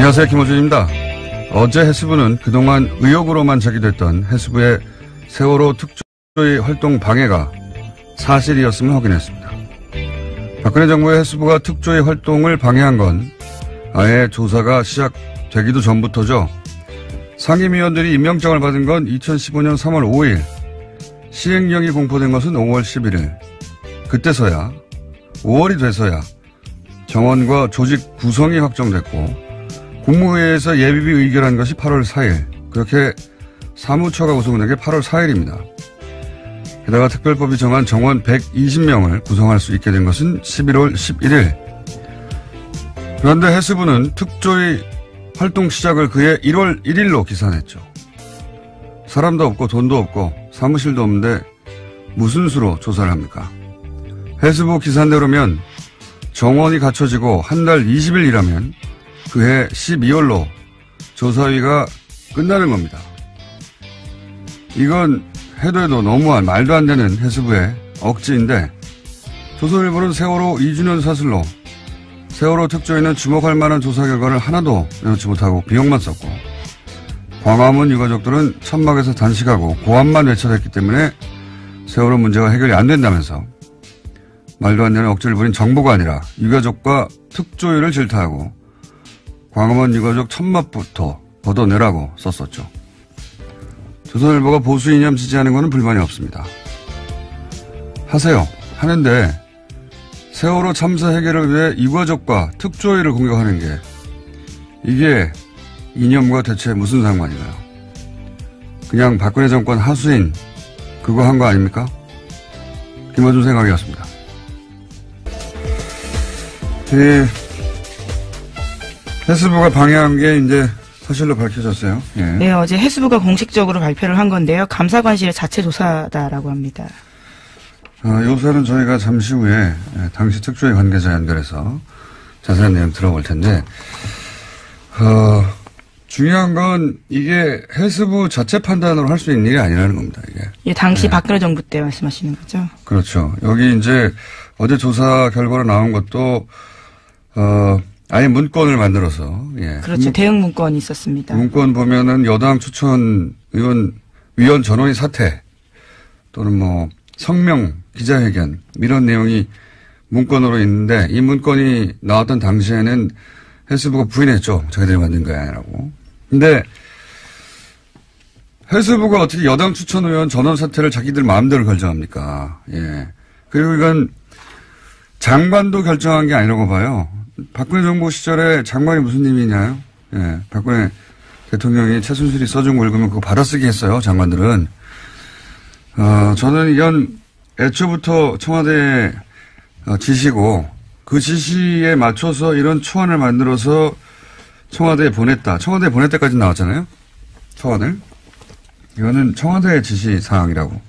안녕하세요. 김호준입니다. 어제 해수부는 그동안 의혹으로만 제기됐던 해수부의 세월호 특조위 활동 방해가 사실이었음을 확인했습니다. 박근혜 정부의 해수부가 특조위 활동을 방해한 건 아예 조사가 시작되기도 전부터죠. 상임위원들이 임명장을 받은 건 2015년 3월 5일, 시행령이 공포된 것은 5월 11일. 그때서야, 5월이 돼서야 정원과 조직 구성이 확정됐고 국무회의에서 예비비 의결한 것이 8월 4일. 그렇게 사무처가 구성된 게 8월 4일입니다. 게다가 특별법이 정한 정원 120명을 구성할 수 있게 된 것은 11월 11일. 그런데 해수부는 특조위 활동 시작을 그해 1월 1일로 기산했죠. 사람도 없고 돈도 없고 사무실도 없는데 무슨 수로 조사를 합니까? 해수부 기산대로면 정원이 갖춰지고 한 달 20일 일하면 그해 12월로 조사위가 끝나는 겁니다. 이건 해도 너무한 말도 안 되는 해수부의 억지인데 조선일보는 세월호 2주년 사슬로 세월호 특조위는 주목할 만한 조사 결과를 하나도 내놓지 못하고 비용만 썼고 광화문 유가족들은 천막에서 단식하고 고함만 외쳐댔기 때문에 세월호 문제가 해결이 안 된다면서 말도 안 되는 억지를 부린 정부가 아니라 유가족과 특조위를 질타하고 광화문 유가족 천막부터 걷어내라고 썼었죠. 조선일보가 보수 이념 지지하는 것은 불만이 없습니다. 하세요. 하는데 세월호 참사 해결을 위해 유가족과 특조위를 공격하는 게 이게 이념과 대체 무슨 상관인가요? 그냥 박근혜 정권 하수인 그거 한 거 아닙니까? 김어준 생각이었습니다. 해수부가 방해한 게 이제 사실로 밝혀졌어요. 예. 네, 어제 해수부가 공식적으로 발표를 한 건데요. 감사관실의 자체 조사다라고 합니다. 요사는 저희가 잠시 후에 당시 특조위 관계자 연결해서 자세한 내용 들어볼 텐데 중요한 건 이게 해수부 자체 판단으로 할 수 있는 일이 아니라는 겁니다. 이게. 예, 당시 박근혜 정부 때 말씀하시는 거죠? 그렇죠. 여기 이제 어제 조사 결과로 나온 것도 아예 문건을 만들어서 예. 그렇죠. 대응 문건이 있었습니다. 문건 보면은 여당 추천 위원 전원이 사퇴 또는 뭐 성명 기자회견 이런 내용이 문건으로 있는데 이 문건이 나왔던 당시에는 해수부가 부인했죠. 자기들이 만든 거 아니라고. 근데 해수부가 어떻게 여당 추천 의원 전원 사퇴를 자기들 마음대로 결정합니까? 예. 그리고 이건 장관도 결정한 게 아니라고 봐요. 박근혜 정부 시절에 장관이 무슨 님이냐요? 예. 박근혜 대통령이 최순실이 써준 거 읽으면 그거 받아쓰기 했어요. 장관들은. 저는 이건 애초부터 청와대의 지시고 그 지시에 맞춰서 이런 초안을 만들어서 청와대에 보냈다. 청와대에 보낼 때까지 나왔잖아요. 초안을. 이거는 청와대의 지시 사항이라고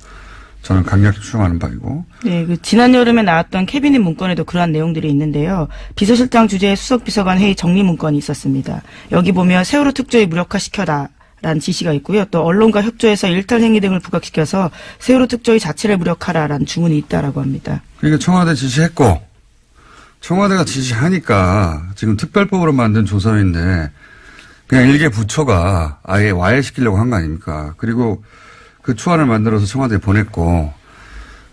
저는 강력히 추정하는 바이고. 네, 지난 여름에 나왔던 캐비닛 문건에도 그러한 내용들이 있는데요. 비서실장 주재의 수석비서관 회의 정리 문건이 있었습니다. 여기 보면 세월호 특조위 무력화시켜라. 라는 지시가 있고요. 또 언론과 협조해서 일탈 행위 등을 부각시켜서 세월호 특조위 자체를 무력화라라는 주문이 있다라고 합니다. 그러니까 청와대 지시했고 청와대가 지시하니까 지금 특별법으로 만든 조사위인데 그냥 일개 부처가 아예 와해시키려고 한 거 아닙니까? 그리고 그 초안을 만들어서 청와대에 보냈고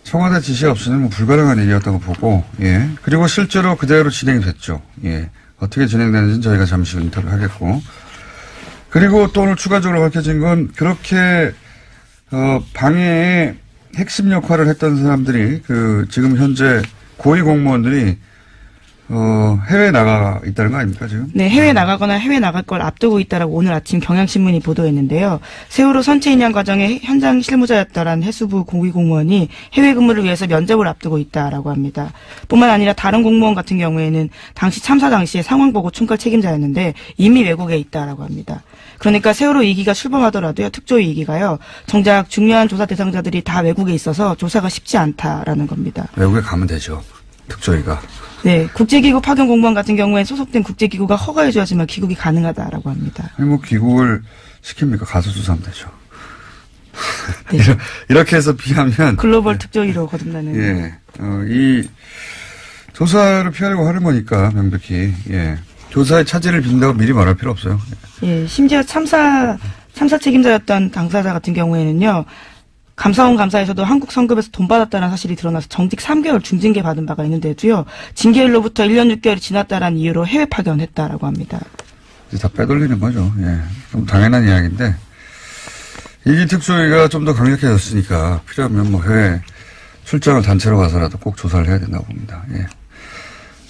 청와대 지시 없이는 뭐 불가능한 일이었다고 보고 예. 그리고 실제로 그대로 진행이 됐죠. 예. 어떻게 진행되는지는 저희가 잠시 후 인터뷰하겠고 그리고 또 오늘 추가적으로 밝혀진 건 그렇게 방해의 핵심 역할을 했던 사람들이 지금 현재 고위 공무원들이 해외에 나가 있다는 거 아닙니까 지금? 네, 해외 나가거나 해외 나갈 걸 앞두고 있다라고 오늘 아침 경향신문이 보도했는데요. 세월호 선체 인양 과정의 현장 실무자였다라는 해수부 고위 공무원이 해외 근무를 위해서 면접을 앞두고 있다라고 합니다. 뿐만 아니라 다른 공무원 같은 경우에는 당시 참사 당시에 상황 보고 총괄 책임자였는데 이미 외국에 있다라고 합니다. 그러니까 세월호 2기가 출범하더라도요. 특조위 2기가요. 정작 중요한 조사 대상자들이 다 외국에 있어서 조사가 쉽지 않다라는 겁니다. 외국에 가면 되죠. 특조위가. 네, 국제기구 파견 공무원 같은 경우에 소속된 국제기구가 허가해줘야지만 귀국이 가능하다라고 합니다. 아니 뭐 귀국을 시킵니까? 가서 조사하면 되죠. 네. 이렇게 해서 비하면 글로벌 특조위로 거듭나는. 예, 이 조사를 피하려고 하는 거니까 명백히 예. 교사의 차질을 빚는다고 미리 말할 필요 없어요. 예, 심지어 참사 책임자였던 당사자 같은 경우에는요. 감사원 감사에서도 한국 성급에서 돈 받았다는 사실이 드러나서 정직 3개월 중징계 받은 바가 있는데도요. 징계일로부터 1년 6개월이 지났다라는 이유로 해외 파견했다라고 합니다. 이제 다 빼돌리는 거죠. 예, 좀 당연한 이야기인데 이기 특조위가 좀 더 강력해졌으니까 필요하면 뭐 해외 출장을 단체로 가서라도 꼭 조사를 해야 된다고 봅니다. 예.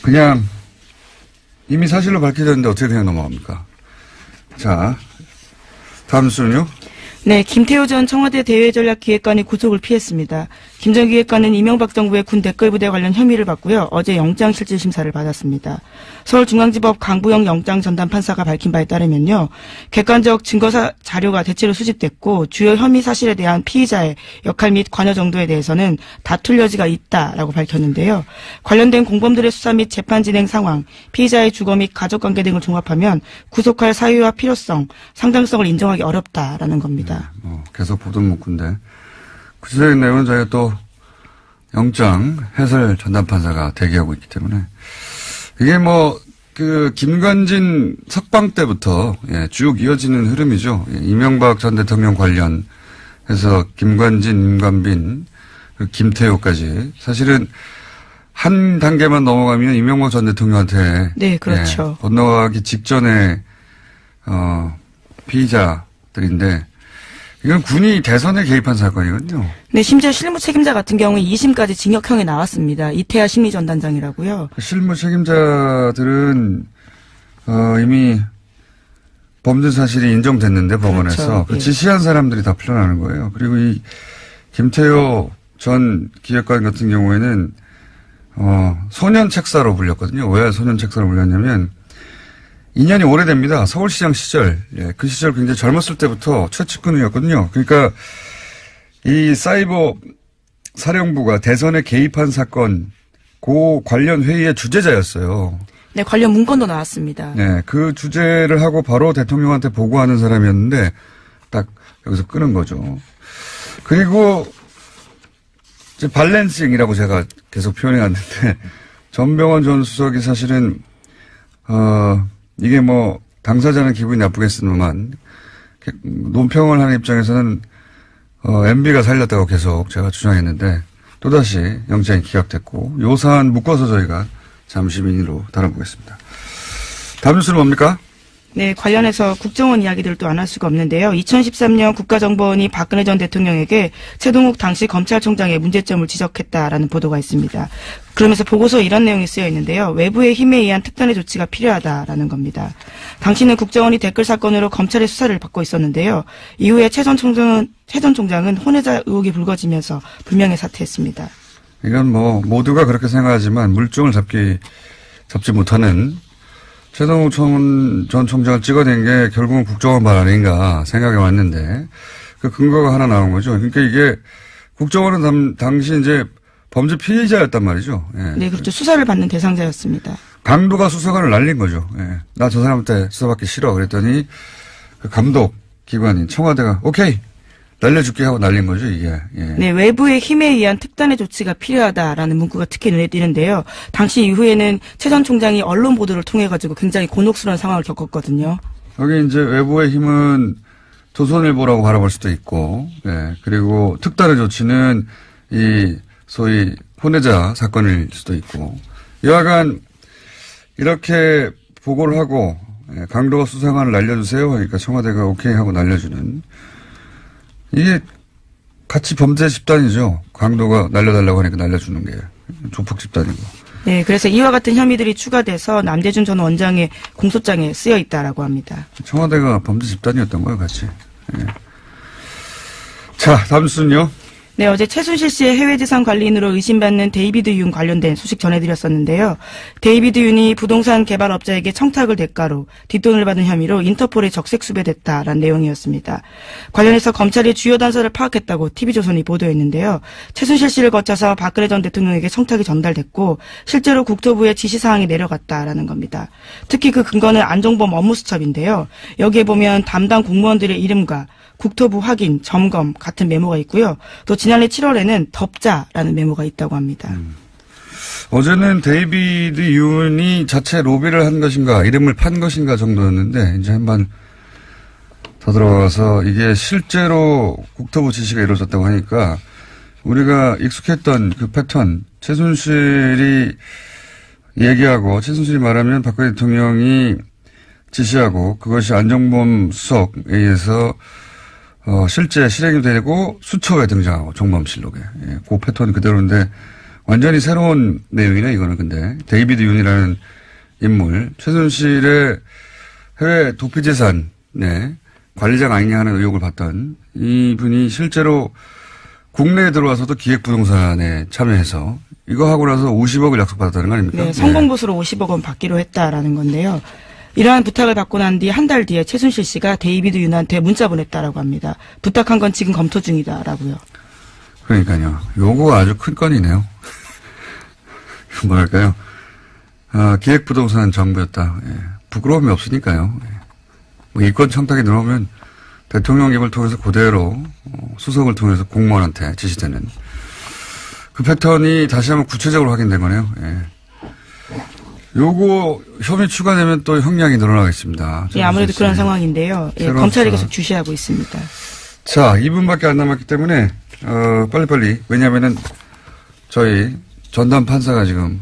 그냥 이미 사실로 밝혀졌는데 어떻게 그냥 넘어갑니까? 자, 다음 순요. 네, 김태호 전 청와대 대외전략기획관이 구속을 피했습니다. 김 전 기획관은 이명박 정부의 군 댓글부대 관련 혐의를 받고요. 어제 영장실질심사를 받았습니다. 서울중앙지법 강부영 영장전담판사가 밝힌 바에 따르면요. 객관적 증거 자료가 대체로 수집됐고 주요 혐의 사실에 대한 피의자의 역할 및 관여 정도에 대해서는 다툴 여지가 있다라고 밝혔는데요. 관련된 공범들의 수사 및 재판 진행 상황, 피의자의 주거 및 가족관계 등을 종합하면 구속할 사유와 필요성, 상당성을 인정하기 어렵다라는 겁니다. 계속 보던 문구인데 구체적인 내용은 저희가 또 영장 해설 전담판사가 대기하고 있기 때문에 이게 뭐 그 김관진 석방 때부터 쭉 이어지는 흐름이죠. 이명박 전 대통령 관련해서 김관진, 임관빈, 김태호까지 사실은 한 단계만 넘어가면 이명박 전 대통령한테 네, 그렇죠. 건너가기 직전에 피의자들인데 이건 군이 대선에 개입한 사건이거든요. 네, 심지어 실무 책임자 같은 경우에 2심까지 징역형이 나왔습니다. 이태하 심리전단장이라고요. 실무 책임자들은 이미 범죄 사실이 인정됐는데 법원에서 그렇죠. 그 지시한 사람들이 다 풀려나는 거예요. 그리고 이 김태호 전 기획관 같은 경우에는 소년 책사로 불렸거든요. 왜 소년 책사로 불렸냐면 2년이 오래됩니다. 서울시장 시절. 그 시절 굉장히 젊었을 때부터 최측근이었거든요. 그러니까 이 사이버 사령부가 대선에 개입한 사건, 그 관련 회의의 주재자였어요. 네, 관련 문건도 나왔습니다. 네, 그 주재를 하고 바로 대통령한테 보고하는 사람이었는데 딱 여기서 끄는 거죠. 그리고 이제 밸런싱이라고 제가 계속 표현해 왔는데 전병헌 전 수석이 사실은 이게 뭐 당사자는 기분이 나쁘겠으면 논평을 하는 입장에서는 MB가 살렸다고 계속 제가 주장했는데 또다시 영장이 기각됐고 요 사안 묶어서 저희가 잠시 민의로 다뤄보겠습니다. 다음 뉴스는 뭡니까? 네, 관련해서 국정원 이야기들을 또 안 할 수가 없는데요. 2013년 국가정보원이 박근혜 전 대통령에게 최동욱 당시 검찰총장의 문제점을 지적했다라는 보도가 있습니다. 그러면서 보고서에 이런 내용이 쓰여 있는데요. 외부의 힘에 의한 특단의 조치가 필요하다라는 겁니다. 당시는 국정원이 댓글 사건으로 검찰의 수사를 받고 있었는데요. 이후에 최 전 총장은 혼외자 의혹이 불거지면서 불명예 사퇴했습니다. 이건 뭐 모두가 그렇게 생각하지만 물증을 잡지 못하는 최동욱 전 총장을 찍어낸 게 결국은 국정원 말 아닌가 생각해 왔는데 그 근거가 하나 나온 거죠. 그러니까 이게 국정원은 당시 이제 범죄 피의자였단 말이죠. 예. 네, 그렇죠. 수사를 받는 대상자였습니다. 강도가 수사관을 날린 거죠. 예. 나 저 사람한테 수사받기 싫어. 그랬더니 그 감독 기관인 청와대가 오케이 날려줄게 하고 날린 거죠, 이게. 예. 네, 외부의 힘에 의한 특단의 조치가 필요하다라는 문구가 특히 눈에 띄는데요. 당시 이후에는 최 전 총장이 언론 보도를 통해 가지고 굉장히 곤혹스러운 상황을 겪었거든요. 여기 이제 외부의 힘은 조선일보라고 바라볼 수도 있고, 예. 그리고 특단의 조치는 이 소위 혼외자 사건일 수도 있고, 여하간 이렇게 보고를 하고 강도가 수사관을 날려주세요 하니까 청와대가 오케이 하고 날려주는 이게 같이 범죄 집단이죠. 강도가 날려달라고 하니까 날려주는 게 조폭 집단이고. 네, 그래서 이와 같은 혐의들이 추가돼서 남대준 전 원장의 공소장에 쓰여 있다라고 합니다. 청와대가 범죄 집단이었던 거예요, 같이. 예. 자, 다음 뉴스는요. 네, 어제 최순실 씨의 해외재산 관리인으로 의심받는 데이비드 윤 관련된 소식 전해드렸었는데요. 데이비드 윤이 부동산 개발업자에게 청탁을 대가로 뒷돈을 받은 혐의로 인터폴에 적색 수배됐다라는 내용이었습니다. 관련해서 검찰이 주요 단서를 파악했다고 TV조선이 보도했는데요. 최순실 씨를 거쳐서 박근혜 전 대통령에게 청탁이 전달됐고 실제로 국토부에 지시사항이 내려갔다라는 겁니다. 특히 그 근거는 안종범 업무수첩인데요. 여기에 보면 담당 공무원들의 이름과 국토부 확인, 점검 같은 메모가 있고요. 또 지난해 7월에는 덮자라는 메모가 있다고 합니다. 어제는 데이비드 윤이 자체 로비를 한 것인가, 이름을 판 것인가 정도였는데, 이제 한번 더 들어가서 이게 실제로 국토부 지시가 이루어졌다고 하니까 우리가 익숙했던 그 패턴, 최순실이 얘기하고 최순실이 말하면 박근혜 대통령이 지시하고 그것이 안정범 수석에 의해서 실제 실행이 되고 수초에 등장하고 정범실록에. 예, 그 패턴 그대로인데 완전히 새로운 내용이네 이거는. 근데 데이비드 윤이라는 인물, 최순실의 해외 도피재산 관리자가 아니냐 하는 의혹을 받던 이분이 실제로 국내에 들어와서도 기획부동산에 참여해서 이거 하고 나서 50억을 약속받았다는 거 아닙니까? 네, 성공보수로 50억 원 받기로 했다라는 건데요. 이러한 부탁을 받고 난 뒤 한 달 뒤에 최순실 씨가 데이비드 윤한테 문자 보냈다라고 합니다. 부탁한 건 지금 검토 중이다라고요. 그러니까요. 요거가 아주 큰 건이네요. 뭐랄까요. 기획부동산 정부였다. 예. 부끄러움이 없으니까요. 예. 뭐 이권 청탁이 들어오면 대통령 입을 통해서 그대로 수석을 통해서 공무원한테 지시되는 그 패턴이 다시 한번 구체적으로 확인된 거네요. 예. 요거 혐의 추가되면 또 형량이 늘어나겠습니다. 예, 아무래도 그런 상황인데요. 예, 검찰이 계속 주시하고 있습니다. 자, 2분밖에 안 남았기 때문에 빨리빨리. 왜냐하면은 저희 전담 판사가 지금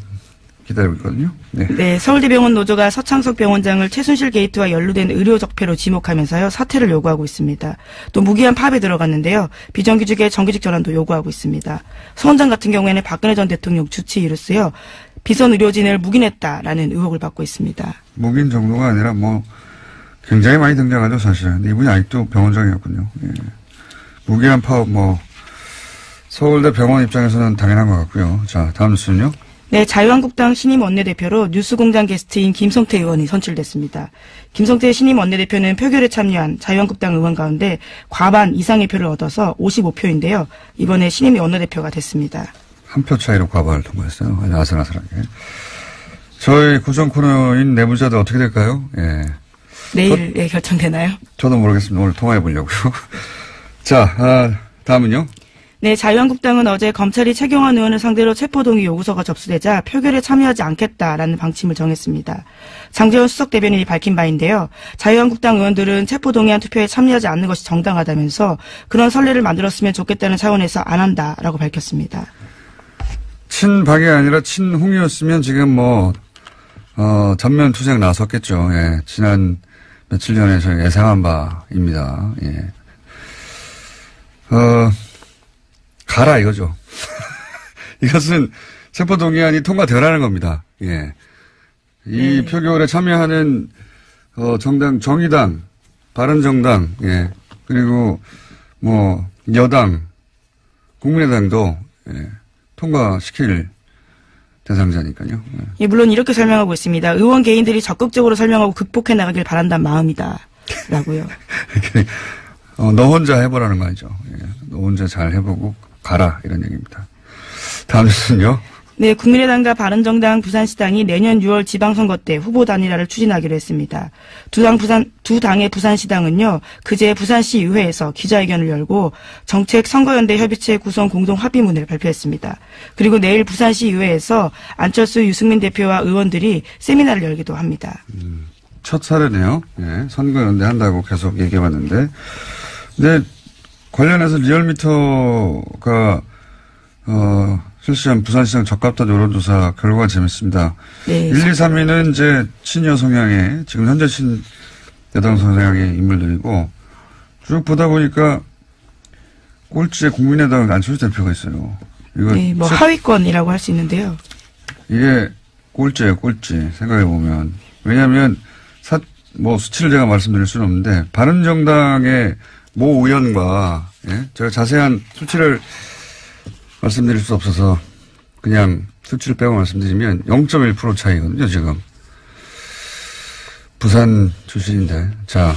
기다리고 있거든요. 네. 네, 서울대병원 노조가 서창석 병원장을 최순실 게이트와 연루된 의료 적폐로 지목하면서요 사퇴를 요구하고 있습니다. 또 무기한 파업에 들어갔는데요. 비정규직의 정규직 전환도 요구하고 있습니다. 서 원장 같은 경우에는 박근혜 전 대통령 주치 이로써요 비선 의료진을 묵인했다라는 의혹을 받고 있습니다. 묵인 정도가 아니라 뭐 굉장히 많이 등장하죠 사실은. 이분이 아직도 병원장이었군요. 예. 무기한 파업 서울대 병원 입장에서는 당연한 것 같고요. 자, 다음 뉴스는요. 네, 자유한국당 신임 원내대표로 뉴스공장 게스트인 김성태 의원이 선출됐습니다. 김성태 신임 원내대표는 표결에 참여한 자유한국당 의원 가운데 과반 이상의 표를 얻어서 55표인데요. 이번에 신임 원내대표가 됐습니다. 한 표 차이로 과반을 통과했어요. 아주 아슬아슬하게. 저희 고정 코너인 내부자들 어떻게 될까요? 예. 내일 결정되나요? 저도 모르겠습니다. 오늘 통화해 보려고요. 자, 다음은요. 네, 자유한국당은 어제 검찰이 최경환 의원을 상대로 체포동의 요구서가 접수되자 표결에 참여하지 않겠다라는 방침을 정했습니다. 장제원 수석 대변인이 밝힌 바인데요. 자유한국당 의원들은 체포동의안 투표에 참여하지 않는 것이 정당하다면서 그런 선례를 만들었으면 좋겠다는 차원에서 안 한다라고 밝혔습니다. 친박이 아니라 친홍이었으면 지금 전면 투쟁 나섰겠죠. 예, 지난 며칠 전에 저희 예상한 바입니다. 예. 가라 이거죠. 이것은 체포동의안이 통과되라는 겁니다. 예. 이 표결에 참여하는 정당, 정의당, 바른정당, 예. 그리고 여당, 국민의당도 통과시킬 대상자니까요. 예. 예, 물론 이렇게 설명하고 있습니다. 의원 개인들이 적극적으로 설명하고 극복해 나가길 바란다는 마음이다. 라고요. 너 혼자 해보라는 말이죠. 예. 너 혼자 잘 해보고 가라 이런 얘기입니다. 다음 뉴스는요. 네, 국민의당과 바른정당 부산시당이 내년 6월 지방선거 때 후보 단일화를 추진하기로 했습니다. 두 당의 부산시당은요, 그제 부산시의회에서 기자회견을 열고 정책 선거연대 협의체 구성 공동 합의문을 발표했습니다. 그리고 내일 부산시의회에서 안철수 유승민 대표와 의원들이 세미나를 열기도 합니다. 첫 사례네요. 예, 선거연대 한다고 계속 얘기해봤는데, 근데 관련해서 리얼미터가 실시한 부산시장 적합도 여론조사 결과가 재밌습니다. 네. 1, 2, 3위는 이제 친여 성향의, 지금 현재 친여당 성향의 인물들이고, 쭉 보다 보니까 꼴찌에 국민의당 안철수 대표가 있어요. 이거 네, 하위권이라고 할 수 있는데요. 이게 꼴찌예요, 꼴찌. 생각해보면. 왜냐하면, 수치를 제가 말씀드릴 수는 없는데, 바른정당의 모 의원과, 예? 제가 자세한 수치를 말씀드릴 수 없어서 그냥 수치를 빼고 말씀드리면 0.1% 차이거든요, 지금. 부산 출신인데. 자,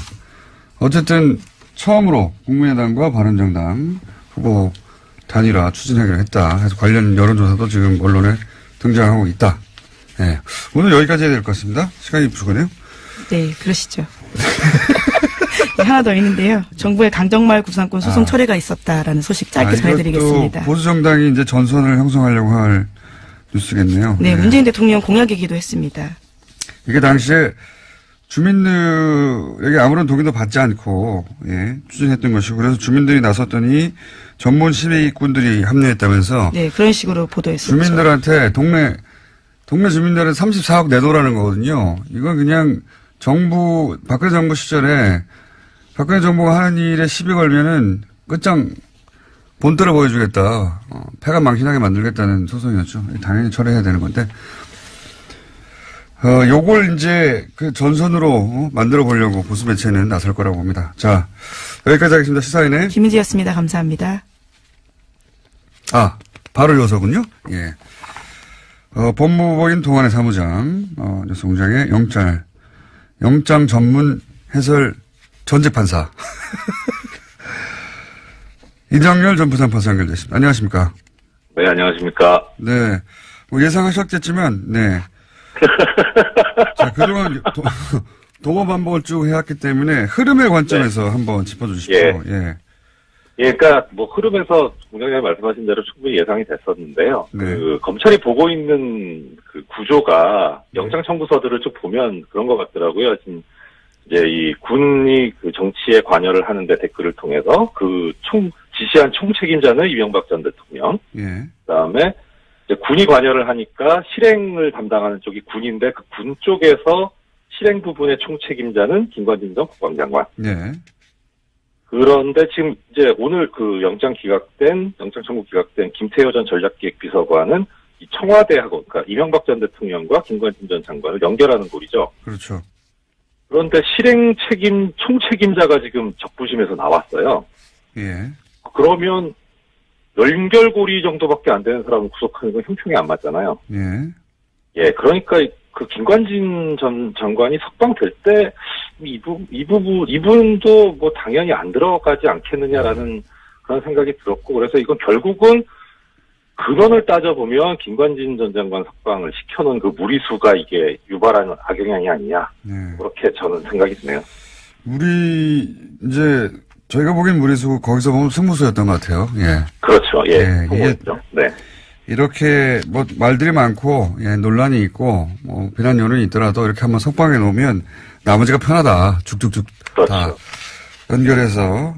어쨌든 처음으로 국민의당과 바른정당 후보 단일화 추진하기로 했다. 해서 관련 여론조사도 지금 언론에 등장하고 있다. 예. 오늘 여기까지 해야 될 것 같습니다. 시간이 부족하네요. 네, 그러시죠. 네, 하나 더 있는데요. 정부의 강정마을 구상권 소송 철회가 있었다라는 소식 짧게 전해드리겠습니다. 보수정당이 이제 전선을 형성하려고 할 뉴스겠네요. 네, 문재인 대통령 공약이기도 했습니다. 이게 당시에 주민들에게 아무런 동의도 받지 않고 추진했던 것이고 그래서 주민들이 나섰더니 전문 시위꾼들이 합류했다면서 네, 그런 식으로 보도했었죠. 주민들한테 동네 주민들은 34억 내놓으라는 거거든요. 이건 그냥 박근혜 정부 시절에 박근혜 정부가 하는 일에 시비 걸면은 끝장 본떠러 보여주겠다. 패가 망신하게 만들겠다는 소송이었죠. 당연히 철회해야 되는 건데. 요걸 이제 그 전선으로 만들어 보려고 보수 매체는 나설 거라고 봅니다. 자, 여기까지 하겠습니다. 시사인의 김은지였습니다. 감사합니다. 바로 이어서군요. 예. 법무부인 동안의 사무장, 뉴스공장의 영장 전문 해설 전직 판사. 이정열 전 부산판사 연결됐습니다. 안녕하십니까? 네, 안녕하십니까? 네. 뭐 예상하셨겠지만, 네. 자, 그동안 도마 반복을 쭉 해왔기 때문에 흐름의 관점에서 한번 짚어주십시오. 그러니까 뭐 흐름에서 공장장님 말씀하신 대로 충분히 예상이 됐었는데요. 네. 그 검찰이 보고 있는 그 구조가 영장 청구서들을 쭉 보면 그런 것 같더라고요. 지금 이제 이 군이 그 정치에 관여를 하는데 댓글을 통해서 그 지시한 총책임자는 이명박 전 대통령. 그다음에 이제 군이 관여를 하니까 실행을 담당하는 쪽이 군인데 그 군 쪽에서 실행 부분의 총책임자는 김관진 전 국방장관. 그런데 지금 이제 오늘 그 영장 청구 기각된 김태효 전 전략기획비서관은 이 청와대하고 그러니까 이명박 전 대통령과 김관진 전 장관을 연결하는 고리죠. 그렇죠. 그런데 실행 총책임자가 지금 적부심에서 나왔어요. 그러면 연결고리 정도밖에 안 되는 사람을 구속하는 건 형평이 안 맞잖아요. 그러니까 그 김관진 전 장관이 석방될 때 이분도 뭐 당연히 안 들어가지 않겠느냐라는 그런 생각이 들었고 그래서 이건 결국은 근원을 따져보면 김관진 전 장관 석방을 시켜놓은 그 무리수가 이게 유발하는 악영향이 아니냐. 그렇게 저는 생각이 드네요. 저희가 보기엔 무리수 거기서 보면 승부수였던 것 같아요. 그렇죠. 승부였죠. 네. 이렇게 뭐 말들이 많고 논란이 있고 뭐 비난 여론이 있더라도 이렇게 한번 석방해 놓으면 나머지가 편하다. 쭉쭉쭉 그렇죠. 다 연결해서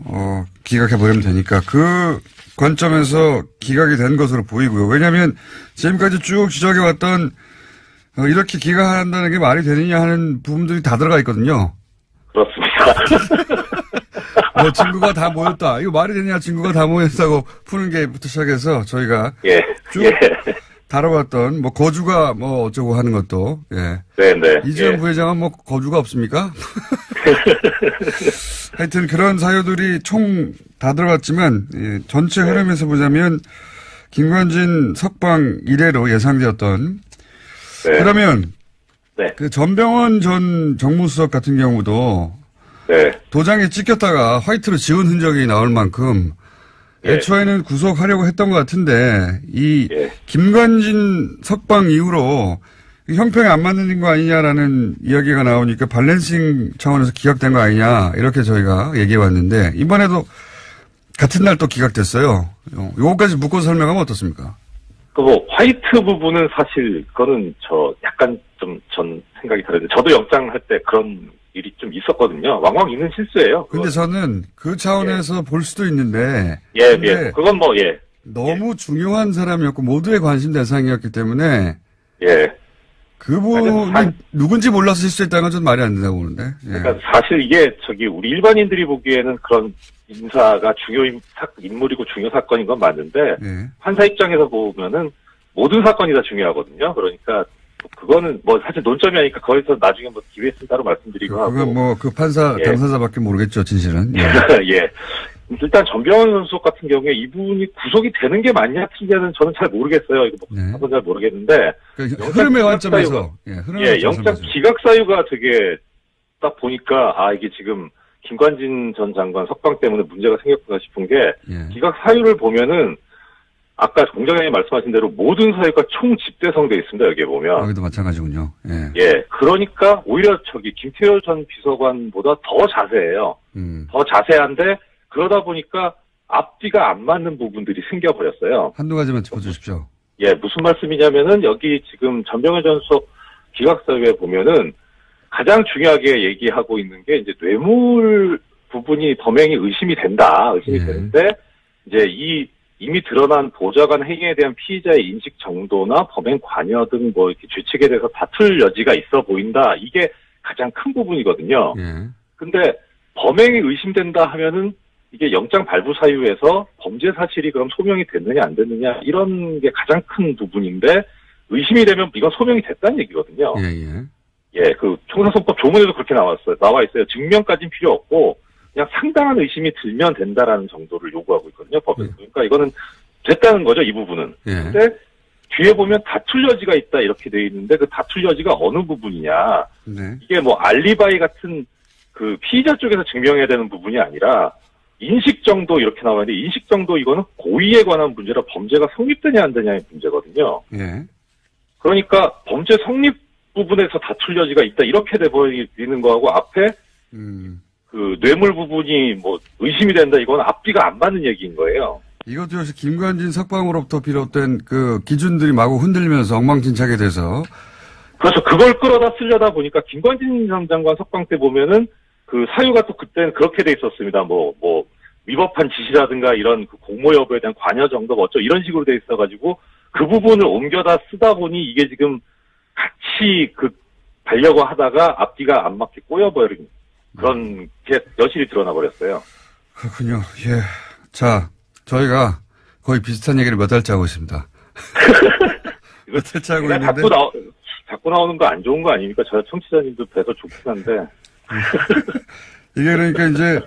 기각해 버리면 되니까 그 관점에서 기각이 된 것으로 보이고요. 왜냐하면 지금까지 쭉 지적해 왔던 이렇게 기각한다는 게 말이 되느냐 하는 부분들이 다 들어가 있거든요. 그렇습니다. 뭐 증거가 다 모였다. 이거 말이 되냐 증거가 다 모였다고 푸는 게부터 시작해서 저희가 쭉 다뤄봤던 뭐 거주가 뭐 어쩌고 하는 것도 이재용 부회장은 뭐 거주가 없습니까? 하여튼 그런 사유들이 총 다 들어갔지만 전체 흐름에서 보자면 김관진 석방 이래로 예상되었던 그러면 그 전병헌 전 정무수석 같은 경우도 도장에 찍혔다가 화이트로 지운 흔적이 나올 만큼 애초에는 구속하려고 했던 것 같은데 이 김관진 석방 이후로 형평이 안 맞는 거 아니냐라는 이야기가 나오니까 밸런싱 차원에서 기각된 거 아니냐 이렇게 저희가 얘기해 왔는데 이번에도 같은 날 또 기각됐어요. 요거까지 묶어서 설명하면 어떻습니까? 화이트 부분은 사실 그거는 약간 좀 전 생각이 다른데 저도 영장 할 때 그런 일이 좀 있었거든요. 왕왕 있는 실수예요. 근데 저는 그 차원에서 볼 수도 있는데. 그건 너무 중요한 사람이었고 모두의 관심 대상이었기 때문에. 그분이 누군지 몰라서 실수했다는 건 좀 말이 안 된다고 보는데. 그러니까 사실 이게 우리 일반인들이 보기에는 그런 인사가 인물이고 중요 사건인 건 맞는데. 판사 입장에서 보면은 모든 사건이 다 중요하거든요. 그러니까 그거는 뭐 사실 논점이 아니까 거기서 나중에 뭐 기회 있으면 따로 말씀드리고 하고. 그건 뭐 그 판사 당사자밖에 모르겠죠, 진실은. 일단 전병헌 선수 같은 경우에 이분이 구속이 되는 게 맞냐 틀리냐는 저는 잘 모르겠어요. 이거 뭐 잘 모르겠는데. 흐름의 관점에서. 영장 기각 사유가 되게 딱 보니까 이게 지금 김관진 전 장관 석방 때문에 문제가 생겼구나 싶은 게 기각 사유를 보면은 아까 공장장님 말씀하신 대로 모든 사유가 총집대성돼 있습니다. 여기에 보면. 여기도 마찬가지군요. 그러니까 오히려 김태효 전 비서관보다 더 자세해요. 더 자세한데 그러다 보니까 앞뒤가 안 맞는 부분들이 생겨버렸어요. 한두 가지만 짚어주십시오. 예, 무슨 말씀이냐면은 여기 지금 전병헌 전 수석 기각서에 보면은 가장 중요하게 얘기하고 있는 게 이제 뇌물 부분이 범행이 의심이 되는데 이제 이미 드러난 보좌관 행위에 대한 피의자의 인식 정도나 범행 관여 등 뭐 이렇게 죄책에 대해서 다툴 여지가 있어 보인다. 이게 가장 큰 부분이거든요. 근데 범행이 의심된다 하면은 이게 영장 발부 사유에서 범죄 사실이 그럼 소명이 됐느냐 안 됐느냐 이런 게 가장 큰 부분인데 의심이 되면 이건 소명이 됐다는 얘기거든요. 예, 그 총사선법 조문에도 그렇게 나와 있어요. 증명까지는 필요 없고 그냥 상당한 의심이 들면 된다라는 정도를 요구하고 있거든요. 법에서. 그러니까 이거는 됐다는 거죠, 이 부분은. 근데 뒤에 보면 다툴 여지가 있다 이렇게 돼 있는데 그 다툴 여지가 어느 부분이냐. 이게 뭐 알리바이 같은 그 피의자 쪽에서 증명해야 되는 부분이 아니라 인식 정도 이렇게 나와 있는데 인식 정도 이거는 고의에 관한 문제라 범죄가 성립되냐 안 되냐의 문제거든요. 그러니까 범죄 성립 부분에서 다툴 여지가 있다 이렇게 돼버리는 거하고 앞에 그 뇌물 부분이 뭐 의심이 된다 이건 앞뒤가 안 맞는 얘기인 거예요. 이것도 역시 김관진 석방으로부터 비롯된 그 기준들이 마구 흔들리면서 엉망진창이 돼서 그렇죠. 그걸 끌어다 쓰려다 보니까 김관진 전 장관 석방 때 보면은 그 사유가 또 그때는 그렇게 돼 있었습니다. 뭐 위법한 지시라든가 이런 그 공모 여부에 대한 관여 정도 어쩌 이런 식으로 돼 있어가지고 그 부분을 옮겨다 쓰다 보니 이게 지금 같이 그 가려고 하다가 앞뒤가 안 맞게 꼬여버린 그런 게 여실히 드러나 버렸어요. 그렇군요. 예. 자, 저희가 거의 비슷한 얘기를 몇 달째 하고 있습니다. 몇 달째 하고 있는데. 자꾸 나오는 거 안 좋은 거 아닙니까? 저 청취자님도 뵈서 좋긴 한데. 이게 그러니까 이제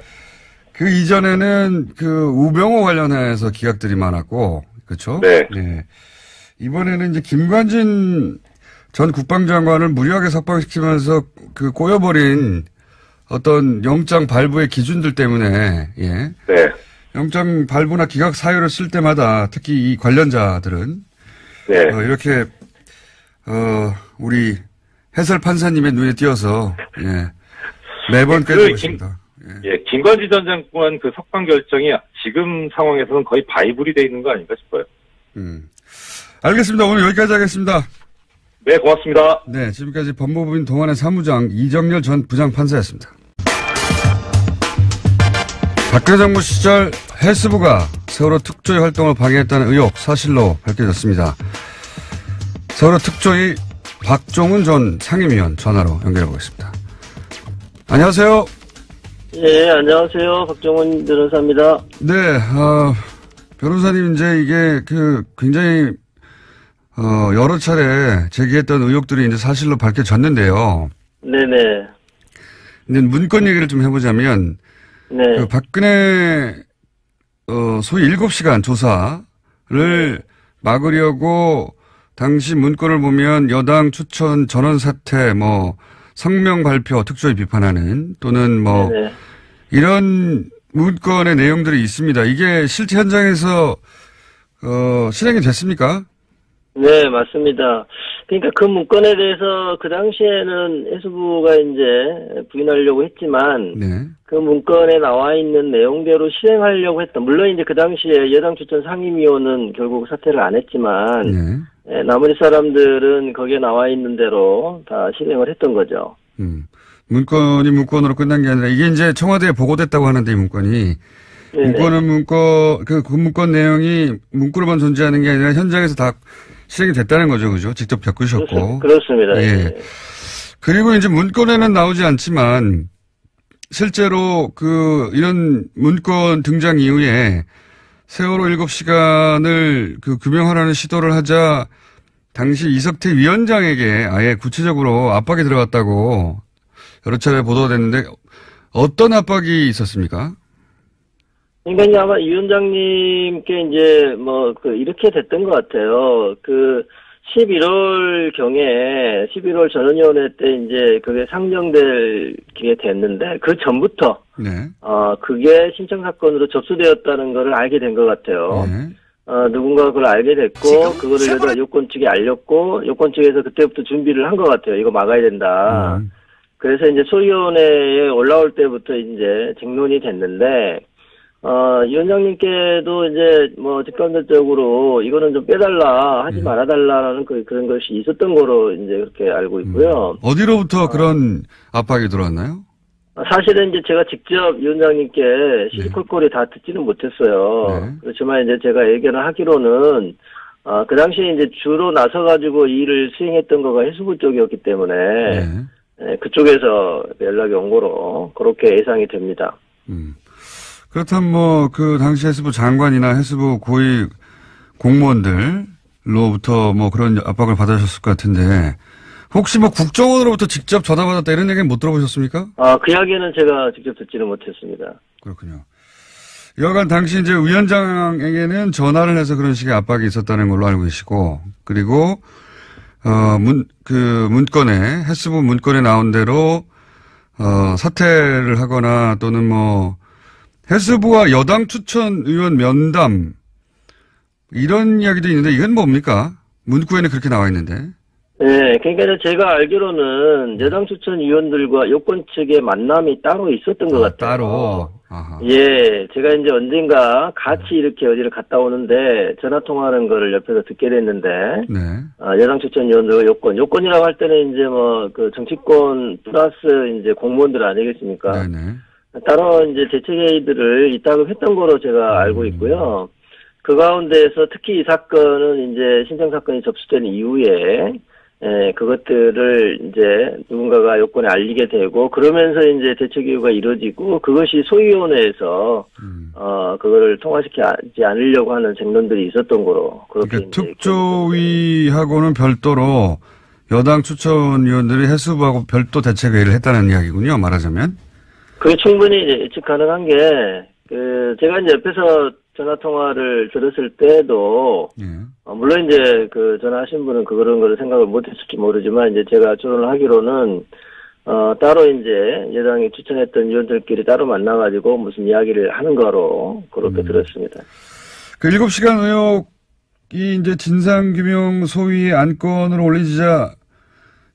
그 이전에는 그 우병우 관련해서 기각들이 많았고, 그렇죠? 네. 네. 이번에는 이제 김관진 전 국방장관을 무리하게 석방시키면서 그 꼬여버린 어떤 영장 발부의 기준들 때문에, 예. 네. 영장 발부나 기각 사유를 쓸 때마다 특히 이 관련자들은 네. 이렇게 우리 해설 판사님의 눈에 띄어서 예. 매번 깨지고 있습니다. 예, 김관진 전 장관 그 석방 결정이 지금 상황에서는 거의 바이블이 돼 있는 거 아닌가 싶어요. 알겠습니다. 오늘 여기까지 하겠습니다. 네, 고맙습니다. 네, 지금까지 법무부인 동안의 사무장 이정렬 전 부장판사였습니다. 박근혜 정부 시절 헬스부가 세월호 특조위 활동을 방해했다는 의혹 사실로 밝혀졌습니다. 세월호 특조위 박종훈 전 상임위원 전화로 연결해 보겠습니다. 안녕하세요. 예, 안녕하세요. 박종훈 변호사입니다. 네, 변호사님 이제 이게 굉장히 여러 차례 제기했던 의혹들이 이제 사실로 밝혀졌는데요. 네네. 근데 문건 얘기를 좀 해보자면, 네. 그 박근혜, 소위 7시간 조사를 막으려고 당시 문건을 보면 여당 추천 전원 사퇴, 성명 발표 특조위 비판하는 또는 네네. 이런 문건의 내용들이 있습니다. 이게 실제 현장에서, 실행이 됐습니까? 네, 맞습니다. 그러니까 그 문건에 대해서 그 당시에는 해수부가 이제 부인하려고 했지만, 네. 그 문건에 나와 있는 내용대로 실행하려고 했다. 물론 이제 그 당시에 여당 추천 상임위원은 결국 사퇴를 안 했지만, 네. 나머지 사람들은 거기에 나와 있는 대로 다 실행을 했던 거죠. 문건이 문건으로 끝난 게 아니라 이게 이제 청와대에 보고됐다고 하는데 이 문건이. 네네. 문건은 그 문건 내용이 문구로만 존재하는 게 아니라 현장에서 다 실행이 됐다는 거죠. 그죠? 직접 겪으셨고. 그렇습니다. 예. 그리고 이제 문건에는 나오지 않지만 실제로 이런 문건 등장 이후에 세월호 7시간을 규명하라는 시도를 하자 당시 이석태 위원장에게 아예 구체적으로 압박이 들어갔다고 여러 차례 보도가 됐는데 어떤 압박이 있었습니까? 그러니까 이제 아마 이 위원장님께 이제 이렇게 됐던 것 같아요. 11월 경에 11월 전원위원회 때 이제 그게 상정될 게 됐는데 그 전부터 네. 그게 신청 사건으로 접수되었다는 거를 알게 된 것 같아요. 네. 누군가 그걸 알게 됐고 그거를 여자 요건 측에 알렸고 요건 측에서 그때부터 준비를 한 것 같아요. 이거 막아야 된다. 그래서 이제 소위원회에 올라올 때부터 이제 쟁론이 됐는데 위원장님께도 이제 뭐 직간접적으로 이거는 좀 빼달라, 하지 말아달라라는 그런 것이 있었던 거로 이제 그렇게 알고 있고요. 어디로부터 그런 압박이 들어왔나요? 사실은 이제 제가 직접 위원장님께 시시콜콜이 다 듣지는 못했어요. 네. 그렇지만 이제 제가 예견을 하기로는 그 당시에 이제 주로 나서가지고 이 일을 수행했던 거가 해수부 쪽이었기 때문에 그쪽에서 연락이 온 거로 그렇게 예상이 됩니다. 그렇다면 뭐 그 당시 해수부 장관이나 해수부 고위 공무원들로부터 뭐 그런 압박을 받으셨을 것 같은데 혹시 뭐 국정원으로부터 직접 전화 받았다 이런 얘기는 못 들어보셨습니까? 그 이야기는 제가 직접 듣지는 못했습니다. 그렇군요. 여간 당시 이제 위원장에게는 전화를 해서 그런 식의 압박이 있었다는 걸로 알고 계시고, 그리고, 문건에, 해수부 문건에 나온 대로, 사퇴를 하거나 또는 뭐, 해수부와 여당 추천 의원 면담, 이런 이야기도 있는데 이건 뭡니까? 문구에는 그렇게 나와 있는데. 네, 그러니까 제가 알기로는 여당 추천 위원들과 여권 측의 만남이 따로 있었던 것 같아요. 따로. 아하. 예, 제가 이제 언젠가 같이 이렇게 어디를 갔다 오는데 전화 통화하는 거를 옆에서 듣게 됐는데, 네. 여당 추천 위원들과 요건이라고 할 때는 이제 뭐 그 정치권 플러스 이제 공무원들 아니겠습니까? 네네. 따로 이제 대책회의들을 이따금 했던 거로 제가 알고 있고요. 그 가운데에서 특히 이 사건은 이제 신청 사건이 접수된 이후에 그것들을 이제 누군가가 요건에 알리게 되고 그러면서 이제 대책회의가 이루어지고 그것이 소위원회에서 그거를 통과시키지 않으려고 하는 쟁론들이 있었던 거로 그렇게 그러니까 특조위하고는 별도로 여당 추천위원들이 해수부하고 별도 대책회의를 했다는 이야기군요. 말하자면. 그게 충분히 예측 가능한 게 제가 이제 옆에서 전화 통화를 들었을 때도 물론 이제 그 전화하신 분은 그런 거를 생각을 못했을지 모르지만 이제 제가 조언을 하기로는 따로 이제 여당이 추천했던 위원들끼리 따로 만나가지고 무슨 이야기를 하는 거로 그렇게 들었습니다. 그 7시간 의혹이 이제 진상규명 소위의 안건으로 올리자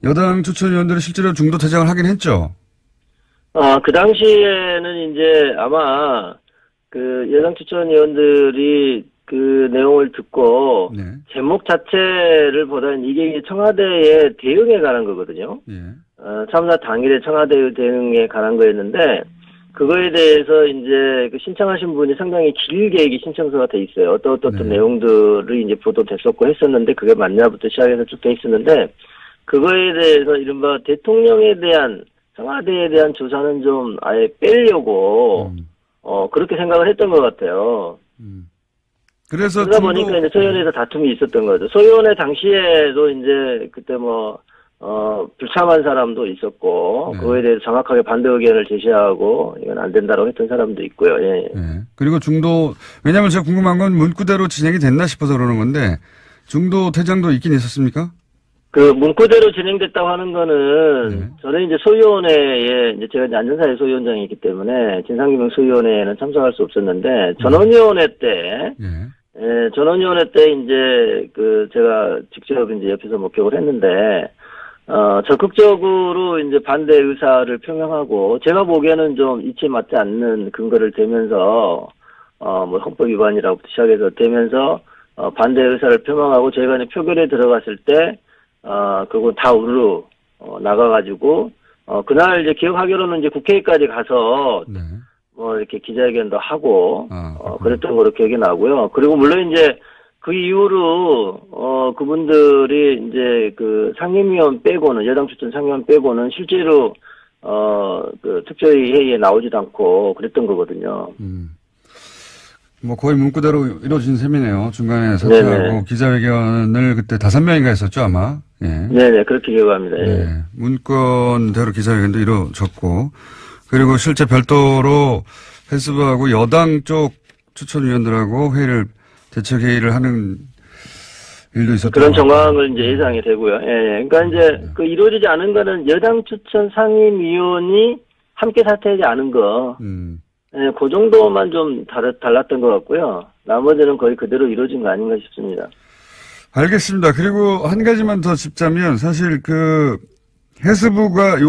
여당 추천위원들이 실제로 중도 퇴장을 하긴 했죠. 그 당시에는 이제 아마 그 여당 추천위원들이 그 내용을 듣고 제목 자체를 보다는 이게 청와대의 대응에 관한 거거든요. 참사 당일에 청와대 대응에 관한 거였는데 그거에 대해서 이제 그 신청하신 분이 상당히 길게 이게 신청서가 돼 있어요. 어떤 내용들이 이제 보도됐었고 했었는데 그게 맞냐부터 시작해서 쭉 돼 있었는데 그거에 대해서 이른바 대통령에 대한 청와대에 대한 조사는 좀 아예 빼려고 그렇게 생각을 했던 것 같아요. 그러다 보니까 이제 소위원회에서 다툼이 있었던 거죠. 소위원회 당시에도 이제 그때 뭐 불참한 사람도 있었고 그거에 대해서 정확하게 반대 의견을 제시하고 이건 안 된다고 했던 사람도 있고요. 예. 그리고 왜냐하면 제가 궁금한 건 문구대로 진행이 됐나 싶어서 그러는 건데 중도 퇴장도 있긴 있었습니까? 그 문구대로 진행됐다고 하는 거는 저는 이제 소위원회에 이제 제가 이제 안전사회 소위원장이기 때문에 진상규명 소위원회에는 참석할 수 없었는데 전원위원회 때 전원위원회 때 이제 그 제가 직접 이제 옆에서 목격을 했는데 적극적으로 이제 반대 의사를 표명하고 제가 보기에는 좀 이치에 맞지 않는 근거를 대면서 뭐 헌법 위반이라고 시작해서 대면서 반대 의사를 표명하고 저희가 이제 표결에 들어갔을 때 그거 다 우르르 나가가지고 그날 이제 기억하기로는 이제 국회까지 가서 뭐 이렇게 기자회견도 하고 그랬던 거로 기억이 나고요. 그리고 물론 이제 그 이후로 그분들이 이제 그 상임위원 빼고는 여당 추천 상임위원 빼고는 실제로 그 특조위 회의에 나오지도 않고 그랬던 거거든요. 뭐 거의 문구대로 이루어진 셈이네요. 중간에 사퇴하고 기자회견을 그때 5명인가 했었죠 아마. 네네 그렇게 기억합니다. 문건대로 기자회견도 이루어졌고 그리고 실제 별도로 해수부하고 여당 쪽 추천위원들하고 대책회의를 하는 일도 있었던 그런 정황을 이제 예상이 되고요. 그러니까 이제 그 이루어지지 않은 거는 여당 추천 상임위원이 함께 사퇴하지 않은 거. 그 정도만 좀 달랐던 것 같고요. 나머지는 거의 그대로 이루어진 거 아닌가 싶습니다. 알겠습니다. 그리고 한 가지만 더 짚자면 사실 그 해수부가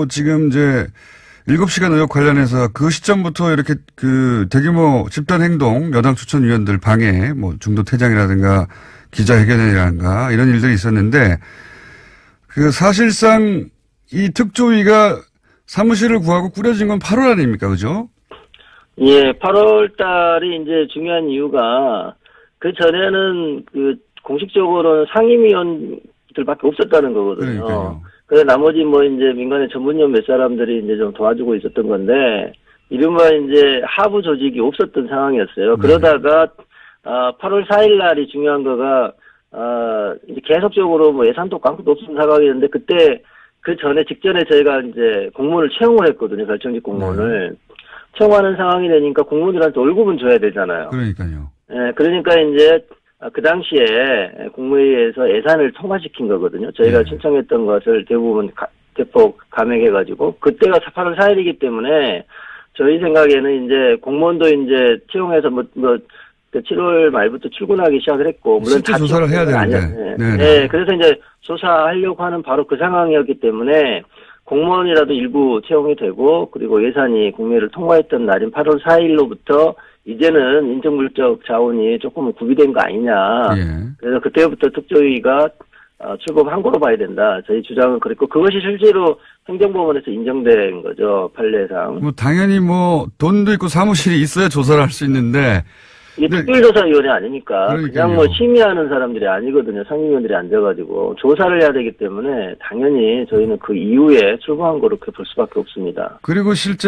지금 이제 7시간 의혹 관련해서 그 시점부터 이렇게 그 대규모 집단 행동, 여당 추천위원들 방해, 뭐 중도 퇴장이라든가 기자회견이라든가 이런 일들이 있었는데 그 사실상 이 특조위가 사무실을 구하고 꾸려진 건 8월 아닙니까? 그죠? 예, 8월 달이 이제 중요한 이유가 그 전에는 그 공식적으로는 상임위원들밖에 없었다는 거거든요. 그러니까요. 그래서 나머지 뭐 이제 민간의 전문위원 몇 사람들이 이제 좀 도와주고 있었던 건데, 이른바 이제 하부 조직이 없었던 상황이었어요. 네. 그러다가, 8월 4일 날이 중요한 거가, 이제 계속적으로 뭐 예산도 깡도 없었던 상황이었는데, 그때 그 전에 직전에 저희가 이제 공무원을 채용을 했거든요. 결정직 공무원을. 네. 채용하는 상황이 되니까 공무원들한테 월급은 줘야 되잖아요. 그러니까요. 예, 그러니까 이제 그 당시에 국무회의에서 예산을 통과시킨 거거든요. 저희가 네. 신청했던 것을 대부분 대폭 감액해가지고 그때가 8월 4일이기 때문에 저희 생각에는 이제 공무원도 이제 채용해서 뭐 7월 말부터 출근하기 시작을 했고 물론 실제 조사를 해야 되는데. 네, 그래서 이제 조사하려고 하는 바로 그 상황이었기 때문에 공무원이라도 일부 채용이 되고 그리고 예산이 국회를 통과했던 날인 8월 4일로부터 이제는 인정물적 자원이 조금은 구비된 거 아니냐. 예. 그래서 그때부터 특조위가 출범한 거로 봐야 된다. 저희 주장은 그랬고 그것이 실제로 행정법원에서 인정된 거죠. 판례상. 뭐 당연히 뭐 돈도 있고 사무실이 있어야 조사를 할 수 있는데 이게 특별조사위원회 아니니까 그러니까요. 그냥 뭐 심의하는 사람들이 아니거든요. 상임위원들이 앉아가지고 조사를 해야 되기 때문에 당연히 저희는 그 이후에 출범한 거로 그렇게 볼 수밖에 없습니다. 그리고 실제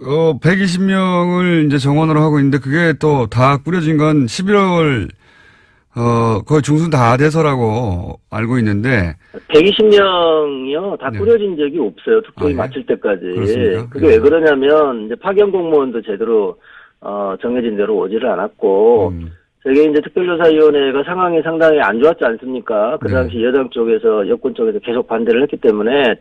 120명을 이제 정원으로 하고 있는데 그게 또 다 꾸려진 건 11월 거의 중순 다 돼서라고 알고 있는데 120명이요 다 네. 꾸려진 적이 없어요. 특조위 예? 마칠 때까지. 그렇습니까? 그게 왜 그러냐면 이제 파견 공무원도 제대로 정해진 대로 오지를 않았고 저게 이제 특별조사위원회가 상황이 상당히 안 좋았지 않습니까? 그 네. 당시 여당 쪽에서 여권 쪽에서 계속 반대를 했기 때문에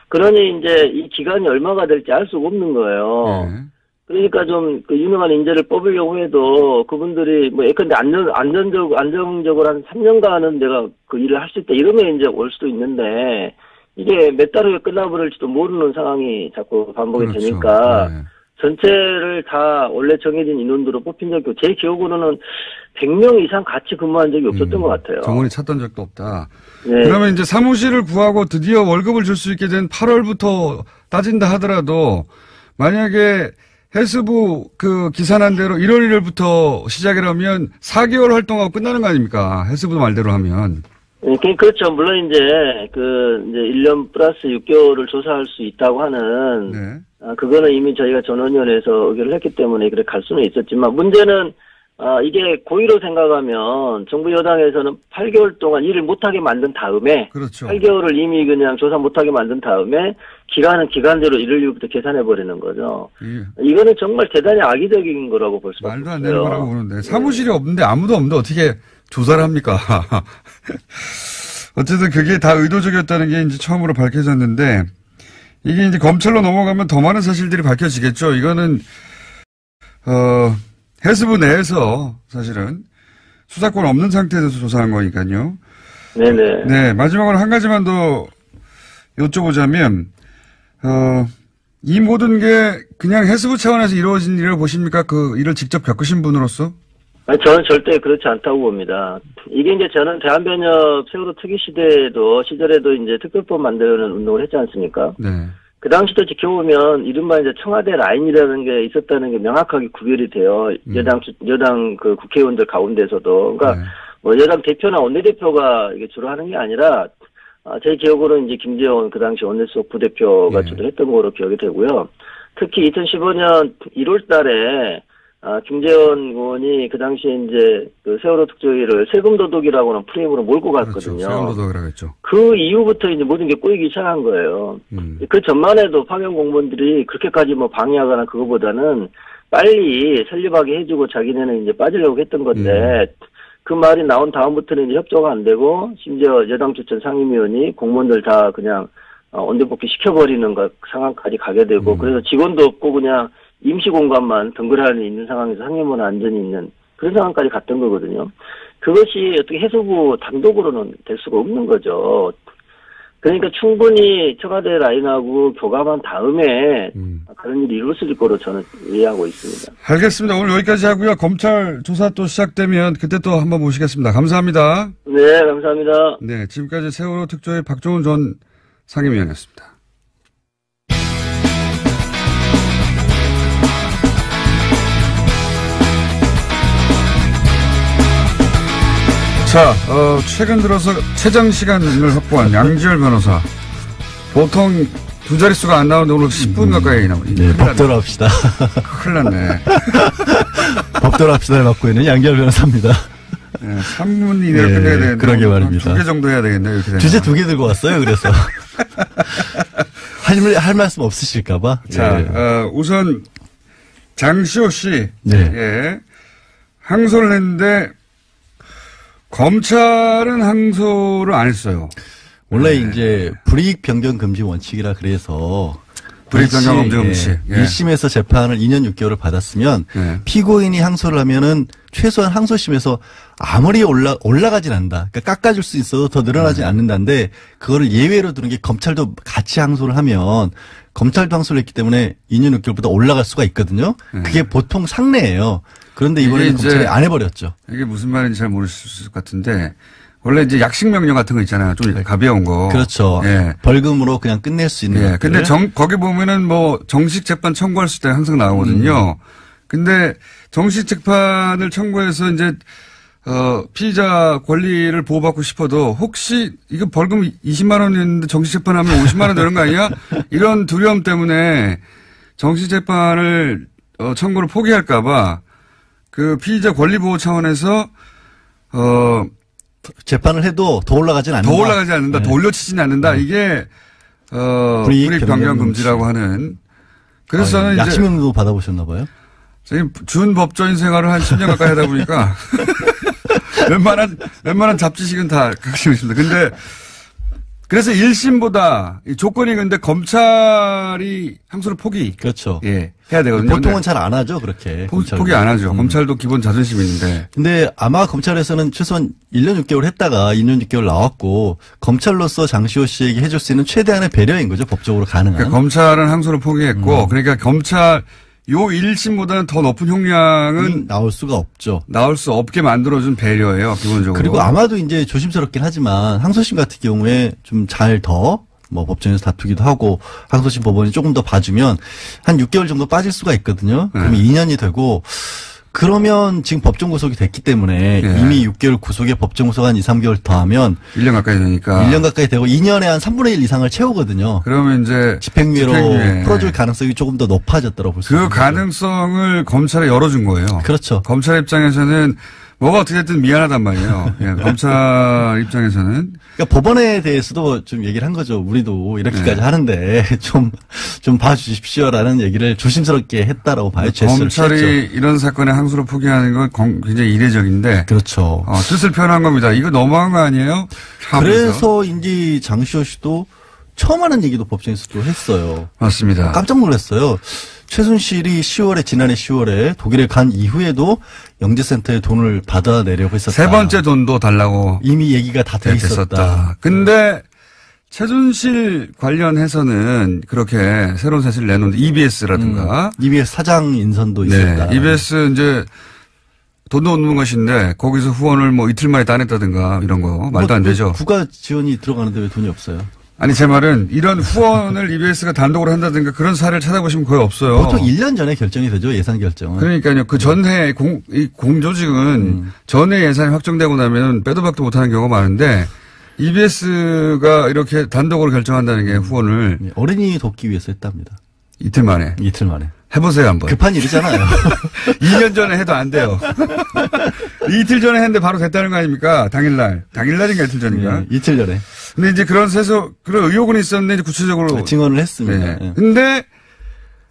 그러니 이제 이 기간이 얼마가 될지 알 수가 없는 거예요. 네. 그러니까 좀 그 유능한 인재를 뽑으려고 해도 그분들이 뭐 예컨대 안정적으로 한 3년간은 내가 그 일을 할 수 있다 이러면 이제 올 수도 있는데 이게 몇 달 후에 끝나버릴지도 모르는 상황이 자꾸 반복이 그렇죠. 되니까 네. 전체를 다 원래 정해진 인원으로 뽑힌 적이 없고 제 기억으로는 100명 이상 같이 근무한 적이 없었던 것 같아요. 정원이 찾던 적도 없다. 네. 그러면 이제 사무실을 구하고 드디어 월급을 줄 수 있게 된 8월부터 따진다 하더라도 만약에 해수부 그 기산한 대로 1월 1일부터 시작이라면 4개월 활동하고 끝나는 거 아닙니까? 해수부 말대로 하면. 네, 그렇죠. 물론 이제 이제 1년 플러스 6개월을 조사할 수 있다고 하는 네. 그거는 이미 저희가 전원위원회에서 의결을 했기 때문에 그래 갈 수는 있었지만 문제는 이게 고의로 생각하면 정부 여당에서는 8개월 동안 일을 못하게 만든 다음에 그렇죠. 8개월을 이미 그냥 조사 못하게 만든 다음에 기간은 기간대로 1월 1일부터 계산해버리는 거죠. 이거는 정말 대단히 악의적인 거라고 볼 수밖에 없어요. 말도 안 되는 거라고 보는데 사무실이 없는데 아무도 없는데 어떻게 조사를 합니까? 어쨌든 그게 다 의도적이었다는 게 이제 처음으로 밝혀졌는데 이게 이제 검찰로 넘어가면 더 많은 사실들이 밝혀지겠죠. 이거는 해수부 내에서 사실은 수사권 없는 상태에서 조사한 거니까요. 네네. 네, 마지막으로 한 가지만 더 여쭤보자면 이 모든 게 그냥 해수부 차원에서 이루어진 일을 보십니까? 그 일을 직접 겪으신 분으로서? 아니, 저는 절대 그렇지 않다고 봅니다. 이게 이제 저는 대한변협 세월호 특위 시절에도 이제 특별법 만드는 운동을 했지 않습니까? 네. 그 당시도 지켜보면 이른바 이제 청와대 라인이라는 게 있었다는 게 명확하게 구별이 돼요. 여당 그 국회의원들 가운데서도. 그러니까 네. 뭐 여당 대표나 원내대표가 이게 주로 하는 게 아니라 제 기억으로는 이제 김재원 그 당시 원내수석 부대표가 네. 주로 했던 거로 기억이 되고요. 특히 2015년 1월 달에 김재원 의원이 그 당시에 이제 그 세월호 특조위를 세금 도둑이라고는 프레임으로 몰고 갔거든요. 그렇죠. 세금 도둑이라고 했죠. 그 이후부터 이제 모든 게 꼬이기 시작한 거예요. 그 전만 해도 파견 공무원들이 그렇게까지 뭐 방해하거나 그거보다는 빨리 설립하게 해주고 자기네는 이제 빠지려고 했던 건데 그 말이 나온 다음부터는 이제 협조가 안 되고 심지어 여당 추천 상임위원이 공무원들 다 그냥 언대복귀 시켜버리는 상황까지 가게 되고 그래서 직원도 없고 그냥 임시공간만 덩그러니 있는 상황에서 상임원 안전이 있는 그런 상황까지 갔던 거거든요. 그것이 어떻게 해수부 단독으로는 될 수가 없는 거죠. 그러니까 충분히 청와대 라인하고 교감한 다음에 그런 일이 이루어질 거로 저는 이해하고 있습니다. 알겠습니다. 오늘 여기까지 하고요. 검찰 조사 또 시작되면 그때 또 한번 모시겠습니다. 감사합니다. 네, 감사합니다. 네, 지금까지 세월호 특조위 박종훈 전 상임위원이었습니다. 자, 최근 들어서 최장 시간을 확보한 양지열 변호사. 보통 두 자릿수가 안 나오는데 오늘 10분 가까이 나오니. 네, 법대로 합시다. 큰일 났네. 법대로 합시다를 맡고 있는 양지열 변호사입니다. 네, 3분 이내로 끝내야 되는데. 그러게 말입니다. 2개 정도 해야 되겠네요. 이렇게 주제 2개 들고 왔어요, 그래서. 할 말씀 없으실까봐. 자, 네. 우선 장시호 씨. 네. 예. 항소를 했는데 검찰은 항소를 안 했어요. 원래 이제 불이익 변경 금지 원칙이라 그래서 불이익 변경 금지 원칙. 예. 1심에서 재판을 2년 6개월을 받았으면 예. 피고인이 항소를 하면은 최소한 항소심에서 아무리 올라가진 않는다. 그러니까 깎아줄 수 있어도 더 늘어나지 않는다는데 그거를 예외로 두는 게 검찰도 같이 항소를 하면 검찰도 항소를 했기 때문에 2년 6개월보다 올라갈 수가 있거든요. 그게 보통 상례예요. 그런데 이번에는 검찰이 안 해버렸죠. 이게 무슨 말인지 잘 모르실 것 같은데 원래 이제 약식 명령 같은 거 있잖아요. 좀 가벼운 거. 그렇죠. 예. 벌금으로 그냥 끝낼 수 있는. 예. 근데 거기 보면은 뭐 정식 재판 청구할 때 항상 나오거든요. 근데 정식 재판을 청구해서 이제 피의자 권리를 보호받고 싶어도 혹시 이거 벌금 20만 원이었는데 정식 재판하면 50만 원 되는 거 아니야? 이런 두려움 때문에 정식 재판을 청구를 포기할까봐 그 피의자 권리 보호 차원에서 재판을 해도 더 올라가진 않는다. 더 올라가지 않는다. 더 올려치지는 않는다. 이게 불이익 변경 금지라고 하는. 그래서 저는 이제 약식명도 받아보셨나 봐요. 저희 준 법조인 생활을 한 10년 가까이 하다 보니까 웬만한 잡지식은 다 갖고 있습니다. 근데 그래서 1심보다 조건이 근데 검찰이 항소를 포기. 그렇죠. 예. 해야 되거든요. 보통은 잘 안 하죠, 그렇게. 포기 안 하죠. 검찰도 기본 자존심이 있는데. 근데 아마 검찰에서는 최소한 1년 6개월 했다가 2년 6개월 나왔고 검찰로서 장시호 씨에게 해줄 수 있는 최대한의 배려인 거죠, 법적으로 가능한. 그러니까 검찰은 항소를 포기했고 그러니까 검찰 요 1심보다는 더 높은 형량은 나올 수가 없죠. 나올 수 없게 만들어준 배려예요, 기본적으로. 그리고 아마도 이제 조심스럽긴 하지만 항소심 같은 경우에 좀 잘 뭐 법정에서 다투기도 하고 항소심 법원이 조금 더 봐주면 한 6개월 정도 빠질 수가 있거든요. 그러면 2년이 되고 그러면 지금 법정 구속이 됐기 때문에 이미 6개월 구속에 법정 구속 한 2, 3개월 더하면 1년 가까이 되니까 1년 가까이 되고 2년에 한 3분의 1 이상을 채우거든요. 그러면 이제 집행유예로 풀어줄 가능성이 조금 더 높아졌다고 볼 수 있습니다. 그 가능성을 검찰에 열어준 거예요. 그렇죠. 검찰 입장에서는 뭐가 어떻게 됐든 미안하단 말이에요. 예, 검찰 입장에서는. 그러니까 법원에 대해서도 좀 얘기를 한 거죠. 우리도 이렇게까지 하는데 좀 봐주십시오라는 얘기를 조심스럽게 했다라고 봐요. 검찰이 이런 사건에 항소를 포기하는 건 굉장히 이례적인데. 그렇죠. 뜻을 표현한 겁니다. 이거 너무한 거 아니에요? 그래서인지 장시호 씨도 처음 하는 얘기도 법정에서도 했어요. 맞습니다. 깜짝 놀랐어요. 최순실이 지난해 10월에 독일에 간 이후에도 영재센터에 돈을 받아내려고 했었다. 세 번째 돈도 달라고. 이미 얘기가 다 돼 있었다. 근데 최순실 관련해서는 그렇게 새로운 사실을 내놓는데 EBS라든가. EBS 사장 인선도 있었다. 네. EBS 이제 돈도 없는 것인데 거기서 후원을 뭐 이틀 만에 따냈다든가 이런 거 말도 안 되죠. 국가 지원이 들어가는데 왜 돈이 없어요? 아니 제 말은 이런 후원을 EBS가 단독으로 한다든가 그런 사례를 찾아보시면 거의 없어요. 보통 1년 전에 결정이 되죠. 예산 결정은. 그러니까요. 그 전해 공조직은 전에 예산이 확정되고 나면 빼도 박도 못하는 경우가 많은데 EBS가 이렇게 단독으로 결정한다는 게 후원을. 어린이 돕기 위해서 했답니다. 이틀 만에. 해보세요 한번. 급한 일이잖아요. 2년 전에 해도 안 돼요. 이틀 전에 했는데 바로 됐다는 거 아닙니까? 당일날인가 이틀 전인가? 네, 이틀 전에. 근데 이제 그런 의혹은 있었는데 구체적으로 증언을 했습니다. 네. 근데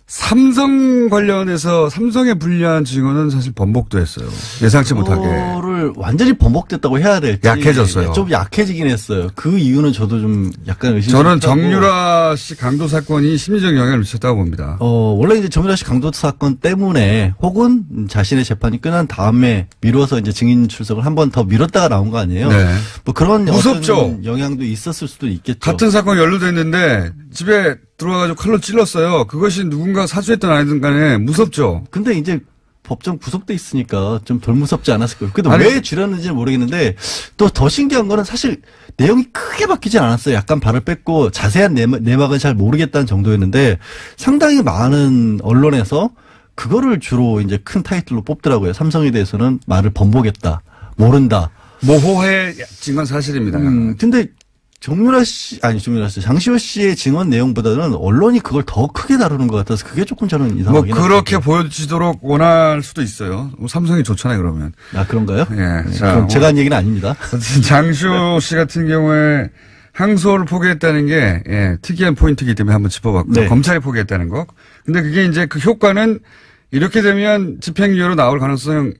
삼성 관련해서 삼성에 불리한 증언은 사실 번복도 했어요. 예상치 못하게. 그거를 사실 완전히 번복됐다고 해야 될지 약해졌어요. 좀 약해지긴 했어요. 그 이유는 저도 좀 약간 저는 정유라 씨 강도 사건이 심리적 영향을 미쳤다고 봅니다. 원래 이제 정유라 씨 강도 사건 때문에 혹은 자신의 재판이 끝난 다음에 미뤄서 이제 증인 출석을 한 번 더 미뤘다가 나온 거 아니에요? 네. 뭐 그런 무섭죠? 어떤 영향도 있었을 수도 있겠죠. 같은 사건이 연루됐는데 집에 들어와가지고 칼로 찔렀어요. 그것이 누군가 사주했든 아니든 간에 무섭죠. 근데 이제 법정 구속돼 있으니까 좀 덜 무섭지 않았을까요? 근데 왜 쥐렸는지는 모르겠는데 또 더 신기한 거는 사실 내용이 크게 바뀌진 않았어요. 약간 발을 뺐고 자세한 내막은 잘 모르겠다는 정도였는데 상당히 많은 언론에서 그거를 주로 이제 큰 타이틀로 뽑더라고요. 삼성에 대해서는 말을 번복했다. 모른다. 모호해 증언 사실입니다. 근데 장시호 씨의 증언 내용보다는 언론이 그걸 더 크게 다루는 것 같아서 그게 조금 저는 이상하긴 뭐 그렇게 보여지도록 원할 수도 있어요. 삼성이 좋잖아요, 그러면. 아, 그런가요? 예. 자, 그럼 제가 한 얘기는 아닙니다. 장시호 씨 같은 경우에 항소를 포기했다는 게, 예, 특이한 포인트이기 때문에 한번 짚어봤고요. 네. 검찰이 포기했다는 거. 근데 그게 이제 그 효과는 이렇게 되면 집행유예로 나올 가능성이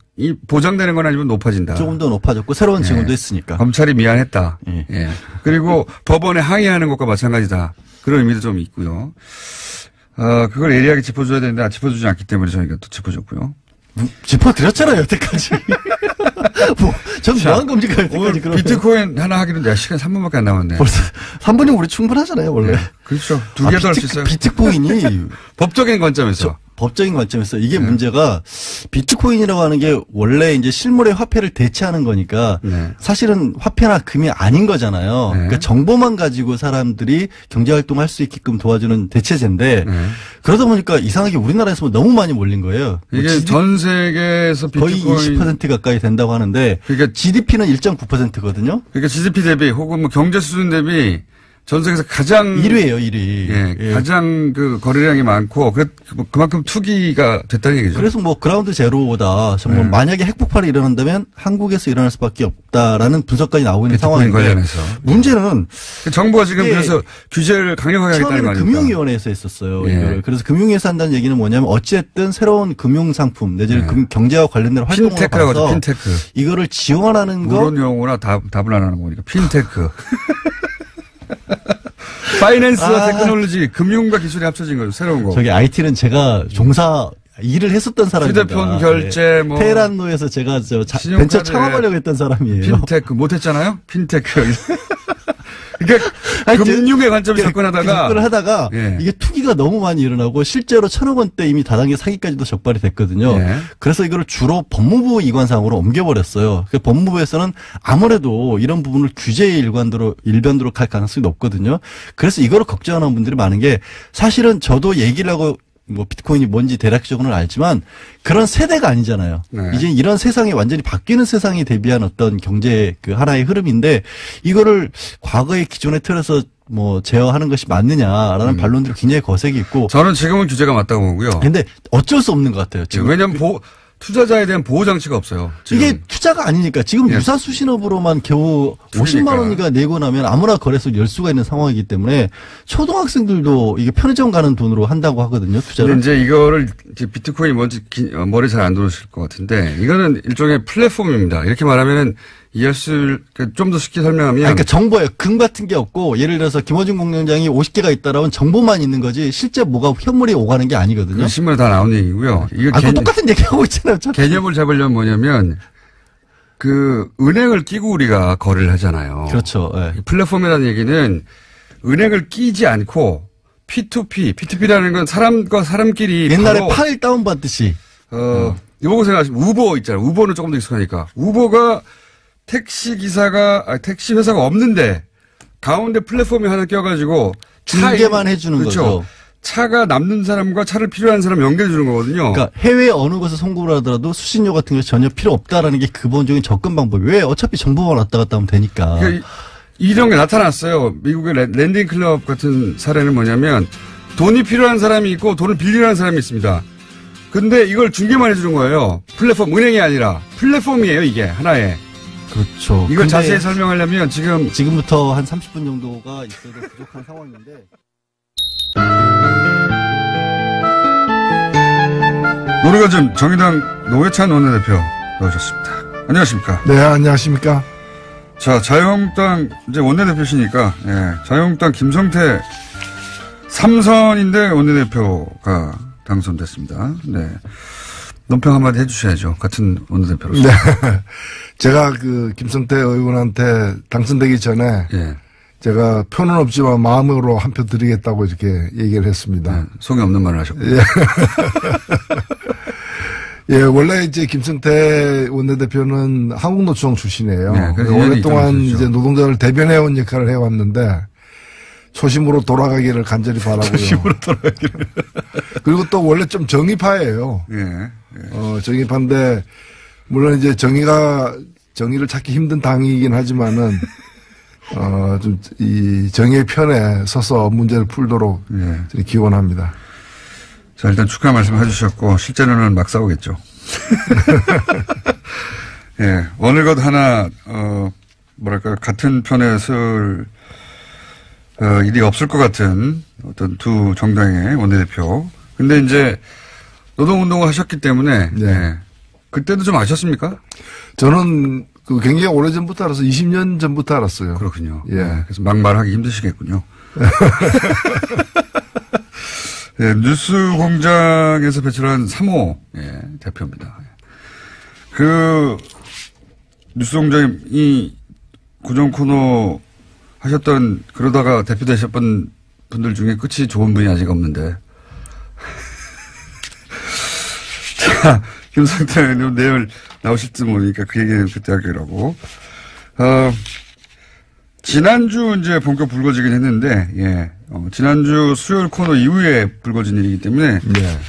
보장되는 건 아니면 높아진다. 조금 더 높아졌고 새로운 증언도 했으니까. 검찰이 미안했다. 예. 예. 그리고 법원에 항의하는 것과 마찬가지다. 그런 의미도 좀 있고요. 그걸 예리하게 짚어줘야 되는데 짚어주지 않기 때문에 저희가 또 짚어줬고요. 짚어드렸잖아요, 여태까지. 전 무한검증할 때까지 그러면. 비트코인 하나 하기는 내가 시간 3분밖에 안 남았네. 벌써 3분이면 우리 충분하잖아요, 원래. 네. 그렇죠. 두 개도 할 수 있어요. 비트코인이. 법적인 관점에서. 법적인 관점에서 이게 문제가 비트코인이라고 하는 게 원래 이제 실물의 화폐를 대체하는 거니까 사실은 화폐나 금이 아닌 거잖아요. 그러니까 정보만 가지고 사람들이 경제활동할 수 있게끔 도와주는 대체제인데 그러다 보니까 이상하게 우리나라에서 너무 많이 몰린 거예요. 이게 전 세계에서 비트코인 거의 20% 가까이 된다고 하는데 그러니까 GDP는 1.9%거든요. 그러니까 GDP 대비 혹은 뭐 경제 수준 대비 전 세계에서 가장 1위예요, 1위. 예. 가장 그 거래량이 많고 그만큼 투기가 됐다는 얘기죠. 그래서 뭐 그라운드 제로다. 정말 만약에 핵폭발이 일어난다면 한국에서 일어날 수밖에 없다라는 분석까지 나오고 있는 상황인데 관련해서. 문제는 정부가 지금 그래서 규제를 강력하게 하겠다는 거 아닙니까? 금융위원회에서 했었어요. 예. 이거를. 그래서 금융위에서 한다는 얘기는 뭐냐면 어쨌든 새로운 금융상품 내지는 경제와 관련된 활동을 핀테크라고 하죠. 봐서 핀테크. 이거를 지원하는 거. 그런 용어나 답을 안 하는 거니까 핀테크. 파이낸스와 테크놀로지, 금융과 기술이 합쳐진 거죠. 새로운 거. 저기 IT는 제가 일을 했었던 사람입니다. 휴대폰 결제 뭐. 테헤란로에서 제가 벤처 창업하려고 했던 사람이에요. 핀테크 못했잖아요. 핀테크. 그러니까 금융의 관점에서 접근을 하다가 예. 이게 투기가 너무 많이 일어나고 실제로 1,000억 원대 이미 다단계 사기까지도 적발이 됐거든요. 예. 그래서 이거를 주로 법무부 이관상으로 옮겨버렸어요. 법무부에서는 아무래도 이런 부분을 규제의 일변도로 갈 가능성이 높거든요. 그래서 이거를 걱정하는 분들이 많은 게 사실은 저도 얘기를 하고 뭐 비트코인이 뭔지 대략적으로는 알지만 그런 세대가 아니잖아요. 네. 이제 이런 세상이 완전히 바뀌는 세상에 대비한 어떤 경제 그 하나의 흐름인데 이거를 과거의 기존의 틀에서 뭐 제어하는 것이 맞느냐라는 반론들이 굉장히 거세게 있고 저는 지금은 규제가 맞다고 보고요. 근데 어쩔 수 없는 것 같아요. 지금. 왜냐하면 투자자에 대한 보호 장치가 없어요. 지금. 이게 투자가 아니니까 지금 유사수신업으로만 겨우 50만 원이가 내고 나면 아무나 거래소 열 수가 있는 상황이기 때문에 초등학생들도 이게 편의점 가는 돈으로 한다고 하거든요. 투자를. 이제 이거를 이제 비트코인이 뭔지 머리 잘 안 들어오실 것 같은데 이거는 일종의 플랫폼입니다. 이렇게 말하면은 이해할 수 좀 더 쉽게 설명하면 그러니까 정보예요. 금 같은 게 없고 예를 들어서 김어준 공장장이 50개가 있다라면 정보만 있는 거지 실제 뭐가 현물이 오가는 게 아니거든요. 신문에 다 나온 얘기고요. 이거 똑같은 얘기하고 있잖아요. 개념을 잡으려면 뭐냐면 그 은행을 끼고 우리가 거래를 하잖아요. 그렇죠. 네. 플랫폼이라는 얘기는 은행을 끼지 않고 P2P라는 건 사람과 사람끼리 옛날에 파일 다운받듯이. 이거 생각하시면 우버 있잖아요. 우버는 조금 더 익숙하니까. 우버가 택시 회사가 없는데 가운데 플랫폼에 하나 껴가지고 중개만 해주는 그렇죠. 거죠. 차가 남는 사람과 차를 필요한 사람 연결해 주는 거거든요. 그러니까 해외 어느 곳에 송금을 하더라도 수신료 같은 게 전혀 필요 없다라는 게 기본적인 접근 방법이 왜 어차피 정보만 왔다 갔다 하면 되니까. 그러니까 이런 게 나타났어요. 미국의 랜딩 클럽 같은 사례는 뭐냐면 돈이 필요한 사람이 있고 돈을 빌리라는 사람이 있습니다. 근데 이걸 중개만 해주는 거예요. 플랫폼, 은행이 아니라 플랫폼이에요, 이게 하나의. 그렇죠. 이걸 자세히 설명하려면 지금부터 한 30분 정도가 있어도 부족한 상황인데. 노래가 좀 정의당 노회찬 원내대표 나오셨습니다. 안녕하십니까. 네, 안녕하십니까. 자, 자유한국당 이제 원내대표시니까, 예, 자유한국당 김성태 3선인데 원내대표가 당선됐습니다. 네. 논평 한마디 해주셔야죠. 같은 원내대표로서. 네. 제가 김성태 의원한테 당선되기 전에. 예. 제가 표는 없지만 마음으로 한 표 드리겠다고 이렇게 얘기를 했습니다. 네, 속이 없는 말을 하셨고요. 예. 예, 원래 이제 김성태 원내대표는 한국노총 출신이에요. 네, 그래서 오랫동안 이제 노동자를 대변해온 역할을 해왔는데 초심으로 돌아가기를 간절히 바라고요. 초심으로 돌아가기를. 그리고 또 원래 좀 정의파예요. 예. 예. 정의파인데 물론 이제 정의를 찾기 힘든 당이긴 하지만은 좀 이 정의의 편에 서서 문제를 풀도록 예. 기원합니다. 자, 일단 축하 말씀 해주셨고, 실제로는 막 싸우겠죠. 예. 어느 것 하나, 뭐랄까, 같은 편에 설, 일이 없을 것 같은 어떤 두 정당의 원내대표. 근데 이제 노동운동을 하셨기 때문에, 네. 예. 그때도 좀 아셨습니까? 저는 굉장히 오래전부터 알았어요. 20년 전부터 알았어요. 그렇군요. 예. 네. 그래서 막말하기 힘드시겠군요. 네, 뉴스 공장에서 배출한 3호 예, 대표입니다. 뉴스 공장이 고정 코너 하셨던 그러다가 대표 되셨던 분들 중에 끝이 좋은 분이 아직 없는데. 자, 김성태 의원님 내일 나오실지 모르니까 그 얘기는 그때 하기라고. 지난주 이제 본격 불거지긴 했는데, 예. 지난주 수요일 코너 이후에 불거진 일이기 때문에, 네.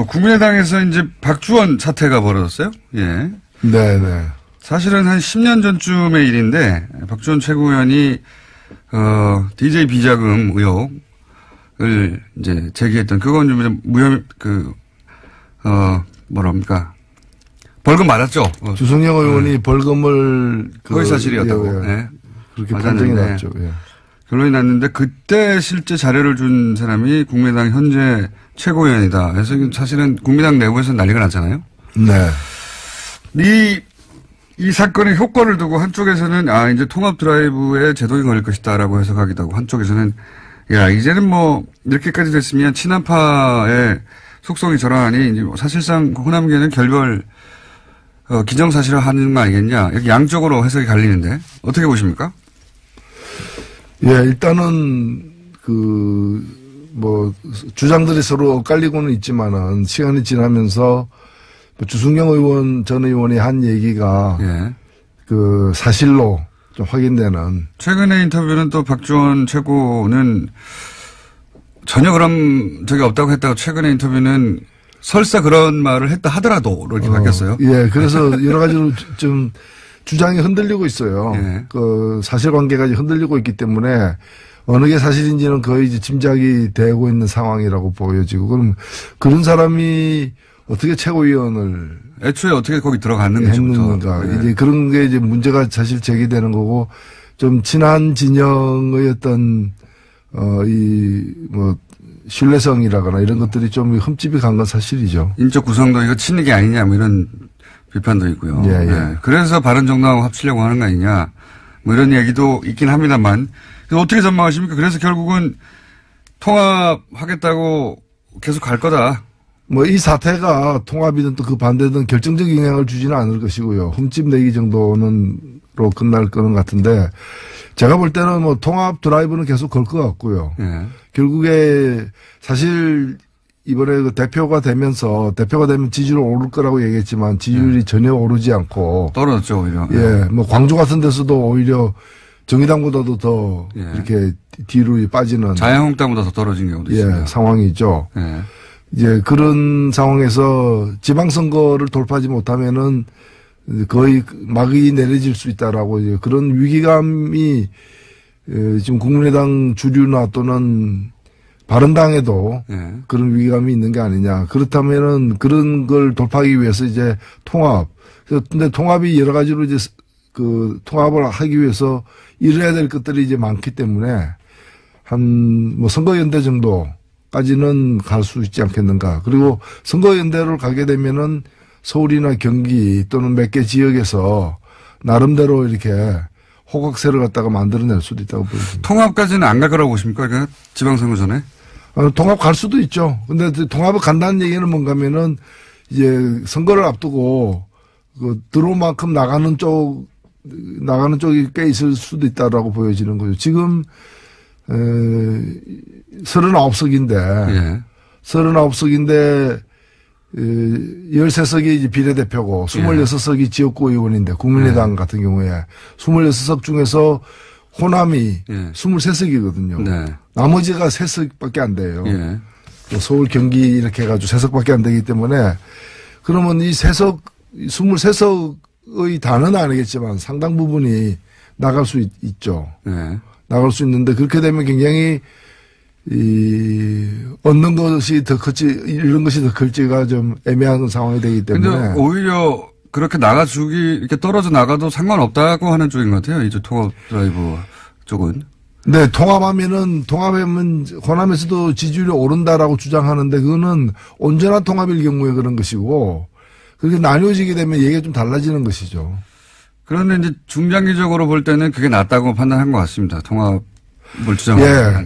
국민의당에서 이제 박주원 사태가 벌어졌어요. 예. 네네. 사실은 한 10년 전쯤의 일인데, 박주원 최고위원이, DJ 비자금 의혹을 이제 제기했던, 그건 좀 뭐랍니까. 벌금 맞았죠? 주성영 의원이 벌금을. 허위사실이었다고. 예. 그렇게 판정이 났죠. 예. 결론이 났는데 그때 실제 자료를 준 사람이 국민의당 현재 최고위원이다. 그래서 사실은 국민의당 내부에서 난리가 났잖아요. 네. 이 사건의 효과를 두고 한쪽에서는 이제 통합 드라이브에 제동이 걸릴 것이다라고 해석하기도 하고 한쪽에서는 이제는 뭐 이렇게까지 됐으면 친한파의 속성이 저러하니 이제 사실상 호남계는 결별 기정사실화 하는 거 아니겠냐. 이렇게 양쪽으로 해석이 갈리는데 어떻게 보십니까? 예, 일단은 주장들이 서로 엇갈리고는 있지만은 시간이 지나면서 주승영 의원 전 의원이 한 얘기가 예. 사실로 좀 확인되는. 최근의 인터뷰는 또 박주원 최고는 전혀 그런 적이 없다고 했다고 최근의 인터뷰는 설사 그런 말을 했다 하더라도 이렇게 바뀌었어요. 예, 그래서 여러 가지로 좀 주장이 흔들리고 있어요. 예. 사실관계가 흔들리고 있기 때문에 어느 게 사실인지는 거의 이제 짐작이 되고 있는 상황이라고 보여지고 그럼 그런 사람이 어떻게 최고위원을 애초에 어떻게 거기 들어갔는가. 예. 이제 그런 게 이제 문제가 사실 제기되는 거고 좀 친한 진영의 어떤 신뢰성이라거나 이런 것들이 좀 흠집이 간 건 사실이죠. 인적 구성도 이거 치는 게 아니냐 뭐 이런 비판도 있고요. 예, 예. 네. 그래서 바른정당하고 합치려고 하는 거 아니냐 뭐 이런 얘기도 있긴 합니다만 어떻게 전망하십니까? 그래서 결국은 통합하겠다고 계속 갈 거다. 이 사태가 통합이든 또 그 반대든 결정적 영향을 주지는 않을 것이고요. 흠집 내기 정도는로 끝날 거는 같은데 제가 볼 때는 통합 드라이브는 계속 걸 것 같고요. 예. 결국에 사실 이번에 대표가 되면 지지율 오를 거라고 얘기했지만 지지율이 전혀 오르지 않고 떨어졌죠 오히려. 예, 광주 같은 데서도 오히려 정의당보다도 더 이렇게 뒤로 빠지는 자유한국당보다 더 떨어진 경우도 있습니다. 상황이죠. 예. 이제 그런 상황에서 지방선거를 돌파하지 못하면은 거의 막이 내려질 수 있다라고 이제 그런 위기감이 지금 국민의당 주류나 또는 바른당에도 그런 위기감이 있는 게 아니냐. 그렇다면은 그런 걸 돌파하기 위해서 이제 통합. 근데 통합이 여러 가지로 이제 통합을 하기 위해서 이뤄야 될 것들이 이제 많기 때문에 선거연대 정도까지는 갈 수 있지 않겠는가. 그리고 선거연대를 가게 되면은 서울이나 경기 또는 몇 개 지역에서 나름대로 이렇게 호각세를 갖다가 만들어낼 수도 있다고 보입니다. 통합까지는 안 갈 거라고 보십니까? 그러니까 지방선거 전에? 통합 갈 수도 있죠. 근데 통합을 간다는 얘기는 뭔가 하면은 이제 선거를 앞두고 그 들어올 만큼 나가는 쪽이 꽤 있을 수도 있다라고 보여지는 거죠. 지금 39석인데 예. 39석인데 13석이 이제 비례대표고 26석이 지역구 의원인데 국민의당 같은 경우에 26석 중에서 호남이 23석이거든요. 네. 나머지가 3석밖에 안 돼요. 예. 서울, 경기 이렇게 해가지고 3석밖에 안 되기 때문에 그러면 이 23석의 다는 아니겠지만 상당 부분이 나갈 수 있죠. 네. 나갈 수 있는데 그렇게 되면 굉장히 얻는 것이 더 클지, 잃는 것이 더 클지가 좀 애매한 상황이 되기 때문에. 근데 오히려 그렇게 이렇게 떨어져 나가도 상관없다고 하는 쪽인 것 같아요. 이제 통합 드라이브 쪽은. 네, 통합하면 호남에서도 지지율이 오른다라고 주장하는데 그거는 온전한 통합일 경우에 그런 것이고 그렇게 나뉘어지게 되면 얘기가 좀 달라지는 것이죠. 그런데 이제 중장기적으로 볼 때는 그게 낫다고 판단한 것 같습니다. 통합을 주장하는. 예,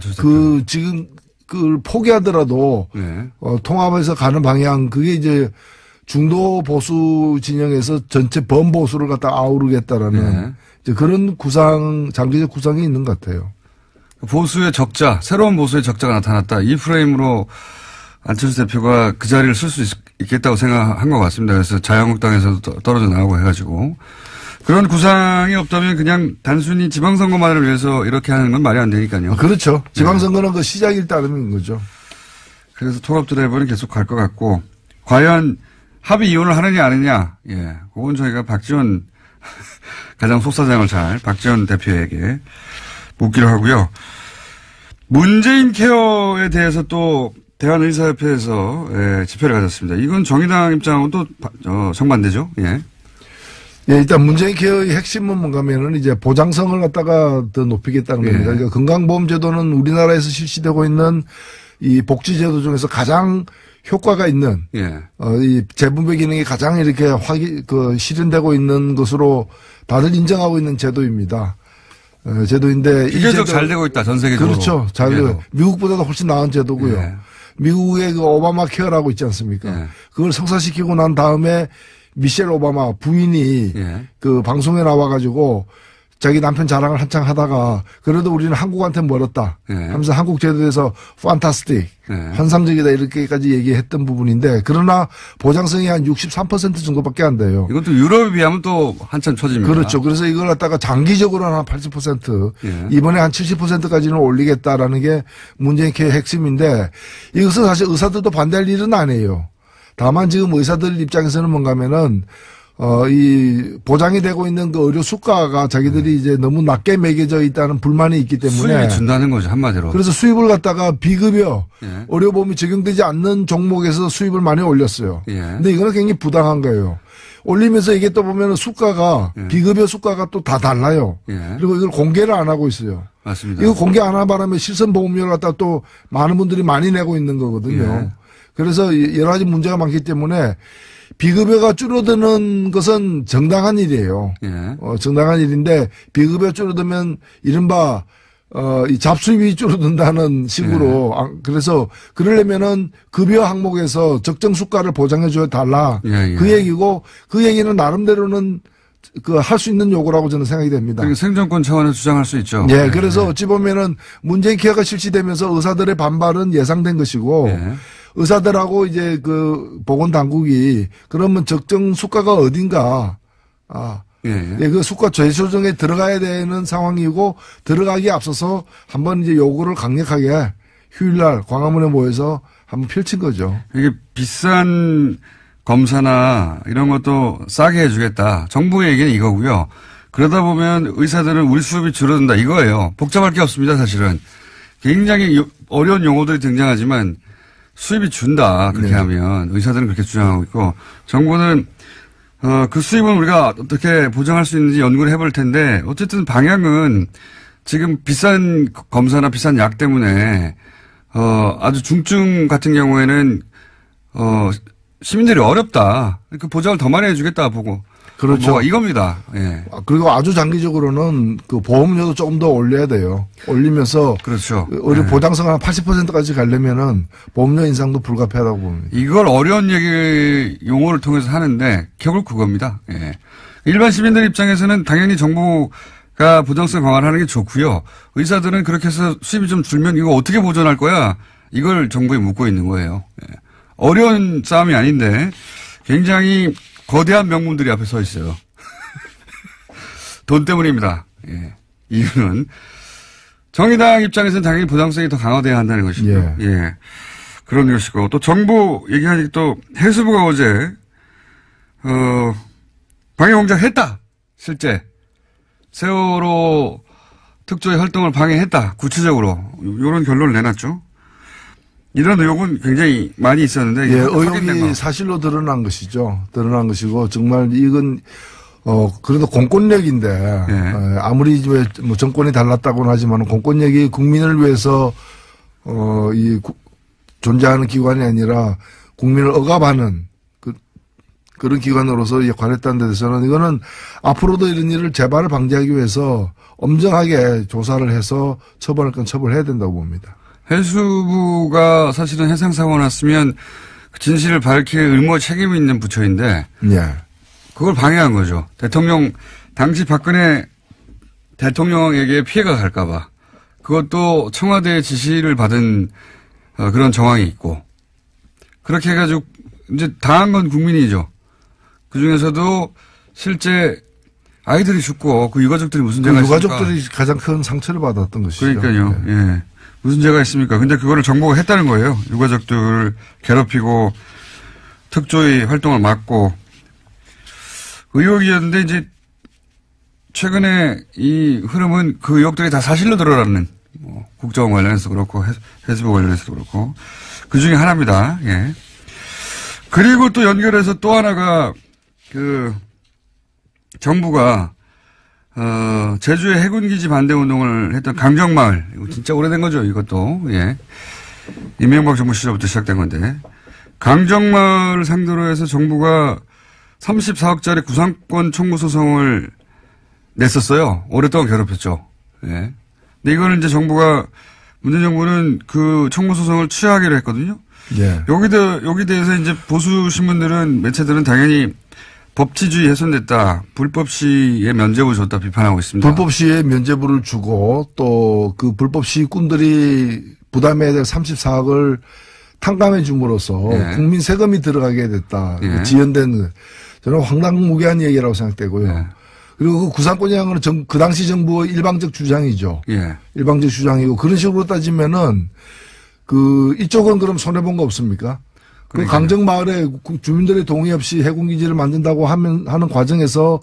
지금 그걸 포기하더라도 네. 통합에서 가는 방향 그게 이제 중도 보수 진영에서 전체 범보수를 갖다 아우르겠다라는 이제 그런 장기적 구상이 있는 것 같아요. 보수의 적자, 새로운 보수의 적자가 나타났다. 이 프레임으로 안철수 대표가 그 자리를 쓸 수 있겠다고 생각한 것 같습니다. 그래서 자유한국당에서도 떨어져 나오고 해가지고. 그런 구상이 없다면 그냥 단순히 지방선거만을 위해서 이렇게 하는 건 말이 안 되니까요. 그렇죠. 지방선거는 그 시작일 따름인 거죠. 그래서 통합 드라이브는 계속 갈 것 같고, 과연 합의 이혼을 하느냐 안 하느냐, 예, 그건 저희가 박지원 가장 속사정을 박지원 대표에게 묻기로 하고요. 문재인 케어에 대해서 또 대한의사협회에서 집회를 가졌습니다. 이건 정의당 입장하고 또 정반대죠. 예. 예, 일단 문재인 케어의 핵심은 뭔가 하면은 이제 보장성을 갖다가 더 높이겠다는 겁니다. 그러니까 건강보험제도는 우리나라에서 실시되고 있는 이 복지제도 중에서 가장 효과가 있는, 이 재분배 기능이 가장 이렇게 실현되고 있는 것으로 다들 인정하고 있는 제도입니다. 제도인데. 비교적 잘 되고 있다, 전 세계적으로. 그렇죠. 잘 되고. 미국보다도 훨씬 나은 제도고요. 예. 미국의 그 오바마 케어라고 있지 않습니까? 예. 그걸 성사시키고 난 다음에 미셸 오바마 부인이 그 방송에 나와가지고 자기 남편 자랑을 한창 하다가 그래도 우리는 한국한테 멀었다 하면서 한국 제도에서 판타스틱 환상적이다 이렇게까지 얘기했던 부분인데 그러나 보장성이 한 63% 정도밖에 안 돼요. 이것도 유럽에 비하면 또 한참 처집니다. 그렇죠. 그래서 이걸 갖다가 장기적으로 한 80% 이번에 한 70%까지는 올리겠다라는 게 문재인 케어의 핵심인데 이것은 사실 의사들도 반대할 일은 아니에요. 다만 지금 의사들 입장에서는 뭔가 하면은 이 보장이 되고 있는 그 의료 수가가 자기들이 이제 너무 낮게 매겨져 있다는 불만이 있기 때문에 수입이 준다는 거죠, 한마디로. 그래서 수입을 갖다가 비급여 의료보험이 적용되지 않는 종목에서 수입을 많이 올렸어요. 근데 이거는 굉장히 부당한 거예요. 올리면서 이게 또 보면은 수가가 비급여 수가가 또 다 달라요. 그리고 이걸 공개를 안 하고 있어요. 맞습니다. 이거 공개 안 하는 바람에 실손보험료를 갖다 또 많은 분들이 많이 내고 있는 거거든요. 그래서 여러 가지 문제가 많기 때문에 비급여가 줄어드는 것은 정당한 일이에요. 정당한 일인데 비급여 줄어들면 이른바 이 잡수입이 줄어든다는 식으로 그래서 그러려면은 급여 항목에서 적정 수가를 보장해 줘야 달라. 그 얘기고 그 얘기는 나름대로는 할 수 있는 요구라고 저는 생각이 됩니다. 그러니까 생존권 차원에서 주장할 수 있죠. 예, 그래서 어찌 보면은 문재인 케어가 실시되면서 의사들의 반발은 예상된 것이고 의사들하고 이제 그 보건당국이 그러면 적정 수가가 어딘가 그 수가 재조정에 들어가야 되는 상황이고 들어가기에 앞서서 한번 이제 요구를 강력하게 휴일날 광화문에 모여서 한번 펼친 거죠. 이게 비싼 검사나 이런 것도 싸게 해주겠다. 정부의 얘기는 이거고요. 그러다 보면 의사들은 우리 수입이 줄어든다 이거예요. 복잡할 게 없습니다. 사실은 굉장히 어려운 용어들이 등장하지만 수입이 준다. 그렇게 하면 의사들은 그렇게 주장하고 있고 정부는 그 수입은 우리가 어떻게 보장할 수 있는지 연구를 해볼 텐데 어쨌든 방향은 지금 비싼 검사나 비싼 약 때문에 아주 중증 같은 경우에는 시민들이 어렵다. 그 보장을 더 많이 해주겠다 보고. 그렇죠. 이겁니다. 예. 그리고 아주 장기적으로는 그 보험료도 조금 더 올려야 돼요. 올리면서. 그렇죠. 우리 예. 보장성 한 80%까지 가려면은 보험료 인상도 불가피하다고 봅니다. 이걸 어려운 얘기 용어를 통해서 하는데 결국 그겁니다. 예. 일반 시민들 입장에서는 당연히 정부가 보장성 강화를 하는 게 좋고요. 의사들은 그렇게 해서 수입이 좀 줄면 이거 어떻게 보존할 거야? 이걸 정부에 묻고 있는 거예요. 예. 어려운 싸움이 아닌데 굉장히 거대한 명문들이 앞에 서 있어요. 돈 때문입니다. 예. 이유는 정의당 입장에서는 당연히 보장성이 더 강화돼야 한다는 것이고요. 예. 예. 그런 것이고 또 정부 얘기하니까 또 해수부가 어제 방해공작 했다. 실제 세월호 특조위 활동을 방해했다. 구체적으로 이런 결론을 내놨죠. 이런 의혹은 굉장히 많이 있었는데. 예, 의혹이 사실로 드러난 것이죠. 드러난 것이고, 정말 이건, 그래도 공권력인데, 예. 아무리 뭐 정권이 달랐다고는 하지만 공권력이 국민을 위해서, 존재하는 기관이 아니라 국민을 억압하는 그런 기관으로서 역할했다는 데 대해서는 이거는 앞으로도 이런 일을 재발을 방지하기 위해서 엄정하게 조사를 해서 처벌할 건 처벌해야 된다고 봅니다. 해수부가 사실은 해상사고가 났으면 진실을 밝힐 의무 책임이 있는 부처인데 예. 그걸 방해한 거죠. 당시 박근혜 대통령에게 피해가 갈까 봐. 그것도 청와대의 지시를 받은 그런 정황이 있고 그렇게 해가지고 이제 당한 건 국민이죠. 그중에서도 실제 아이들이 죽고 그 유가족들이 무슨 죄가 있습니까? 유가족들이 가장 큰 상처를 받았던 것이죠. 그러니까요. 예. 예. 무슨 죄가 있습니까? 근데 그거를 정부가 했다는 거예요. 유가족들을 괴롭히고 특조위 활동을 막고 의혹이었는데 이제 최근에 이 흐름은 그 의혹들이 다 사실로 드러나는 국정 관련해서 그렇고 해수부 관련해서도 그렇고 그 중에 하나입니다. 예. 그리고 또 연결해서 또 하나가 그 정부가 제주의 해군기지 반대 운동을 했던 강정마을. 이거 진짜 오래된 거죠, 이것도. 예. 이명박 정부 시절부터 시작된 건데. 강정마을을 상대로 해서 정부가 34억짜리 구상권 청구 소송을 냈었어요. 오랫동안 괴롭혔죠. 예. 근데 이거는 이제 문재인 정부는 그 청구 소송을 취하하기로 했거든요. 예. 여기 대해서 이제 보수 신문들은, 매체들은 당연히 법치주의 훼손됐다. 불법 시에 면죄부 줬다 비판하고 있습니다. 불법 시에 면죄부를 주고 또 그 불법 시꾼들이 부담해야 될 34억을 탕감해 줌으로써 예. 국민 세금이 들어가게 됐다. 예. 지연된 저는 황당무계한 얘기라고 생각되고요. 예. 그리고 그 구상권이라는 건 그 당시 정부의 일방적 주장이죠. 예. 일방적 주장이고 그런 식으로 따지면은 이쪽은 그럼 손해본 거 없습니까? 그 강정마을에 주민들의 동의 없이 해군기지를 만든다고 하는 과정에서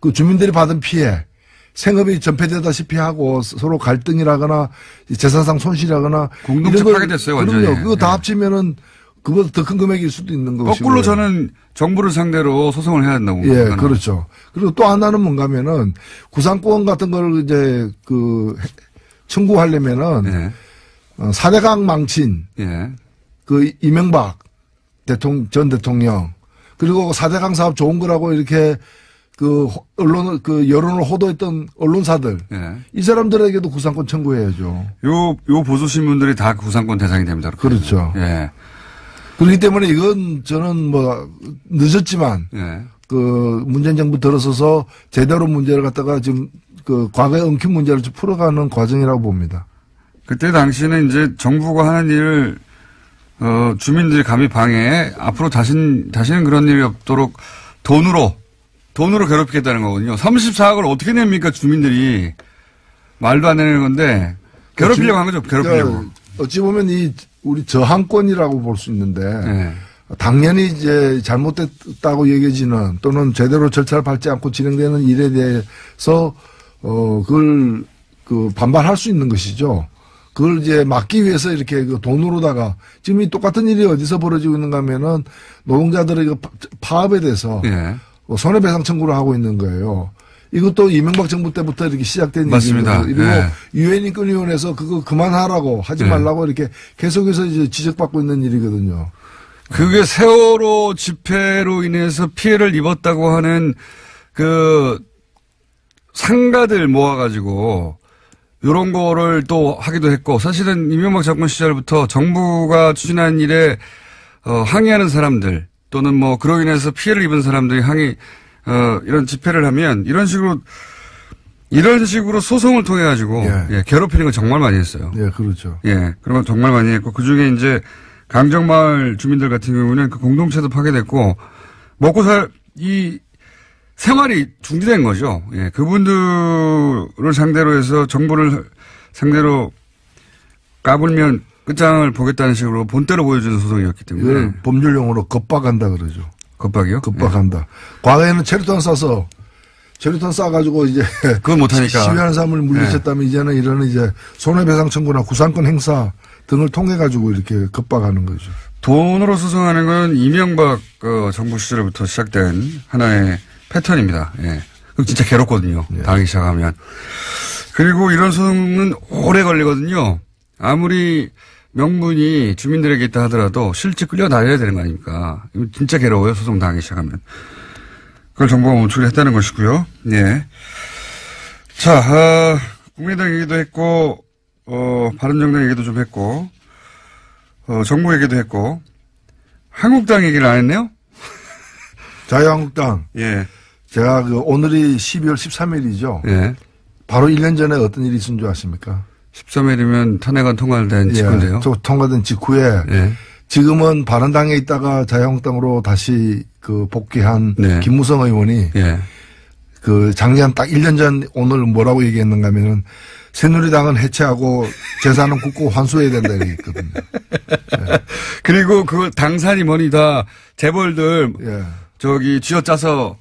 그 주민들이 받은 피해, 생업이 전폐되다시피 하고 서로 갈등이라거나 재산상 손실이라거나. 공동체 파괴됐어요, 완전히. 그럼요. 그거 다 합치면은 그보다 더 큰 금액일 수도 있는 것이고. 거꾸로 저는 정부를 상대로 소송을 해야 된다고. 예, 생각합니다. 그렇죠. 그리고 또 하나는 뭔가면은 구상권 같은 걸 이제 청구하려면은 예. 4대강 망친. 예. 이명박 전 대통령 그리고 4대강 사업 좋은 거라고 이렇게 여론을 호도했던 언론사들 예. 이 사람들에게도 구상권 청구해야죠. 요 보수 신문들이 다 구상권 대상이 됩니다. 그렇죠. 예. 그렇기 때문에 이건 저는 늦었지만 예. 문재인 정부 들어서서 제대로 문제를 갖다가 지금 과거의 엉킨 문제를 좀 풀어가는 과정이라고 봅니다. 그때 당시는 이제 정부가 하는 일을 주민들이 감히 방해해 앞으로 다시는 그런 일이 없도록 돈으로 괴롭히겠다는 거거든요. 34억을 어떻게 냅니까 주민들이. 말도 안 되는 건데 괴롭히려고 한 거죠. 괴롭히려고. 어찌 보면 우리 저항권이라고 볼 수 있는데 네. 당연히 이제 잘못됐다고 여겨지는 또는 제대로 절차를 밟지 않고 진행되는 일에 대해서 그걸 반발할 수 있는 것이죠. 그걸 이제 막기 위해서 이렇게 돈으로다가 지금 이 똑같은 일이 어디서 벌어지고 있는가 하면은 노동자들의 파업에 대해서 예. 손해배상 청구를 하고 있는 거예요. 이것도 이명박 정부 때부터 이렇게 시작된 맞습니다. 일이거든요. 그리고 예. 유엔 인권위원회에서 그거 그만하라고 하지 말라고 이렇게 계속해서 이제 지적받고 있는 일이거든요. 그게 세월호 집회로 인해서 피해를 입었다고 하는 그 상가들 모아가지고 이런 거를 또 하기도 했고 사실은 이명박 정권 시절부터 정부가 추진한 일에 항의하는 사람들 또는 뭐 그로 인해서 피해를 입은 사람들이 이런 집회를 하면 이런 식으로 소송을 통해 가지고 예, 괴롭히는 걸 정말 많이 했어요. 예, 그렇죠. 예, 그런 건 정말 많이 했고 그 중에 이제 강정마을 주민들 같은 경우는 그 공동체도 파괴됐고 먹고 이 생활이 중지된 거죠. 예, 그분들을 상대로 해서 정부를 상대로 까불면 끝장을 보겠다는 식으로 본때로 보여주는 소송이었기 때문에. 이걸 법률용어로 겁박한다 그러죠. 겁박이요? 겁박한다. 예. 과거에는 체류탄 쏴가지고 이제. 그건 못하니까. 시위하는 사람을 물리쳤다면 이제는 이런 이제 손해배상 청구나 구상권 행사 등을 통해 가지고 이렇게 겁박하는 거죠. 돈으로 소송하는 건 이명박 정부 시절부터 시작된 하나의 패턴입니다. 예. 그럼 진짜 괴롭거든요. 예. 당하기 시작하면. 그리고 이런 소송은 오래 걸리거든요. 아무리 명분이 주민들에게 있다 하더라도 실제 끌려다녀야 되는 거 아닙니까? 이거 진짜 괴로워요. 소송 당하기 시작하면. 그걸 정부가 멈추려 했다는 것이고요. 예. 자, 국민의당 얘기도 했고, 바른정당 얘기도 좀 했고, 정부 얘기도 했고, 한국당 얘기를 안 했네요? 자유한국당. 예. 제가 오늘이 12월 13일이죠. 예. 바로 1년 전에 어떤 일이 있은 줄 아십니까? 13일이면 탄핵안 통과된 직후인데요. 통과된 직후에 예. 지금은 바른당에 있다가 자유한국당으로 다시 복귀한 네. 김무성 의원이 예. 작년 딱 1년 전 오늘 뭐라고 얘기했는가 하면은 새누리당은 해체하고 재산은 국고 환수해야 된다 이랬거든요. 예. 그리고 그 당산이 뭐니 다 재벌들 예. 쥐어짜서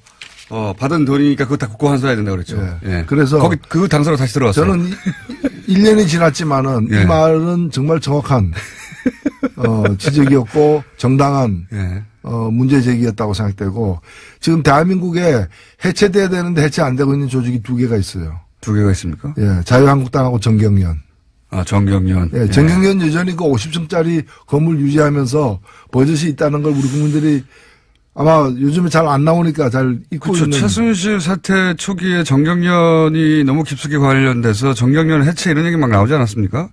받은 돈이니까 그거 다 국고 환수해야 된다 그랬죠. 예. 예. 그래서 거기 그 당사로 다시 들어왔어요. 저는 1년이 지났지만은 예. 이 말은 정말 정확한 지적이었고 정당한 예. 문제 제기였다고 생각되고 지금 대한민국에 해체돼야 되는데 해체 안 되고 있는 조직이 2개가 있어요. 2개가 있습니까? 예, 자유한국당하고 정경련. 아, 정경련. 예, 정경련 여전히 그 50층짜리 건물 유지하면서 버젓이 있다는 걸 우리 국민들이 아마 요즘에 잘 안 나오니까 잘 잊고 그렇죠. 있는. 최순실 사태 초기에 정경련이 너무 깊숙이 관련돼서 정경련 해체 이런 얘기 막 나오지 않았습니까?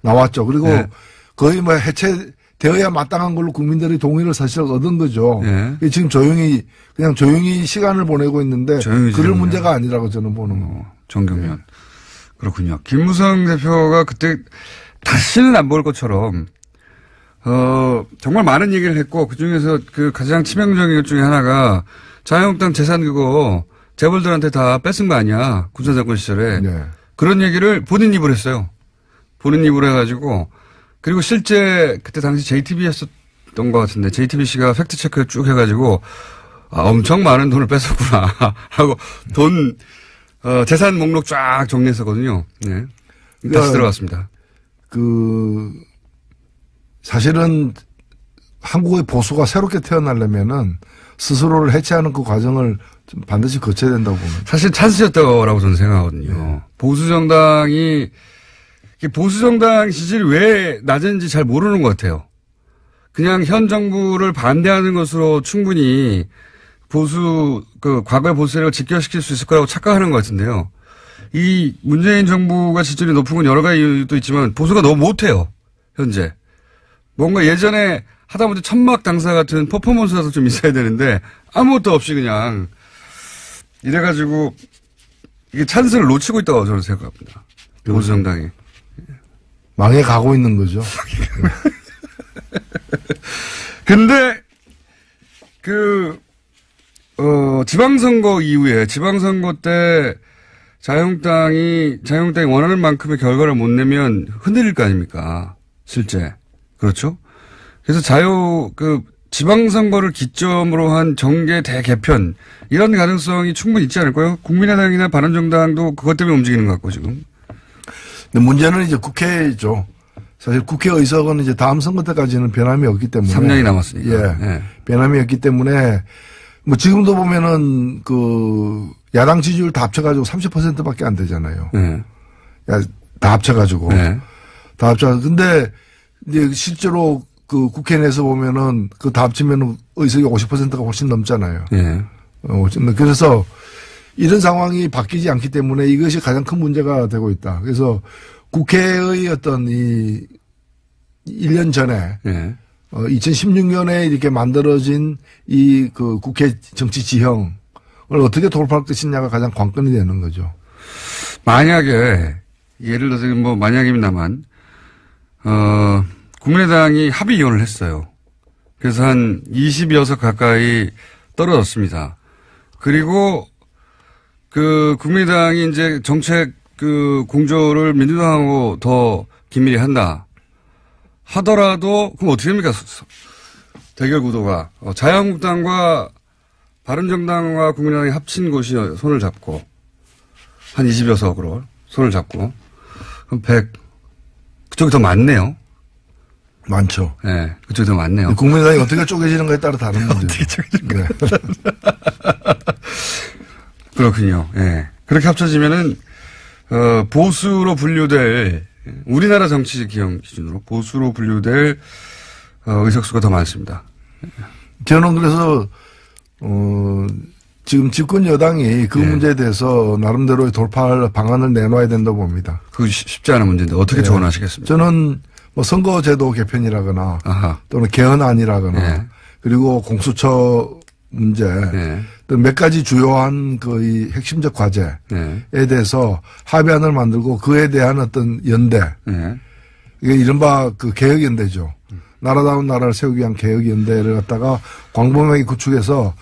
나왔죠. 그리고 예. 거의 뭐 해체되어야 마땅한 걸로 국민들의 동의를 사실 얻은 거죠. 예. 지금 그냥 조용히 시간을 보내고 있는데 그럴 문제가 아니라고 저는 보는 거. 정경련. 예. 그렇군요. 김무성 대표가 그때 다시는 안 볼 것처럼 정말 많은 얘기를 했고 그중에서 그 가장 치명적인 것 중에 하나가 자유한국당 재산 그거 재벌들한테 다 뺏은 거 아니야. 군사정권 시절에. 네. 그런 얘기를 본인 입으로 했어요. 본인 입으로 해가지고 그리고 실제 그때 당시 JTBC였던 것 같은데 JTBC가 팩트체크 쭉 해가지고 엄청 많은 돈을 뺏었구나 하고 재산 목록 쫙 정리했었거든요. 네. 다시 들어갔습니다. 사실은 한국의 보수가 새롭게 태어나려면은 스스로를 해체하는 그 과정을 좀 반드시 거쳐야 된다고 봅니다. 사실 찬스였다고 저는 생각하거든요. 네. 보수정당 지지율이 왜 낮은지 잘 모르는 것 같아요. 그냥 현 정부를 반대하는 것으로 충분히 과거의 보수 세력을 직결시킬 수 있을 거라고 착각하는 것 같은데요. 이 문재인 정부가 지지율이 높은 건 여러 가지 이유도 있지만 보수가 너무 못해요. 현재. 뭔가 예전에 하다못해 천막 당사 같은 퍼포먼스라도 좀 있어야 되는데 아무것도 없이 그냥 이래가지고 이게 찬스를 놓치고 있다고 저는 생각합니다. 보수정당이. 망해 가고 있는 거죠. 근데 지방선거 이후에 지방선거 때 자유한국당이 원하는 만큼의 결과를 못 내면 흔들릴 거 아닙니까? 실제. 그렇죠? 그래서 지방선거를 기점으로 한 정계 대개편, 이런 가능성이 충분히 있지 않을까요? 국민의당이나 바른정당도 그것 때문에 움직이는 것 같고, 지금. 근데 문제는 이제 국회죠. 사실 국회 의석은 이제 다음 선거 때까지는 변함이 없기 때문에. 3년이 남았으니까. 예. 예. 변함이 없기 때문에, 지금도 보면은 야당 지지율 다 합쳐가지고 30%밖에 안 되잖아요. 예. 다 합쳐가지고. 예. 근데, 이제 실제로 그 국회 내에서 보면은 그 다 합치면 의석이 50%가 훨씬 넘잖아요. 예. 그래서 이런 상황이 바뀌지 않기 때문에 이것이 가장 큰 문제가 되고 있다. 그래서 국회의 어떤 이 1년 전에 예. 2016년에 이렇게 만들어진 이 그 국회 정치 지형을 어떻게 돌파할 것이냐가 가장 관건이 되는 거죠. 만약에 예를 들어서 뭐 만약입니다만 국민의당이 합의 이혼을 했어요. 그래서 한 20여 석 가까이 떨어졌습니다. 그리고 그 국민의당이 이제 정책 그 공조를 민주당하고 더 긴밀히 한다 하더라도 그럼 어떻게 됩니까? 대결 구도가 자유한국당과 바른정당과 국민의당이 합친 곳이 손을 잡고 한 20여 석으로 손을 잡고 그럼 100 그쪽이 더 많네요. 많죠. 네, 그쪽이 더 많네요. 국민의당이 어떻게 쪼개지는가에 따라 다른 문제죠. 네. 그렇군요. 예. 네. 그렇게 합쳐지면은 보수로 분류될 우리나라 정치 기형 기준으로 보수로 분류될 의석수가 더 많습니다. 저는 그래서 지금 집권 여당이 그 문제에 대해서 나름대로의 돌파할 방안을 내놔야 된다고 봅니다. 그거 쉽지 않은 문제인데 어떻게 조언하시겠습니까? 저는 뭐 선거제도 개편이라거나 또는 개헌안이라거나 그리고 공수처 문제 또 몇 가지 주요한 그 핵심적 과제에 대해서 합의안을 만들고 그에 대한 어떤 연대 이게 이른바 그 개혁연대죠. 나라다운 나라를 세우기 위한 개혁연대를 갖다가 광범위하게 구축해서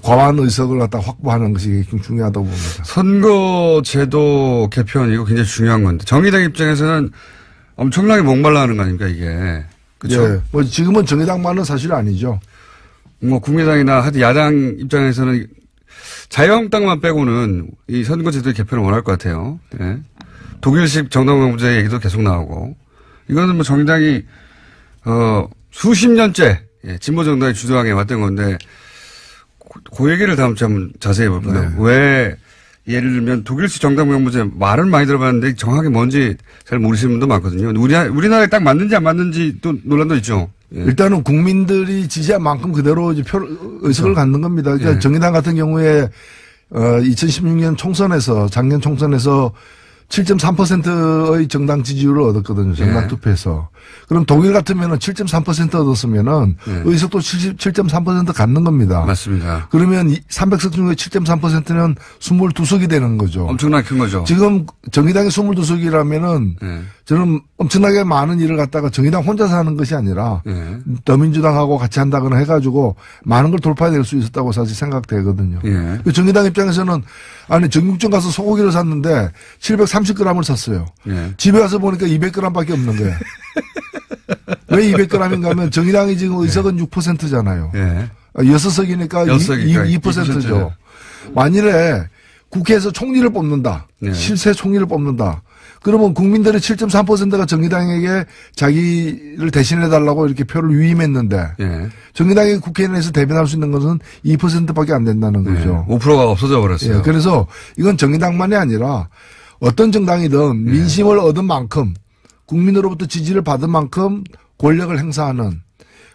과반 의석을 갖다 확보하는 것이 중요하다고 봅니다. 선거제도 개편 이거 굉장히 중요한 건데 정의당 입장에서는 엄청나게 목말라 하는 거 아닙니까 이게. 그렇죠? 예. 뭐 지금은 정의당만은 사실 아니죠. 뭐 국민의당이나 하여튼 야당 입장에서는 자유한국당만 빼고는 이 선거제도 개편을 원할 것 같아요. 예. 독일식 정당방문제 얘기도 계속 나오고 이거는 뭐 정의당이 수십 년째 진보 정당이 주도하게 왔던 건데 그 얘기를 다음 주에 한번 자세히 볼까요? 네. 왜 예를 들면 독일식 정당방문제 말은 많이 들어봤는데 정확히 뭔지 잘 모르시는 분도 많거든요. 우리나라에 딱 맞는지 안 맞는지 또 논란도 있죠. 예. 일단은 국민들이 지지한 만큼 그대로 이제 의석을 갖는 겁니다. 그러니까 정의당 같은 경우에 2016년 총선에서 작년 총선에서 7.3%의 정당 지지율을 얻었거든요. 정당 투표에서. 그럼 독일 같으면은 7.3% 얻었으면은 의석도 7.3% 갖는 겁니다. 맞습니다. 그러면 300석 중에 7.3%는 22석이 되는 거죠. 엄청나게 큰 거죠. 지금 정의당이 22석이라면은 저는 엄청나게 많은 일을 갖다가 정의당 혼자서 하는 것이 아니라 더민주당하고 같이 한다거나 해가지고 많은 걸 돌파해낼 수 있었다고 사실 생각되거든요. 정의당 입장에서는 아니 정육점 가서 소고기를 샀는데 730g을 샀어요. 집에 와서 보니까 200g밖에 없는 거예요. 왜 200g인가 하면 정의당이 지금 의석은 6%잖아요. 6석이니까 2%죠. 만일에 국회에서 총리를 뽑는다. 실세 총리를 뽑는다. 그러면 국민들의 7.3%가 정의당에게 자기를 대신해달라고 이렇게 표를 위임했는데 정의당이 국회 내에서 대변할 수 있는 것은 2%밖에 안 된다는 거죠. 5%가 없어져 버렸어요. 그래서 이건 정의당만이 아니라 어떤 정당이든 민심을 얻은 만큼 국민으로부터 지지를 받은 만큼 권력을 행사하는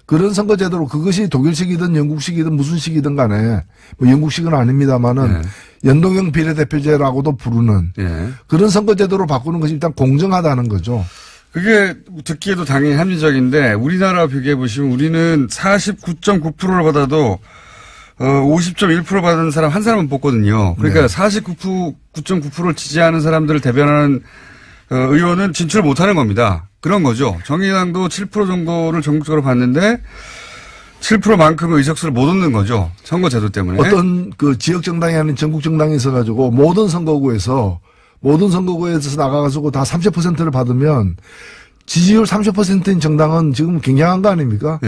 그런 선거제도로 그것이 독일식이든 영국식이든 무슨 식이든 간에 뭐 영국식은 아닙니다만은 연동형 비례대표제라고도 부르는 그런 선거제도로 바꾸는 것이 일단 공정하다는 거죠. 그게 듣기에도 당연히 합리적인데 우리나라 비교해 보시면 우리는 49.9%를 받아도 50.1% 받은 사람 한 사람은 뽑거든요. 그러니까 49.9%를 지지하는 사람들을 대변하는 의원은 진출을 못하는 겁니다. 그런 거죠. 정의당도 7% 정도를 전국적으로 받는데 7%만큼의 의석수를 못 얻는 거죠. 선거제도 때문에. 어떤 그 지역 정당이 아닌 전국 정당이 있어가지고 모든 선거구에서 나가가지고 다 30%를 받으면 지지율 30%인 정당은 지금 굉장한 거 아닙니까?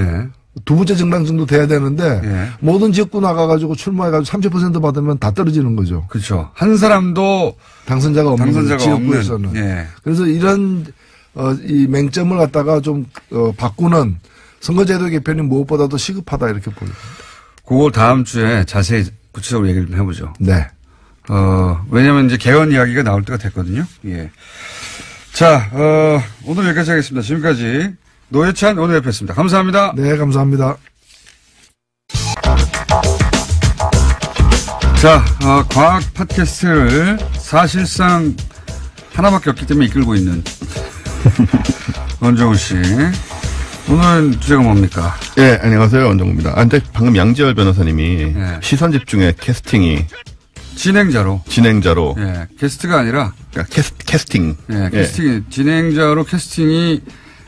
두 번째 정당 정도 돼야 되는데 모든 지역구 나가가지고 출마해가지고 30% 받으면 다 떨어지는 거죠. 그렇죠. 한 사람도 당선자가 없는 지역구에서는. 그래서 이런 이 맹점을 갖다가 좀 바꾸는 선거제도 개편이 무엇보다도 시급하다 이렇게 보입니다. 그걸 다음 주에 자세히 구체적으로 얘기를 좀 해보죠. 네. 왜냐하면 이제 개헌 이야기가 나올 때가 됐거든요. 자, 오늘 여기까지 하겠습니다. 지금까지 노회찬 원내대표였습니다. 감사합니다. 네, 감사합니다. 자, 과학 팟캐스트를 사실상 하나밖에 없기 때문에 이끌고 있는 원종우 씨. 오늘 주제가 뭡니까? 예, 안녕하세요. 원종우입니다. 근데 방금 양지열 변호사님이 시선 집중의 캐스팅이 진행자로. 예, 게스트가 아니라. 그러니까 캐스팅. 예, 캐스팅이, 진행자로 캐스팅이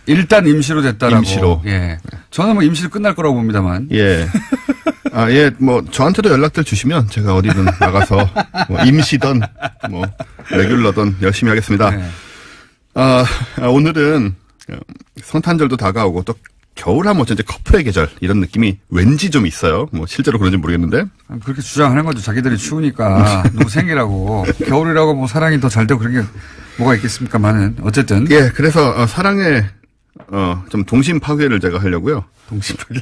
일단 임시로 됐다라고. 임시로. 예. 저는 뭐 임시로 끝날 거라고 봅니다만. 예. 예, 뭐, 저한테도 연락들 주시면 제가 어디든 나가서, 뭐 임시든, 뭐, 레귤러든 열심히 하겠습니다. 네. 오늘은 성탄절도 다가오고 또 겨울하면 어쩐지 커플의 계절 이런 느낌이 왠지 좀 있어요. 뭐 실제로 그런지 모르겠는데. 그렇게 주장하는 거죠. 자기들이 추우니까 누구 생기라고. 겨울이라고 뭐 사랑이 더 잘 되고 그런 게 뭐가 있겠습니까만은 어쨌든. 예, 그래서 사랑의 좀 동심 파괴를 제가 하려고요. 동심 파괴.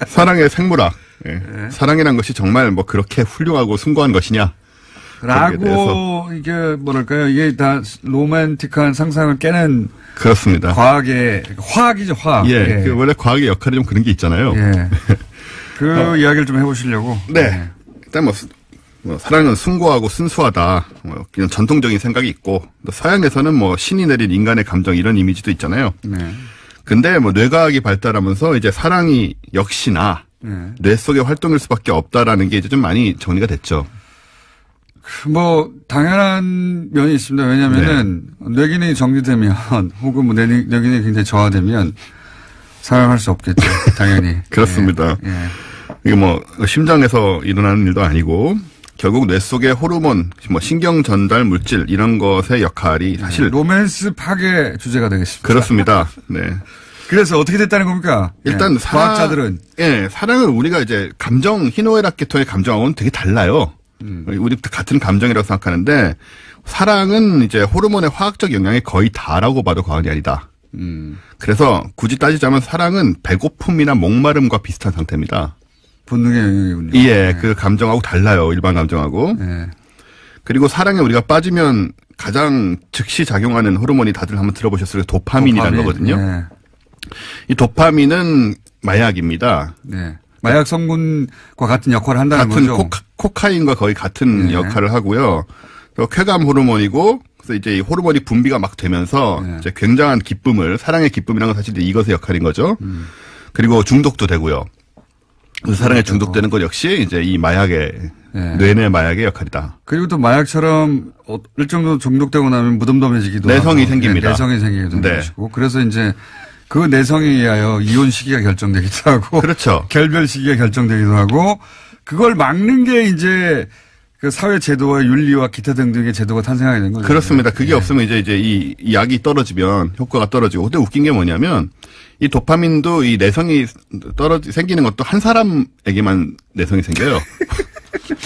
사랑의 생물학. 예. 네. 사랑이란 것이 정말 뭐 그렇게 훌륭하고 숭고한 것이냐. 라고 이게 뭐랄까요. 이게 다 로맨틱한 상상을 깨는. 그렇습니다. 화학이죠, 화학. 예. 그 원래 과학의 역할이 좀 그런 게 있잖아요. 예. 그 이야기를 좀 해보시려고. 네. 일단 뭐 사랑은 숭고하고 순수하다. 그냥 전통적인 생각이 있고, 또 서양에서는 뭐 신이 내린 인간의 감정 이런 이미지도 있잖아요. 네. 근데 뭐 뇌과학이 발달하면서 이제 사랑이 역시나 뇌 속의 활동일 수밖에 없다라는 게 이제 좀 많이 정리가 됐죠. 뭐 당연한 면이 있습니다. 왜냐하면은 뇌기능이 정지되면 혹은 뭐 뇌기능이 굉장히 저하되면 사용할 수 없겠죠. 당연히. 그렇습니다. 예. 이게 뭐 심장에서 일어나는 일도 아니고 결국 뇌 속의 호르몬, 뭐 신경 전달 물질 이런 것의 역할이 사실 로맨스 파괴 주제가 되겠습니다. 그렇습니다. 네. 그래서 어떻게 됐다는 겁니까? 일단 과학자들은 사랑은 우리가 이제 감정 희노애락 계통의 감정하고는 되게 달라요. 우리 같은 감정이라고 생각하는데 사랑은 이제 호르몬의 화학적 영향이 거의 다라고 봐도 과언이 아니다. 그래서 굳이 따지자면 사랑은 배고픔이나 목마름과 비슷한 상태입니다. 본능의 영역이군요. 예, 그 감정하고 달라요. 일반 감정하고. 그리고 사랑에 우리가 빠지면 가장 즉시 작용하는 호르몬이 다들 한번 들어보셨을 거예요. 도파민이라는 거거든요. 이 도파민은 마약입니다. 네. 마약 성분과 같은 역할을 한다는 거죠. 같은 코카인과 거의 같은 역할을 하고요. 쾌감 호르몬이고, 그래서 이제 이 호르몬이 분비가 막 되면서 이제 굉장한 기쁨을, 사랑의 기쁨이라는 건 사실 이것의 역할인 거죠. 그리고 중독도 되고요. 그래서 사랑에 중독되는 것 역시 이제 이 마약의 뇌내 마약의 역할이다. 그리고 또 마약처럼 일정 정도 중독되고 나면 무덤덤해지기도 내성이 하고, 생깁니다. 내성이 생기기도 하는 것이고, 그래서 이제 그 내성에 의하여 이혼 시기가 결정되기도 하고, 그렇죠. 결별 시기가 결정되기도 하고, 그걸 막는 게 이제 그 사회 제도와 윤리와 기타 등등의 제도가 탄생하게 된 거죠. 그렇습니다. 그게 없으면 이제 이 약이 떨어지면 효과가 떨어지고. 근데 웃긴 게 뭐냐면 이 도파민도 이 내성이 생기는 것도 한 사람에게만 내성이 생겨요.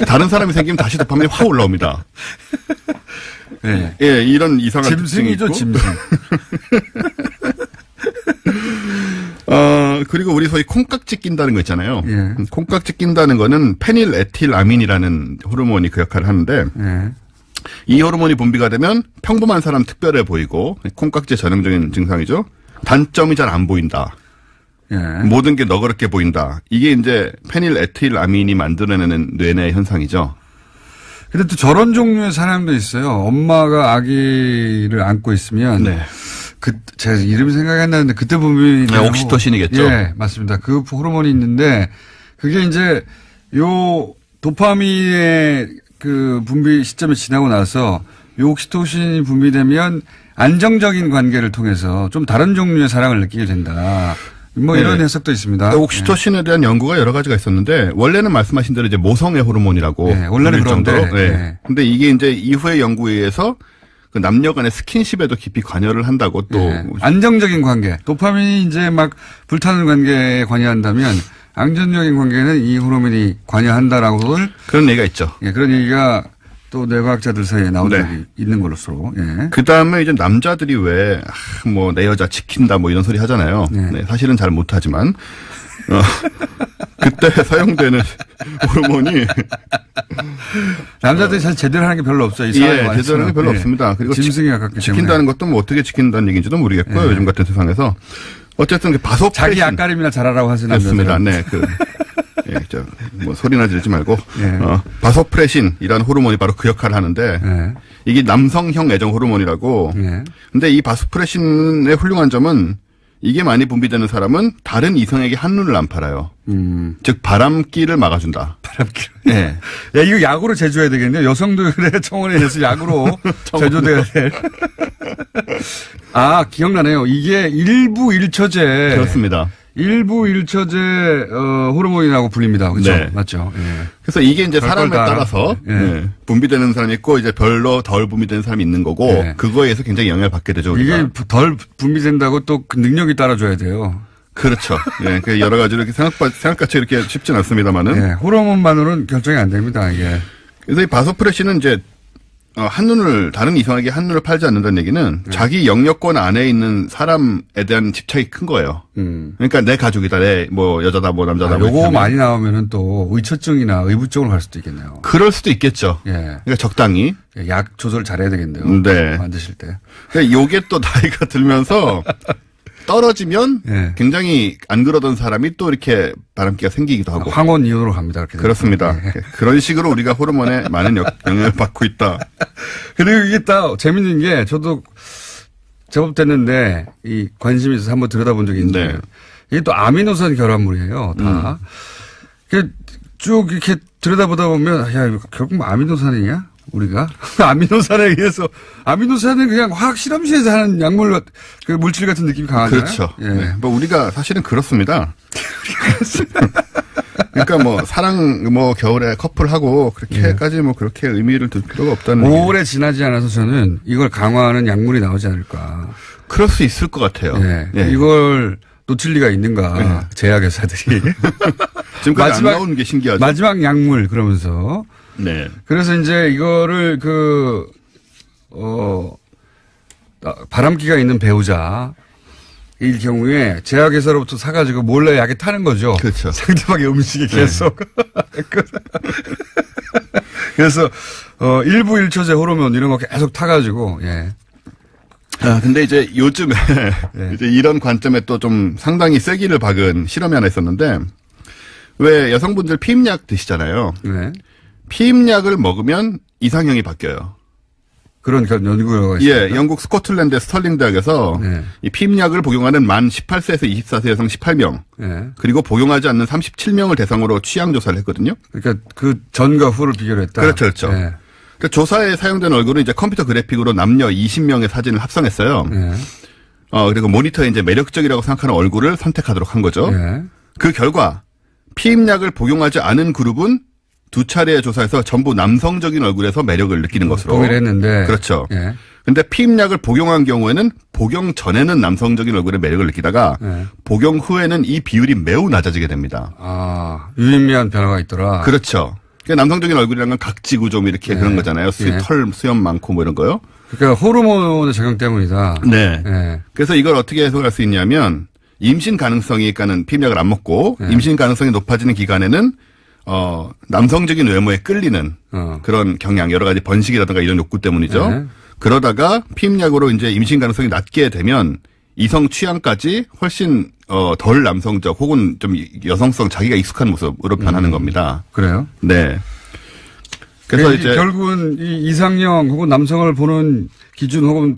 다른 사람이 생기면 다시 도파민이 확 올라옵니다. 네. 예, 이런 이상한 짐승이죠, 짐승. 그리고 우리 소위 콩깍지 낀다는 거 있잖아요. 예. 콩깍지 낀다는 거는 페닐에틸아민이라는 호르몬이 그 역할을 하는데 이 호르몬이 분비가 되면 평범한 사람 특별해 보이고 콩깍지의 전형적인 증상이죠. 단점이 잘 안 보인다. 모든 게 너그럽게 보인다. 이게 이제 페닐에틸아민이 만들어내는 뇌내 현상이죠. 근데 또 저런 종류의 사람도 있어요. 엄마가 아기를 안고 있으면 제가 이름이 생각이 안 나는데 그때 분비 옥시토신이겠죠. 예, 맞습니다. 그 호르몬이 있는데 그게 이제 요 도파민의 그 분비 시점이 지나고 나서 요 옥시토신이 분비되면 안정적인 관계를 통해서 좀 다른 종류의 사랑을 느끼게 된다. 뭐 이런 해석도 있습니다. 옥시토신에 대한 연구가 여러 가지가 있었는데 원래는 말씀하신 대로 이제 모성의 호르몬이라고 원래는 그런데 근데 이게 이제 이후의 연구에 의해서 그 남녀 간의 스킨십에도 깊이 관여를 한다고 또. 안정적인 관계. 도파민이 이제 막 불타는 관계에 관여한다면 안정적인 관계는 이 호르몬이 관여한다라고. 그런 얘기가 있죠. 예, 그런 얘기가 또 뇌과학자들 사이에 나온 적이 있는 걸로서. 예. 그 다음에 이제 남자들이 왜, 뭐, 내 여자 지킨다 뭐 이런 소리 하잖아요. 네, 사실은 잘 못하지만. 그때 사용되는 호르몬이 남자들이 사실 제대로 하는 게 별로 없어요. 이 사회에 예, 제대로 하는 게 별로 없습니다. 그리고 짐승이 가깝기 지킨다는 때문에. 것도 뭐 어떻게 지킨다는 얘기인지도 모르겠고요. 예. 요즘 같은 세상에서. 어쨌든 바소 자기 프레신. 앞가림이나 잘하라고 하시는 맞습니다. 남자들은. 네. 예, 뭐 소리나 지르지 말고. 예. 바소프레신이라는 호르몬이 바로 그 역할을 하는데 예. 이게 남성형 애정 호르몬이라고. 예. 근데 이 바소프레신의 훌륭한 점은 이게 많이 분비되는 사람은 다른 이성에게 한눈을 안 팔아요. 즉 바람기를 막아준다. 바람기. 예. 야, 이거 약으로 제조해야 되겠네요. 여성들의 청원에서 약으로 제조돼야 될. 아, 기억나네요. 이게 일부 일처제. 그렇습니다. 일부 일처제 호르몬이라고 불립니다. 그렇죠? 네. 맞죠? 예. 그래서 이게 이제 사람에 다 따라서 예. 예, 분비되는 사람이 있고 이제 별로 덜 분비되는 사람이 있는 거고 예. 그거에 의해서 굉장히 영향을 받게 되죠. 우리가. 이게 덜 분비된다고 또 그 능력이 따라줘야 돼요. 그렇죠. 예, 그 여러 가지로 이렇게 생각같이 이렇게 쉽진 않습니다만은. 예. 호르몬만으로는 결정이 안 됩니다. 이게. 그래서 이 바소프레신은 이제 다른 이성에게 한눈을 팔지 않는다는 얘기는 자기 영역권 안에 있는 사람에 대한 집착이 큰 거예요. 그러니까 내 가족이다, 내 뭐 여자다, 뭐 남자다. 뭐 요거 이렇게 많이 나오면은 또 의처증이나 의부증으로 갈 수도 있겠네요. 그럴 수도 있겠죠. 예. 그러니까 적당히. 약 조절 잘해야 되겠네요. 네. 만드실 때. 그러니까 요게 또 나이가 들면서 떨어지면 예. 굉장히 안 그러던 사람이 또 이렇게 바람기가 생기기도 하고. 황혼 이혼으로 갑니다. 그렇게 그렇습니다. 예. 그런 식으로 우리가 호르몬에 많은 영향을 받고 있다. 그리고 이게 딱 재밌는 게 저도 제법 됐는데 이 관심이 있어서 한번 들여다본 적이 있는데 네. 이게 또 아미노산 결합물이에요. 다. 쭉 이렇게 들여다보다 보면 야 이거 결국 뭐 아미노산이냐? 우리가 아미노산에 의해서 아미노산은 그냥 화학 실험실에서 하는 약물 그 물질 같은 느낌이 강하잖아요. 그렇죠. 예. 네. 뭐 우리가 사실은 그렇습니다. 그러니까 뭐 사랑 뭐 겨울에 커플하고 그렇게까지 뭐 그렇게 의미를 둘 필요가 없다는. 오래 지나지 않아서 저는 이걸 강화하는 약물이 나오지 않을까. 그럴 수 있을 것 같아요. 예. 예. 이걸 놓칠 리가 있는가. 제약회사들이. 지금까지 안 나오는 게 신기하죠. 마지막 약물 그러면서. 네. 그래서 이제 이거를 바람기가 있는 배우자 일 경우에 제약회사로부터 사가지고 몰래 약에 타는 거죠. 그렇죠. 상대방의 음식에 계속. 그래서 일부 일처제 호르몬 이런 거 계속 타가지고 예. 근데 이제 요즘에 네. 이제 이런 관점에 또 좀 상당히 세기를 박은 실험이 하나 있었는데 왜 여성분들 피임약 드시잖아요. 네. 피임약을 먹으면 이상형이 바뀌어요. 그런 연구 결과가 있습니다. 예, 영국 스코틀랜드 스털링 대학에서 네. 이 피임약을 복용하는 만 18세에서 24세 여성 18명 네. 그리고 복용하지 않는 37명을 대상으로 취향 조사를 했거든요. 그러니까 그 전과 후를 비교를 했다. 그렇죠, 그렇죠. 네. 그 조사에 사용된 얼굴은 이제 컴퓨터 그래픽으로 남녀 20명의 사진을 합성했어요. 네. 그리고 모니터에 이제 매력적이라고 생각하는 얼굴을 선택하도록 한 거죠. 네. 그 결과 피임약을 복용하지 않은 그룹은 두 차례의 조사에서 전부 남성적인 얼굴에서 매력을 느끼는 것으로. 동의를 했는데. 그렇죠. 예. 근데 피임약을 복용한 경우에는 복용 전에는 남성적인 얼굴의 매력을 느끼다가 예. 복용 후에는 이 비율이 매우 낮아지게 됩니다. 아, 유의미한 변화가 있더라. 그렇죠. 그러니까 남성적인 얼굴이라는 건 각지고 좀 이렇게 그런 거잖아요. 털 수염 많고 뭐 이런 거요. 그러니까 호르몬의 작용 때문이다. 네. 예. 그래서 이걸 어떻게 해석할 수 있냐면 임신 가능성이니까는 피임약을 안 먹고 임신 가능성이 높아지는 기간에는 남성적인 외모에 끌리는 그런 경향, 여러 가지 번식이라든가 이런 욕구 때문이죠. 네. 그러다가 피임약으로 이제 임신 가능성이 낮게 되면 이성 취향까지 훨씬 덜 남성적 혹은 좀 여성성 자기가 익숙한 모습으로 변하는 겁니다. 그래요? 네. 그래서 이제 결국은 이 이상형 혹은 남성을 보는 기준 혹은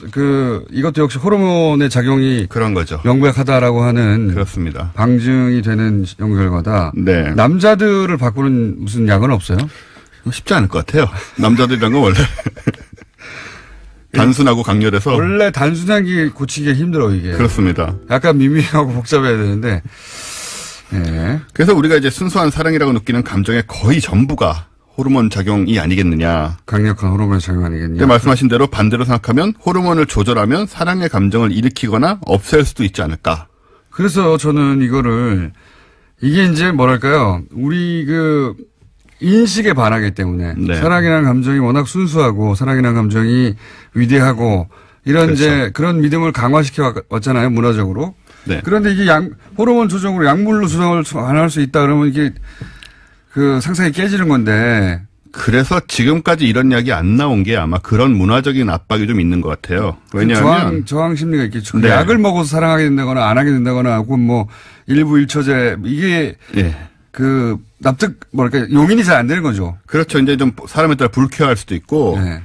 이것도 역시 호르몬의 작용이 그런 거죠. 명백하다라고 하는 그렇습니다. 방증이 되는 연구 결과다. 네. 남자들을 바꾸는 무슨 약은 없어요? 쉽지 않을 것 같아요. 남자들이란 건 원래 단순하고 강렬해서 원래 단순한 게 고치기가 힘들어 이게. 그렇습니다. 약간 미미하고 복잡해야 되는데. 예. 그래서 우리가 이제 순수한 사랑이라고 느끼는 감정의 거의 전부가 호르몬 작용이 아니겠느냐. 강력한 호르몬 작용 아니겠냐. 근데 말씀하신 대로 반대로 생각하면 호르몬을 조절하면 사랑의 감정을 일으키거나 없앨 수도 있지 않을까. 그래서 저는 이게 이제 뭐랄까요. 우리 인식에 반하기 때문에. 네. 사랑이라는 감정이 워낙 순수하고 사랑이라는 감정이 위대하고 이런 그렇죠. 이제 그런 믿음을 강화시켜 왔잖아요. 문화적으로. 네. 그런데 이게 호르몬 조정으로 약물로 조정을 안 할 수 있다 그러면 이게 상상이 깨지는 건데 그래서 지금까지 이런 이야기 안 나온 게 아마 그런 문화적인 압박이 좀 있는 것 같아요. 왜냐하면 저항 심리가 있겠죠. 네. 약을 먹어서 사랑하게 된다거나 안 하게 된다거나 혹은 뭐 일부 일처제 이게 예. 그 납득 뭐랄까 용인이 잘 안 되는 거죠. 그렇죠. 이제 좀 사람에 따라 불쾌할 수도 있고. 네.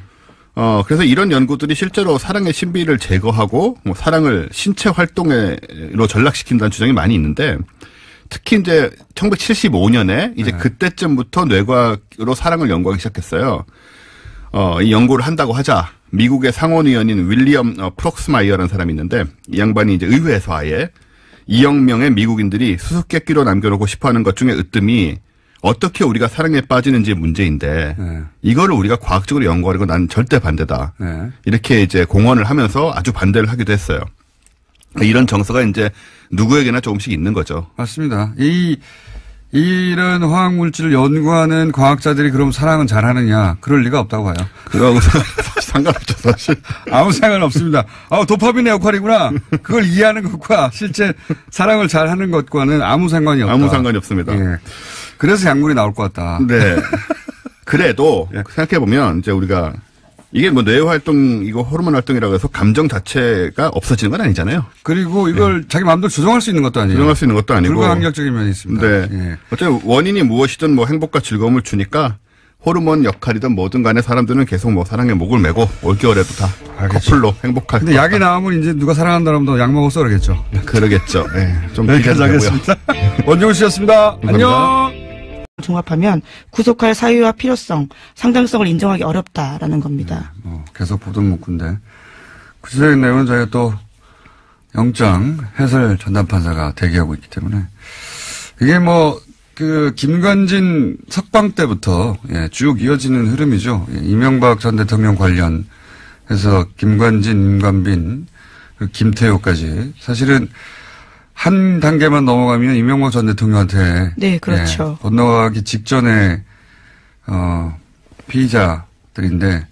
그래서 이런 연구들이 실제로 사랑의 신비를 제거하고 뭐 사랑을 신체 활동으로 전락시킨다는 주장이 많이 있는데 특히 이제 1975년에 이제 네. 그때쯤부터 뇌과학으로 사랑을 연구하기 시작했어요. 이 연구를 한다고 하자 미국의 상원의원인 윌리엄 프록스마이어라는 사람이 있는데 이 양반이 이제 의회에서 아예 2억 명의 미국인들이 수수께끼로 남겨놓고 싶어하는 것 중에 으뜸이 어떻게 우리가 사랑에 빠지는지 문제인데 네. 이거를 우리가 과학적으로 연구하려고 난 절대 반대다. 네. 이렇게 이제 공언을 하면서 아주 반대를 하기도 했어요. 이런 정서가 이제 누구에게나 조금씩 있는 거죠. 맞습니다. 이런 화학 물질을 연구하는 과학자들이 그럼 사랑은 잘하느냐? 그럴 리가 없다고 봐요. 그거하고 상관없죠, 사실. 아무 상관 없습니다. 도파민의 역할이구나. 그걸 이해하는 것과 실제 사랑을 잘하는 것과는 아무 상관이 없다. 아무 상관이 없습니다. 예. 그래서 약물이 나올 것 같다. 네. 그래도 생각해보면 이제 우리가 이게 뭐 뇌 활동, 이거 호르몬 활동이라고 해서 감정 자체가 없어지는 건 아니잖아요. 그리고 이걸 자기 마음대로 조정할 수 있는 것도 아니에요. 조정할 수 있는 것도 아니고. 불가항력적인 면이 있습니다. 네. 예. 어쨌든 원인이 무엇이든 뭐 행복과 즐거움을 주니까 호르몬 역할이든 뭐든 간에 사람들은 계속 뭐 사랑에 목을 메고 올겨울에도 다 알겠죠. 커플로 행복할 근데 약이 나오면 이제 누가 사랑한다 그러면 약 먹었어 그러겠죠. 그러겠죠. 네. 좀 여기까지 하겠습니다. 원종우 씨였습니다. 안녕. 종합하면 구속할 사유와 필요성, 상당성을 인정하기 어렵다라는 겁니다. 계속 보던 문구인데 구체적인 내용은 저희가 또 영장 해설 전담판사가 대기하고 있기 때문에 이게 뭐 그 김관진 석방 때부터 쭉 이어지는 흐름이죠. 이명박 전 대통령 관련해서 김관진, 임관빈, 김태효까지 사실은 한 단계만 넘어가면 이명박 전 대통령한테 네, 그렇죠. 건너가기 직전에 피의자들인데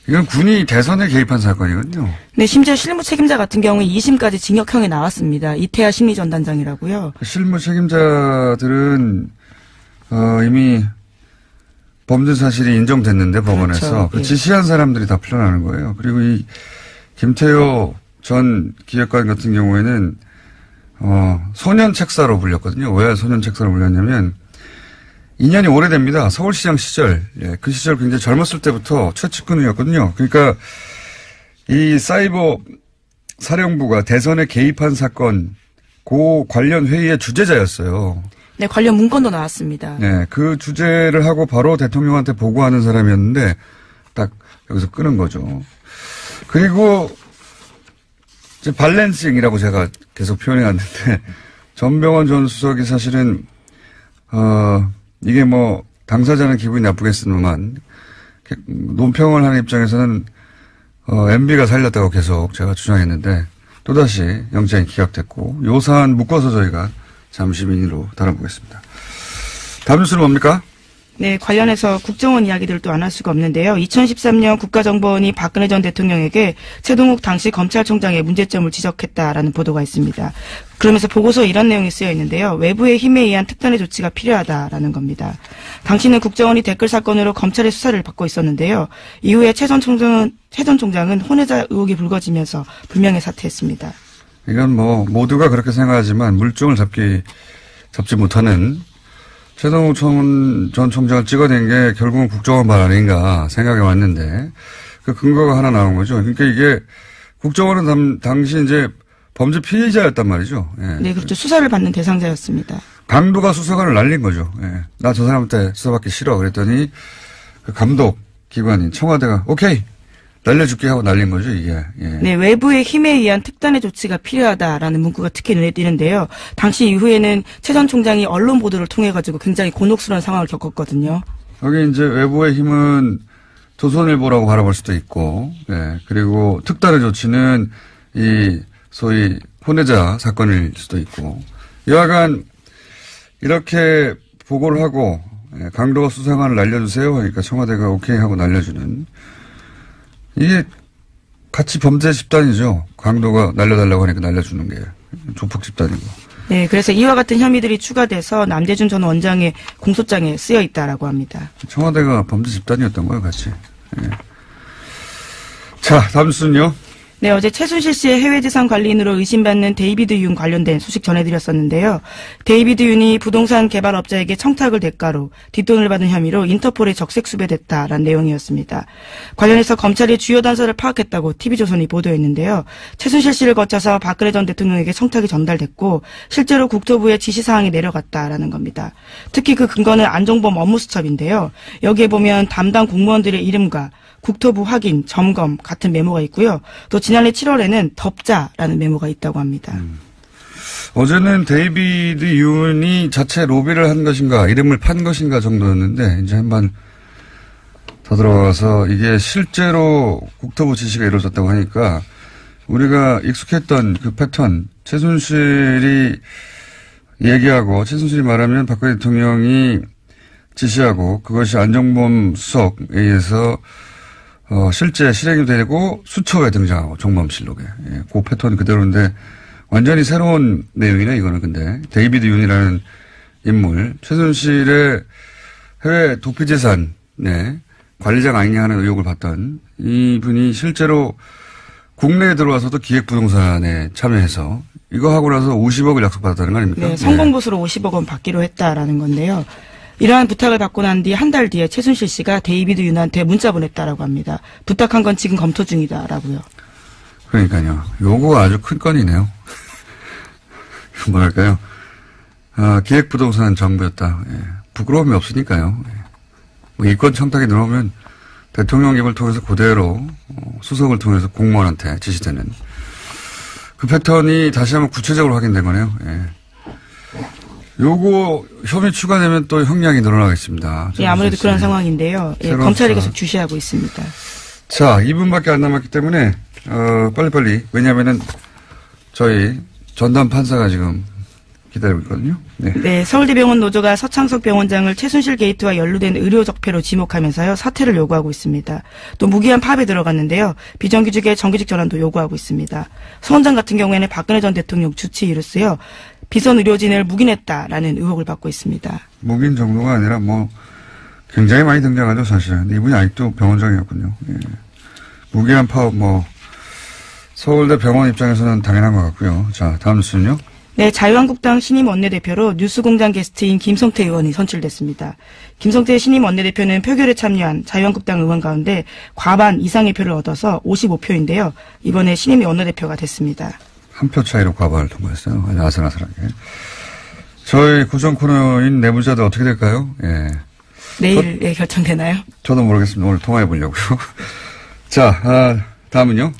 이건 군이 대선에 개입한 사건이거든요. 네, 심지어 실무 책임자 같은 경우에 2심까지 징역형이 나왔습니다. 이태하 심리전단장이라고요. 실무 책임자들은 이미 범죄 사실이 인정됐는데 법원에서 그렇죠. 그 예. 지시한 사람들이 다 풀려나는 거예요. 그리고 이 김태효 전 기획관 같은 경우에는 소년 책사로 불렸거든요. 왜 소년 책사로 불렸냐면 2년이 오래됩니다. 서울시장 시절, 그 시절 굉장히 젊었을 때부터 최측근이었거든요. 그러니까 이 사이버 사령부가 대선에 개입한 사건, 그 관련 회의의 주재자였어요. 네, 관련 문건도 나왔습니다. 네, 그 주제를 하고 바로 대통령한테 보고하는 사람이었는데 딱 여기서 끄는 거죠. 그리고 이제 밸런싱이라고 제가 계속 표현해 왔는데 전병헌 전 수석이 사실은 이게 뭐 당사자는 기분이 나쁘겠으면 논평을 하는 입장에서는 MB가 살렸다고 계속 제가 주장했는데 또다시 영장이 기각됐고 요 사안 묶어서 저희가 잠시 민의로 다뤄보겠습니다. 다음 뉴스는 뭡니까? 네, 관련해서 국정원 이야기들을 또 안 할 수가 없는데요. 2013년 국가정보원이 박근혜 전 대통령에게 최동욱 당시 검찰총장의 문제점을 지적했다라는 보도가 있습니다. 그러면서 보고서에 이런 내용이 쓰여 있는데요. 외부의 힘에 의한 특단의 조치가 필요하다라는 겁니다. 당시는 국정원이 댓글 사건으로 검찰의 수사를 받고 있었는데요. 이후에 최 전 총장은 혼외자 의혹이 불거지면서 불명예 사퇴했습니다. 이건 뭐 모두가 그렇게 생각하지만 물증을 잡지 못하는 최동욱 전 총장을 찍어낸 게 결국은 국정원 발 아닌가 생각해 왔는데 그 근거가 하나 나온 거죠. 그러니까 이게 국정원은 당시 이제 범죄 피의자였단 말이죠. 예. 네, 그렇죠. 수사를 받는 대상자였습니다. 강도가 수사관을 날린 거죠. 예. 나 저 사람한테 수사받기 싫어. 그랬더니 그 감독 기관인 청와대가 오케이 날려줄게 하고 날린 거죠, 이게. 예. 네, 외부의 힘에 의한 특단의 조치가 필요하다라는 문구가 특히 눈에 띄는데요. 당시 이후에는 최 전 총장이 언론 보도를 통해 가지고 굉장히 곤혹스러운 상황을 겪었거든요. 여기 이제 외부의 힘은 조선일보라고 바라볼 수도 있고, 예. 그리고 특단의 조치는 이 소위 혼외자 사건일 수도 있고, 여하간 이렇게 보고를 하고 강도가 수사관을 날려주세요 하니까 청와대가 오케이 하고 날려주는. 이게 같이 범죄 집단이죠. 강도가 날려달라고 하니까 날려주는 게 조폭 집단이고. 네, 그래서 이와 같은 혐의들이 추가돼서 남재준 전 원장의 공소장에 쓰여 있다라고 합니다. 청와대가 범죄 집단이었던 거예요, 같이. 예. 자, 다음 순요. 네, 어제 최순실 씨의 해외재산 관리인으로 의심받는 데이비드 윤 관련된 소식 전해드렸었는데요. 데이비드 윤이 부동산 개발업자에게 청탁을 대가로 뒷돈을 받은 혐의로 인터폴에 적색 수배됐다라는 내용이었습니다. 관련해서 검찰이 주요 단서를 파악했다고 TV조선이 보도했는데요. 최순실 씨를 거쳐서 박근혜 전 대통령에게 청탁이 전달됐고 실제로 국토부에 지시사항이 내려갔다라는 겁니다. 특히 그 근거는 안종범 업무수첩인데요. 여기에 보면 담당 공무원들의 이름과 국토부 확인, 점검 같은 메모가 있고요. 또 지난해 7월에는 덮자라는 메모가 있다고 합니다. 어제는 데이비드 윤이 자체 로비를 한 것인가, 이름을 판 것인가 정도였는데 이제 한번 더 들어가서 이게 실제로 국토부 지시가 이루어졌다고 하니까 우리가 익숙했던 그 패턴, 최순실이 얘기하고 최순실이 말하면 박근혜 대통령이 지시하고 그것이 안종범 수석에 의해서 실제 실행이 되고 수첩에 등장하고 정범실록에. 예, 그 패턴 그대로인데 완전히 새로운 내용이네 이거는. 근데 데이비드 윤이라는 인물, 최순실의 해외 도피재산 관리자가 아니냐 하는 의혹을 받던 이분이 실제로 국내에 들어와서도 기획부동산에 참여해서 이거 하고 나서 50억을 약속받았다는 거 아닙니까? 네, 성공보수로 50억 원 받기로 했다라는 건데요. 이러한 부탁을 받고 난 뒤 한 달 뒤에 최순실 씨가 데이비드 윤한테 문자 보냈다라고 합니다. 부탁한 건 지금 검토 중이다라고요. 그러니까요. 요거가 아주 큰 건이네요. 뭐랄까요. 기획부동산 정부였다. 예. 부끄러움이 없으니까요. 예. 뭐 이권 청탁이 들어오면 대통령 입을 통해서 그대로 수석을 통해서 공무원한테 지시되는 그 패턴이 다시 한번 구체적으로 확인된 거네요. 예. 요거 혐의 추가되면 또 형량이 늘어나겠습니다. 예, 아무래도 그런 상황인데요. 예, 검찰이 계속 주시하고 있습니다. 자, 2분밖에 안 남았기 때문에 빨리빨리. 왜냐하면은 저희 전담 판사가 지금 기다리고 있거든요. 네. 네, 서울대병원 노조가 서창석 병원장을 최순실 게이트와 연루된 의료 적폐로 지목하면서요 사퇴를 요구하고 있습니다. 또 무기한 파업에 들어갔는데요. 비정규직의 정규직 전환도 요구하고 있습니다. 서 원장 같은 경우에는 박근혜 전 대통령 주치 이루스요 비선 의료진을 묵인했다라는 의혹을 받고 있습니다. 묵인 정도가 아니라 뭐 굉장히 많이 등장하죠 사실. 근데 이분이 아직도 병원장이었군요. 예. 무기한 파업 뭐 서울대 병원 입장에서는 당연한 것 같고요. 자, 다음 뉴스는요. 네, 자유한국당 신임 원내대표로 뉴스공장 게스트인 김성태 의원이 선출됐습니다. 김성태 신임 원내대표는 표결에 참여한 자유한국당 의원 가운데 과반 이상의 표를 얻어서 55표인데요. 이번에 신임 원내대표가 됐습니다. 한 표 차이로 과반을 통과했어요. 아주 아슬아슬하게. 저희 고정 코너인 내부자들 어떻게 될까요? 예. 내일 결정되나요? 저도 모르겠습니다. 오늘 통화해 보려고요. 자, 다음은요.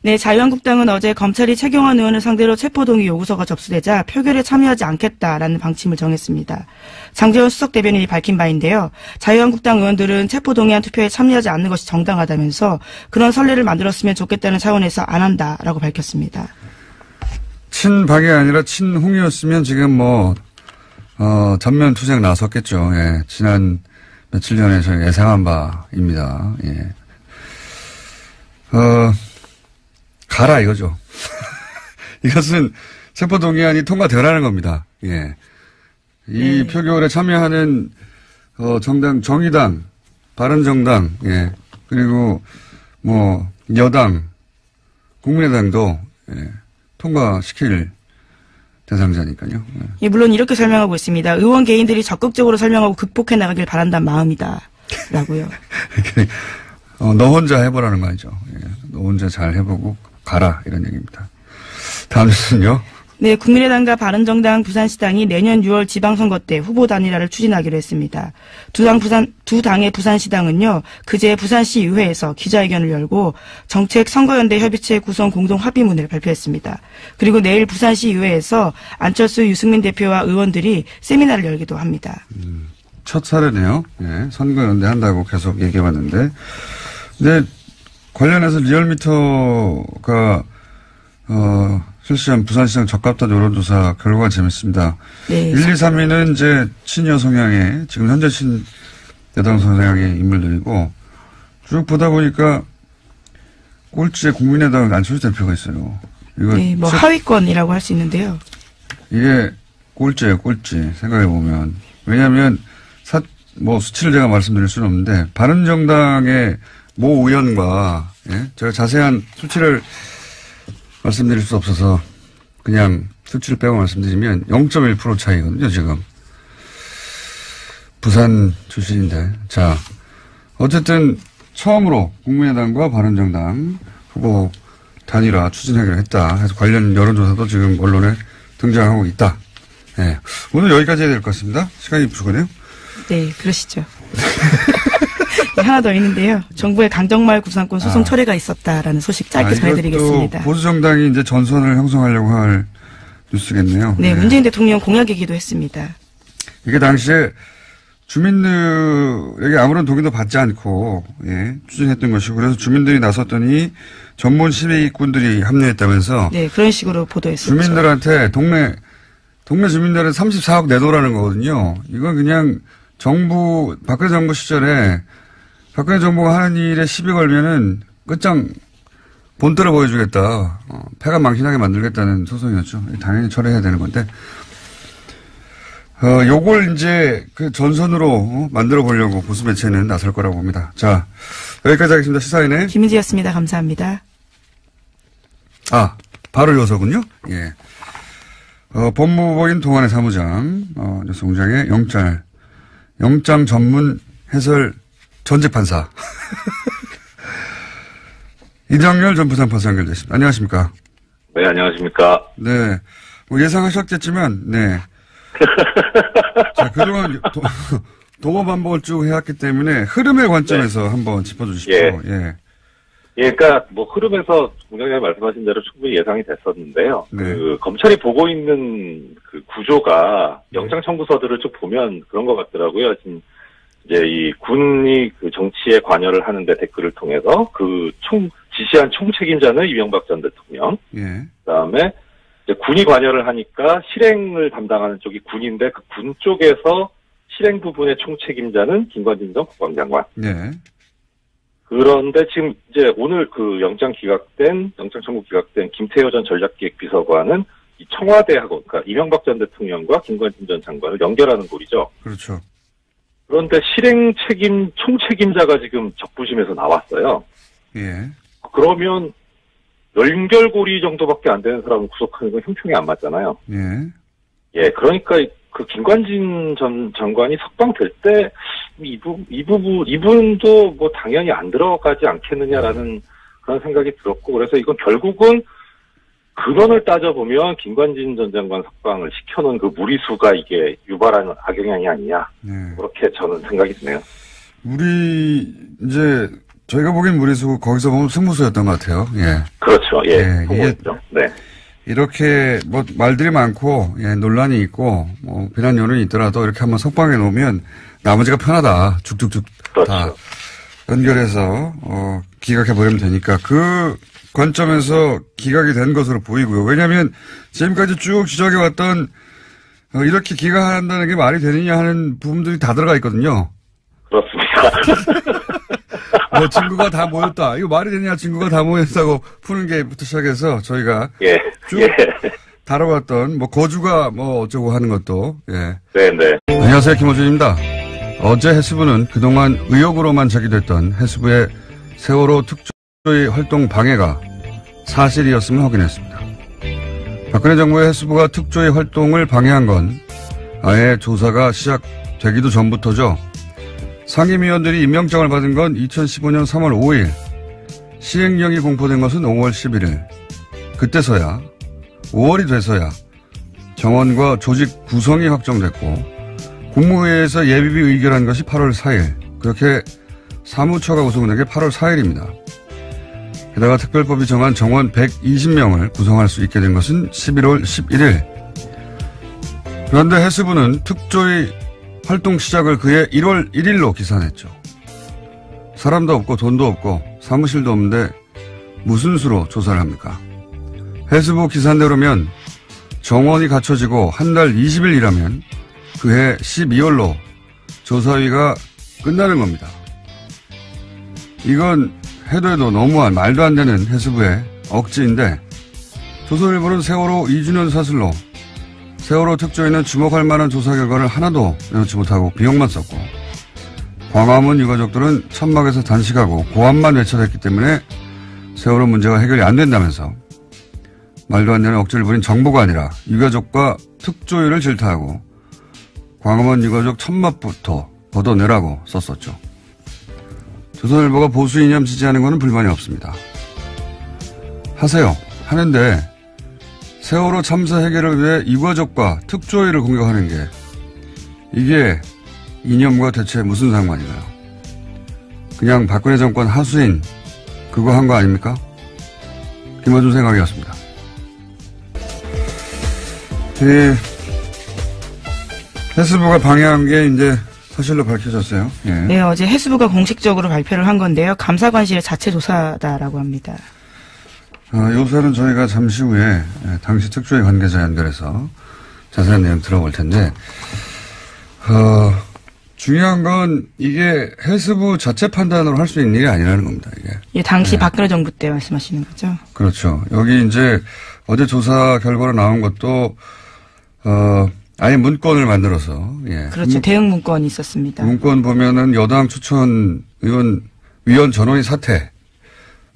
네, 자유한국당은 어제 검찰이 최경환 의원을 상대로 체포동의 요구서가 접수되자 표결에 참여하지 않겠다라는 방침을 정했습니다. 장제원 수석 대변인이 밝힌 바인데요. 자유한국당 의원들은 체포동의안 투표에 참여하지 않는 것이 정당하다면서 그런 선례를 만들었으면 좋겠다는 차원에서 안 한다라고 밝혔습니다. 친박이 아니라 친홍이었으면 지금 전면 투쟁 나섰겠죠. 예, 지난 며칠 전에 저희 예상한 바입니다. 예. 가라 이거죠. 이것은 체포동의안이 통과되라는 겁니다. 예. 이 표결에 참여하는 정당, 정의당, 바른정당, 예. 그리고 여당, 국민의당도 통과시킬 대상자니까요. 예, 물론 이렇게 설명하고 있습니다. 의원 개인들이 적극적으로 설명하고 극복해 나가길 바란다는 마음이다. 라고요. 너 혼자 해보라는 거 아니죠. 예. 너 혼자 잘 해보고 가라 이런 얘기입니다. 다음 뉴스는요. 네, 국민의당과 바른정당, 부산시당이 내년 6월 지방선거 때 후보 단일화를 추진하기로 했습니다. 두 당의 부산시당은요, 그제 부산시 의회에서 기자회견을 열고 정책 선거연대 협의체 구성 공동 합의문을 발표했습니다. 그리고 내일 부산시 의회에서 안철수, 유승민 대표와 의원들이 세미나를 열기도 합니다. 첫 사례네요. 예, 선거연대 한다고 계속 얘기해봤는데, 근데 관련해서 리얼미터가 실시한 부산시장 적합도 여론조사 결과가 재밌습니다. 네. 1, 2, 3위는 이제 친여 성향의, 지금 현재 친여당 성향의 인물들이고, 쭉 보다 보니까 꼴찌에 국민의당 안철수 대표가 있어요. 이거 네, 하위권이라고 할 수 있는데요. 이게 꼴찌예요, 꼴찌. 생각해보면. 왜냐하면 수치를 제가 말씀드릴 수는 없는데 바른정당의 모 의원과 제가 자세한 수치를 말씀드릴 수 없어서 그냥 수치를 빼고 말씀드리면 0.1% 차이거든요, 지금. 부산 출신인데. 자, 어쨌든 처음으로 국민의당과 바른정당 후보 단일화 추진하기로 했다. 해서 관련 여론조사도 지금 언론에 등장하고 있다. 네. 오늘 여기까지 해야 될 것 같습니다. 시간이 부족하네요. 네, 그러시죠. 하나 더 있는데요. 정부의 강정말 구상권 소송 철회가 있었다라는 소식 짧게 전해드리겠습니다. 보수정당이 이제 전선을 형성하려고 할 뉴스겠네요. 네, 문재인 대통령 공약이기도 했습니다. 이게 당시에 주민들에게 아무런 동의도 받지 않고 추진했던 것이고 그래서 주민들이 나섰더니 전문 시위꾼들이 합류했다면서 네, 그런 식으로 보도했었죠. 주민들한테 동네 주민들은 34억 내놓으라는 거거든요. 이건 그냥 박근혜 정부 시절에 박근혜 정부가 하는 일에 시비 걸면은 끝장 본떠러 보여주겠다. 패가 망신하게 만들겠다는 소송이었죠. 당연히 철회해야 되는 건데. 요걸 이제 그 전선으로 만들어 보려고 보수 매체는 나설 거라고 봅니다. 자, 여기까지 하겠습니다. 시사인의 김은지였습니다. 감사합니다. 바로 이어서군요. 예. 법무부인 동안의 사무장, 뉴스공장의 영장 전문 해설 전직 판사. 이정열 전 부산판사 연결됐습니다. 안녕하십니까? 네, 안녕하십니까? 네. 예상하셨겠지만, 네. 자, 그동안 도모 반복을 쭉 해왔기 때문에 흐름의 관점에서 한번 짚어주십시오. 예. 그러니까 흐름에서 공장장님 말씀하신 대로 충분히 예상이 됐었는데요. 네. 검찰이 보고 있는 그 구조가 영장 청구서들을 쭉 보면 그런 것 같더라고요. 지금 이제 이 군이 그 정치에 관여를 하는데 댓글을 통해서 지시한 총책임자는 이명박 전 대통령. 예. 그다음에 이제 군이 관여를 하니까 실행을 담당하는 쪽이 군인데 그 군 쪽에서 실행 부분의 총책임자는 김관진 전 국방장관. 네. 그런데 지금 이제 오늘 그 영장 청구 기각된 김태효 전 전략기획비서관은 이 청와대하고, 그러니까 이명박 전 대통령과 김관진 전 장관을 연결하는 꼴이죠. 그렇죠. 그런데 총책임자가 지금 적부심에서 나왔어요. 예. 그러면 연결고리 정도밖에 안 되는 사람을 구속하는 건 형평이 안 맞잖아요. 예. 그러니까 그 김관진 전 장관이 석방될 때 이분도 당연히 안 들어가지 않겠느냐라는 그런 생각이 들었고, 그래서 이건 결국은 근원을 따져보면 김관진 전 장관 석방을 시켜놓은 그 무리수가 이게 유발하는 악영향이 아니냐. 그렇게 저는 생각이 드네요. 저희가 보기엔 무리수 거기서 보면 승부수였던 것 같아요. 예. 그렇죠. 승부였죠. 네. 이렇게 말들이 많고 논란이 있고 비난 여론이 있더라도 이렇게 한번 석방해 놓으면 나머지가 편하다. 쭉쭉쭉 그렇죠. 다 연결해서 기각해 버리면 되니까 그 관점에서 기각이 된 것으로 보이고요. 왜냐하면 지금까지 쭉 지적해 왔던 이렇게 기각한다는 게 말이 되느냐 하는 부분들이 다 들어가 있거든요. 그렇습니다. 친구가 다 모였다. 이거 말이 되냐, 친구가 다 모였다고 푸는 게부터 시작해서 저희가 쭉 다뤄봤던 거주가 어쩌고 하는 것도 네네. 안녕하세요, 김호준입니다. 어제 해수부는 그동안 의혹으로만 제기됐던 해수부의 세월호 특조위 활동 방해가 사실이었음을 확인했습니다. 박근혜 정부의 해수부가 특조위 활동을 방해한 건 아예 조사가 시작되기도 전부터죠. 상임위원들이 임명장을 받은 건 2015년 3월 5일, 시행령이 공포된 것은 5월 11일. 그때서야, 5월이 돼서야 정원과 조직 구성이 확정됐고 국무회의에서 예비비 의결한 것이 8월 4일. 그렇게 사무처가 구성된 게 8월 4일입니다. 게다가 특별법이 정한 정원 120명을 구성할 수 있게 된 것은 11월 11일. 그런데 해수부는 특조위 활동 시작을 그해 1월 1일로 기산했죠. 사람도 없고 돈도 없고 사무실도 없는데 무슨 수로 조사를 합니까? 해수부 기산대로면 정원이 갖춰지고 한 달 20일 일하면 그해 12월로 조사위가 끝나는 겁니다. 이건 해도 너무한 말도 안 되는 해수부의 억지인데 조선일보는 세월호 2주년 사슬로 세월호 특조위는 주목할 만한 조사 결과를 하나도 내놓지 못하고 비용만 썼고 광화문 유가족들은 천막에서 단식하고 고함만 외쳐댔기 때문에 세월호 문제가 해결이 안 된다면서 말도 안 되는 억지를 부린 정부가 아니라 유가족과 특조위를 질타하고 광화문 유가족 천막부터 걷어내라고 썼었죠. 조선일보가 보수 이념 지지하는 것은 불만이 없습니다. 하세요. 하는데 세월호 참사 해결을 위해 유가족과 특조위를 공격하는 게 이게 이념과 대체 무슨 상관인가요? 그냥 박근혜 정권 하수인 그거 한 거 아닙니까? 김어준 생각이었습니다. 해수부가 방해한 게 이제 사실로 밝혀졌어요. 예. 네, 어제 해수부가 공식적으로 발표를 한 건데요. 감사관실의 자체 조사다라고 합니다. 요사는 저희가 잠시 후에 당시 특조위 관계자 연결해서 자세한 내용 들어볼 텐데, 중요한 건 이게 해수부 자체 판단으로 할 수 있는 일이 아니라는 겁니다, 이게. 예, 당시 박근혜 정부 때 말씀하시는 거죠? 그렇죠. 여기 이제 어제 조사 결과로 나온 것도, 아예 문건을 만들어서, 예. 그렇죠. 대응 문건이 있었습니다. 문건 보면은 여당 추천 위원 전원이 사퇴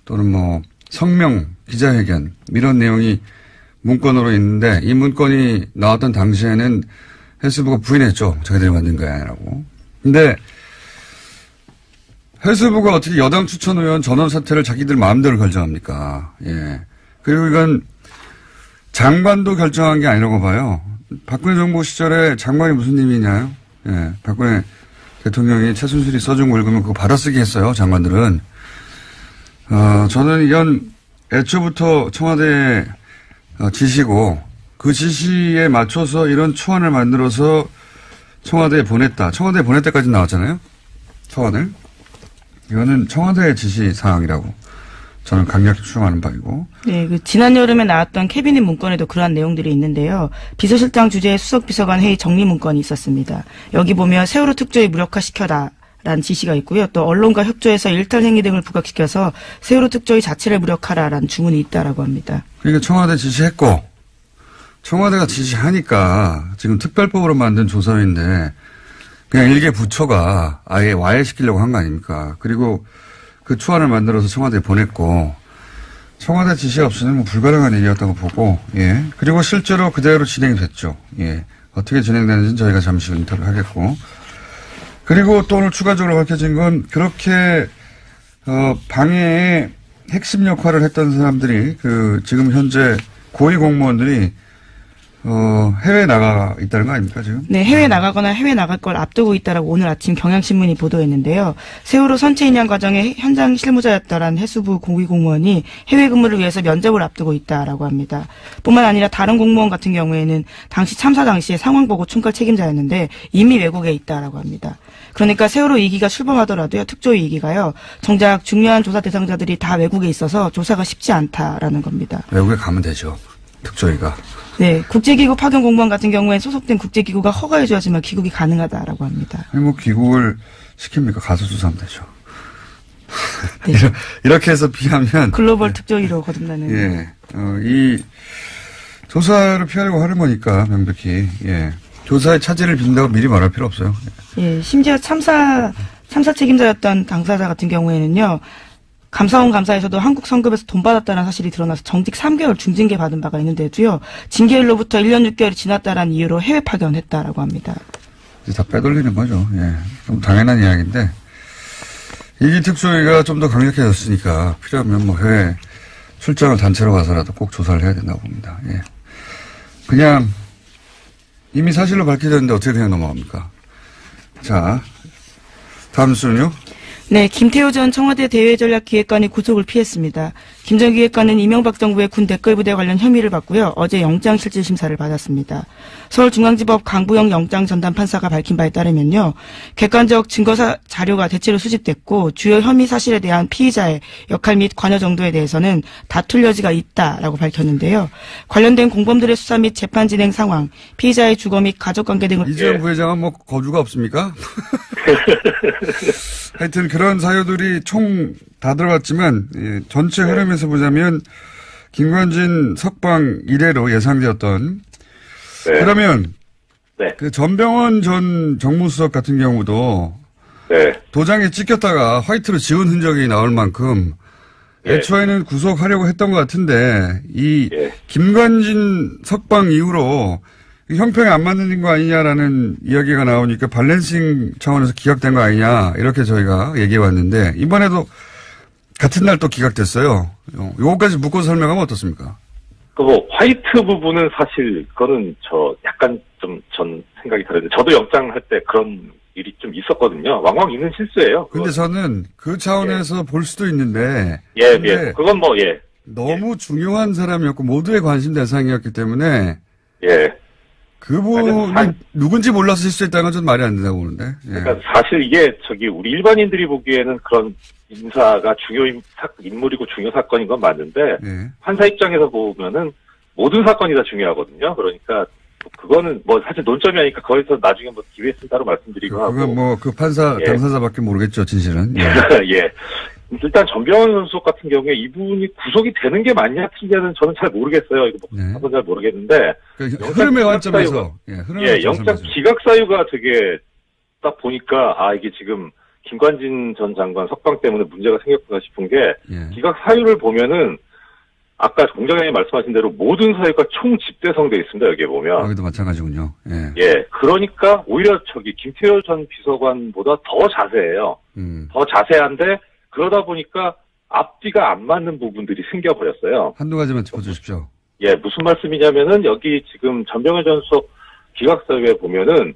또는 뭐 성명, 기자회견 이런 내용이 문건으로 있는데 이 문건이 나왔던 당시에는 해수부가 부인했죠. 자기들이 만든 거 아니라고. 근데 해수부가 어떻게 여당 추천 의원 전원 사퇴를 자기들 마음대로 결정합니까? 예. 그리고 이건 장관도 결정한 게 아니라고 봐요. 박근혜 정부 시절에 장관이 무슨 의미냐요? 예. 박근혜 대통령이 최순실이 써준 월급은 그거 받아쓰기 했어요. 장관들은. 저는 이건 애초부터 청와대의 지시고 그 지시에 맞춰서 이런 초안을 만들어서 청와대에 보냈다. 청와대에 보낼 때까지 나왔잖아요. 초안을. 이거는 청와대의 지시 사항이라고 저는 강력히 추정하는 바이고. 네, 지난 여름에 나왔던 캐비닛 문건에도 그러한 내용들이 있는데요. 비서실장 주재의 수석비서관 회의 정리 문건이 있었습니다. 여기 보면 세월호 특조위 무력화시켜라. 라는 지시가 있고요. 또 언론과 협조해서 일탈 행위 등을 부각시켜서 세월호 특조위 자체를 무력화라라는 주문이 있다라고 합니다. 그러니까 청와대 지시했고 청와대가 지시하니까 지금 특별법으로 만든 조사위인데 그냥 일개 부처가 아예 와해시키려고 한 거 아닙니까? 그리고 그 초안을 만들어서 청와대에 보냈고 청와대 지시 없이는 뭐 불가능한 일이었다고 보고 예. 그리고 실제로 그대로 진행이 됐죠. 예. 어떻게 진행되는지는 저희가 잠시 후 인터뷰를 하겠고 그리고 또 오늘 추가적으로 밝혀진 건 그렇게 방해의 핵심 역할을 했던 사람들이 지금 현재 고위 공무원들이 해외에 나가 있다는 거 아닙니까 지금? 네, 해외 나가거나 해외 나갈 걸 앞두고 있다라고 오늘 아침 경향신문이 보도했는데요. 세월호 선체 인양 과정의 현장 실무자였다라는 해수부 고위 공무원이 해외 근무를 위해서 면접을 앞두고 있다라고 합니다. 뿐만 아니라 다른 공무원 같은 경우에는 당시 참사 당시에 상황 보고 총괄 책임자였는데 이미 외국에 있다라고 합니다. 그러니까 세월호 2기가 출범하더라도요. 특조위 2기가요. 정작 중요한 조사 대상자들이 다 외국에 있어서 조사가 쉽지 않다라는 겁니다. 외국에 가면 되죠. 특조위가. 네, 국제기구 파견 공무원 같은 경우에 소속된 국제기구가 허가해줘야지만 귀국이 가능하다라고 합니다. 아니 뭐 귀국을 시킵니까? 가서 조사하면 되죠. 네. 이렇게 해서 비하면 글로벌 특조위로 거듭나는. 예, 이 조사를 피하려고 하는 거니까 명백히 예. 조사의 차질을 빚는다고 미리 말할 필요 없어요. 예, 심지어 참사 책임자였던 당사자 같은 경우에는요. 감사원 감사에서도 한국 성급에서 돈 받았다는 사실이 드러나서 정직 3개월 중징계 받은 바가 있는데도요. 징계일로부터 1년 6개월이 지났다라는 이유로 해외 파견했다라고 합니다. 이제 다 빼돌리는 거죠. 예, 좀 당연한 이야기인데 이 특조위가 좀 더 강력해졌으니까 필요하면 뭐 해외 출장을 단체로 가서라도 꼭 조사를 해야 된다고 봅니다. 예, 그냥 이미 사실로 밝혀졌는데 어떻게 그냥 넘어갑니까? 자, 다음 뉴스는요. 네, 김태호 전 청와대 대외전략기획관이 구속을 피했습니다. 김 전 기획관은 이명박 정부의 군 댓글부대 관련 혐의를 받고요. 어제 영장실질심사를 받았습니다. 서울중앙지법 강부영 영장전담 판사가 밝힌 바에 따르면요. 객관적 증거 자료가 대체로 수집됐고 주요 혐의 사실에 대한 피의자의 역할 및 관여 정도에 대해서는 다툴 여지가 있다라고 밝혔는데요. 관련된 공범들의 수사 및 재판 진행 상황, 피의자의 주거 및 가족관계 등을 이재용 부회장은 뭐 거주가 없습니까? 하여튼 그런 사유들이 총 다 들어갔지만 예, 전체 흐름에서 보자면 김관진 석방 이래로 예상되었던 네. 그러면 네. 그 전병헌 전 정무수석 같은 경우도 네. 도장에 찍혔다가 화이트로 지운 흔적이 나올 만큼 예. 애초에는 구속하려고 했던 것 같은데 이 예. 김관진 석방 이후로 형평에 안 맞는 거 아니냐라는 이야기가 나오니까 밸런싱 차원에서 기각된 거 아니냐 이렇게 저희가 얘기해 왔는데 이번에도 같은 날 또 기각됐어요. 요거까지 묶어서 설명하면 어떻습니까? 화이트 부분은 사실 그거는 저 약간 좀 전 생각이 다른데 저도 영장 할 때 그런 일이 좀 있었거든요. 왕왕 있는 실수예요. 근데 저는 그 차원에서 볼 수도 있는데 예. 그건 예. 너무 중요한 사람이었고 모두의 관심 대상이었기 때문에 예. 그분이 누군지 몰라서 실수했다는 건 좀 말이 안 된다고 보는데. 예. 그러니까 사실 이게 우리 일반인들이 보기에는 그런 인사가 인물이고 중요 사건인 건 맞는데 예. 판사 입장에서 보면은 모든 사건이 다 중요하거든요. 그러니까 그거는 사실 논점이 아니까 거기서 나중에 기회 있으면 따로 말씀드리고 하고. 그건 그 판사 예. 당사자밖에 모르겠죠, 진실은. 예. 예. 일단 전병헌 선수 같은 경우에 이분이 구속이 되는 게 맞냐 틀리냐는 저는 잘 모르겠어요. 이거 한번 잘 모르겠는데. 흐름의 관점에서. 영장 기각 사유가 되게 딱 보니까 이게 지금 김관진 전 장관 석방 때문에 문제가 생겼구나 싶은 게 기각 사유를 보면은 아까 공장장님 말씀하신 대로 모든 사유가 총 집대성돼 있습니다. 여기에 보면. 여기도 마찬가지군요. 예. 그러니까 오히려 김태열 전 비서관보다 더 자세해요. 더 자세한데 그러다 보니까 앞뒤가 안 맞는 부분들이 생겨버렸어요. 한두 가지만 짚어주십시오. 예, 무슨 말씀이냐면은 여기 지금 전병헌 전 수석 기각사유에 보면은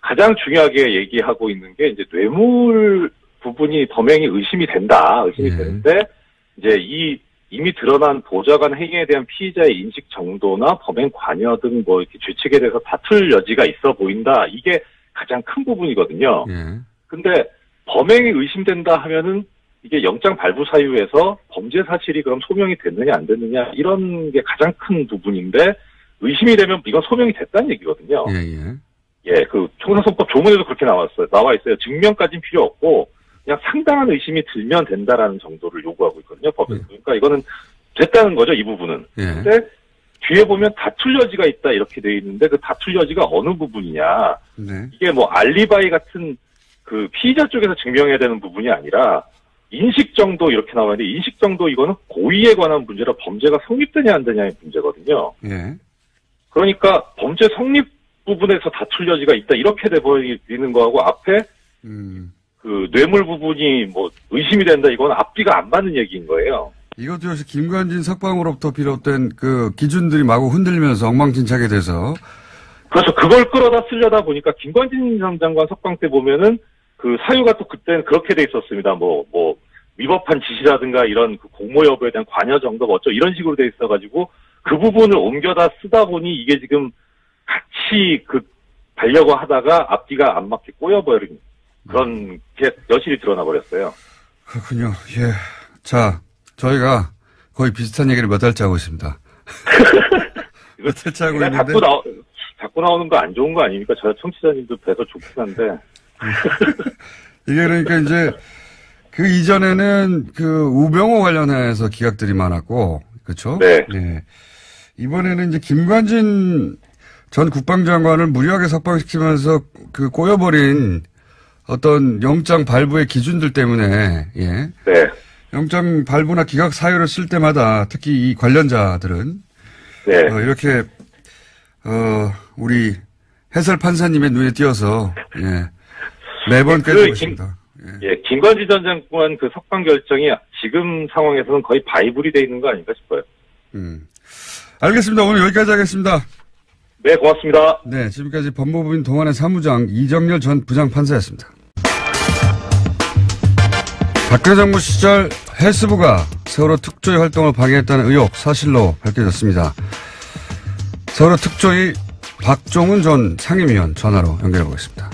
가장 중요하게 얘기하고 있는 게 이제 뇌물 부분이 범행이 의심이 되는데 이제 이미 드러난 보좌관 행위에 대한 피의자의 인식 정도나 범행 관여 등 이렇게 죄책에 대해서 다툴 여지가 있어 보인다. 이게 가장 큰 부분이거든요. 근데 범행이 의심된다 하면은 이게 영장 발부 사유에서 범죄 사실이 그럼 소명이 됐느냐 안 됐느냐 이런 게 가장 큰 부분인데 의심이 되면 이건 소명이 됐다는 얘기거든요. 예, 그 형사소송법 조문에도 그렇게 나와 있어요. 증명까지는 필요 없고 그냥 상당한 의심이 들면 된다라는 정도를 요구하고 있거든요. 법에서. 그러니까 이거는 됐다는 거죠, 이 부분은. 근데 뒤에 보면 다툴 여지가 있다 이렇게 돼 있는데 그 다툴 여지가 어느 부분이냐. 이게 알리바이 같은 그 피의자 쪽에서 증명해야 되는 부분이 아니라 인식 정도 이렇게 나와 있는데 인식 정도 이거는 고의에 관한 문제라 범죄가 성립되냐 안 되냐의 문제거든요. 그러니까 범죄 성립 부분에서 다툴 여지가 있다 이렇게 돼버리는 거하고 앞에 그 뇌물 부분이 의심이 된다 이건 앞뒤가 안 맞는 얘기인 거예요. 이것도 역시 김관진 석방으로부터 비롯된 그 기준들이 마구 흔들리면서 엉망진창이 돼서 그렇죠. 그걸 끌어다 쓰려다 보니까 김관진 전 장관 석방 때 보면은 그 사유가 또 그때는 그렇게 돼 있었습니다. 위법한 지시라든가 이런 그 공모 여부에 대한 관여 정도 이런 식으로 돼 있어가지고 그 부분을 옮겨다 쓰다 보니 이게 지금 같이 달려고 하다가 앞뒤가 안 맞게 꼬여버린 그런 게 여실히 드러나 버렸어요. 그렇군요. 예. 자, 저희가 거의 비슷한 얘기를 몇 달째 하고 있습니다. 몇 달째 하고 있는데. 자꾸 나오는 거 안 좋은 거 아닙니까? 저 청취자님도 뵈서 좋긴 한데. 이게 그러니까 이제 그 이전에는 그 우병우 관련해서 기각들이 많았고, 그렇죠? 네. 예. 이번에는 이제 김관진 전 국방장관을 무리하게 석방시키면서 그 꼬여버린 어떤 영장 발부의 기준들 때문에, 네. 영장 발부나 기각 사유를 쓸 때마다 특히 이 관련자들은 네. 이렇게 우리 해설 판사님의 눈에 띄어서 매번 깨지고 있습니다. 김관진 전 장관 그 석방 결정이 지금 상황에서는 거의 바이블이 돼 있는 거 아닌가 싶어요. 알겠습니다. 오늘 여기까지 하겠습니다. 네, 고맙습니다. 네, 지금까지 법무부인 동안의 사무장 이정렬 전 부장판사였습니다. 박근혜 정부 시절 해수부가 세월호 특조위 활동을 방해했다는 의혹 사실로 밝혀졌습니다. 세월호 특조위 박종훈 전 상임위원 전화로 연결해 보겠습니다.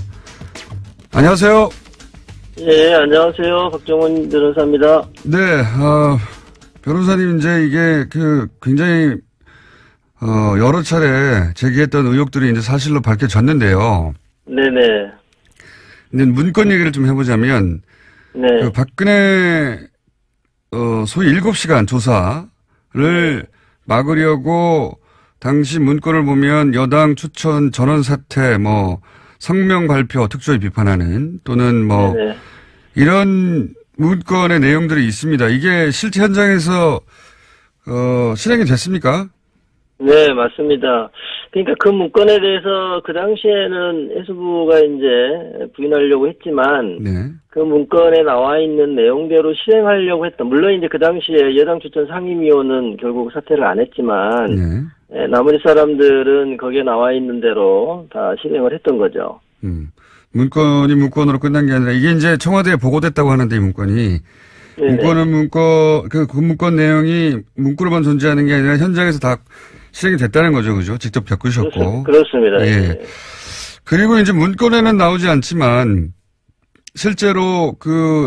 안녕하세요. 예, 안녕하세요. 박종훈 변호사입니다. 네, 변호사님 이제 이게 굉장히 여러 차례 제기했던 의혹들이 이제 사실로 밝혀졌는데요. 네네. 근데 문건 얘기를 좀 해보자면, 그 박근혜, 소위 7시간 조사를 막으려고 당시 문건을 보면 여당 추천 전원 사퇴, 뭐 성명 발표 특조위 비판하는 또는 뭐 네네. 이런 문건의 내용들이 있습니다. 이게 실제 현장에서 실행이 됐습니까? 네, 맞습니다. 그러니까 그 문건에 대해서 그 당시에는 해수부가 이제 부인하려고 했지만, 네. 그 문건에 나와 있는 내용대로 실행하려고 했다. 물론 이제 그 당시에 여당 추천 상임위원은 결국 사퇴를 안 했지만, 네. 나머지 사람들은 거기에 나와 있는 대로 다 실행을 했던 거죠. 문건이 문건으로 끝난 게 아니라 이게 이제 청와대에 보고됐다고 하는데 이 문건이. 네네. 문건은 그 문건 내용이 문구로만 존재하는 게 아니라 현장에서 다 실행이 됐다는 거죠. 그죠? 직접 겪으셨고. 그렇습니다. 예. 예. 그리고 이제 문건에는 나오지 않지만 실제로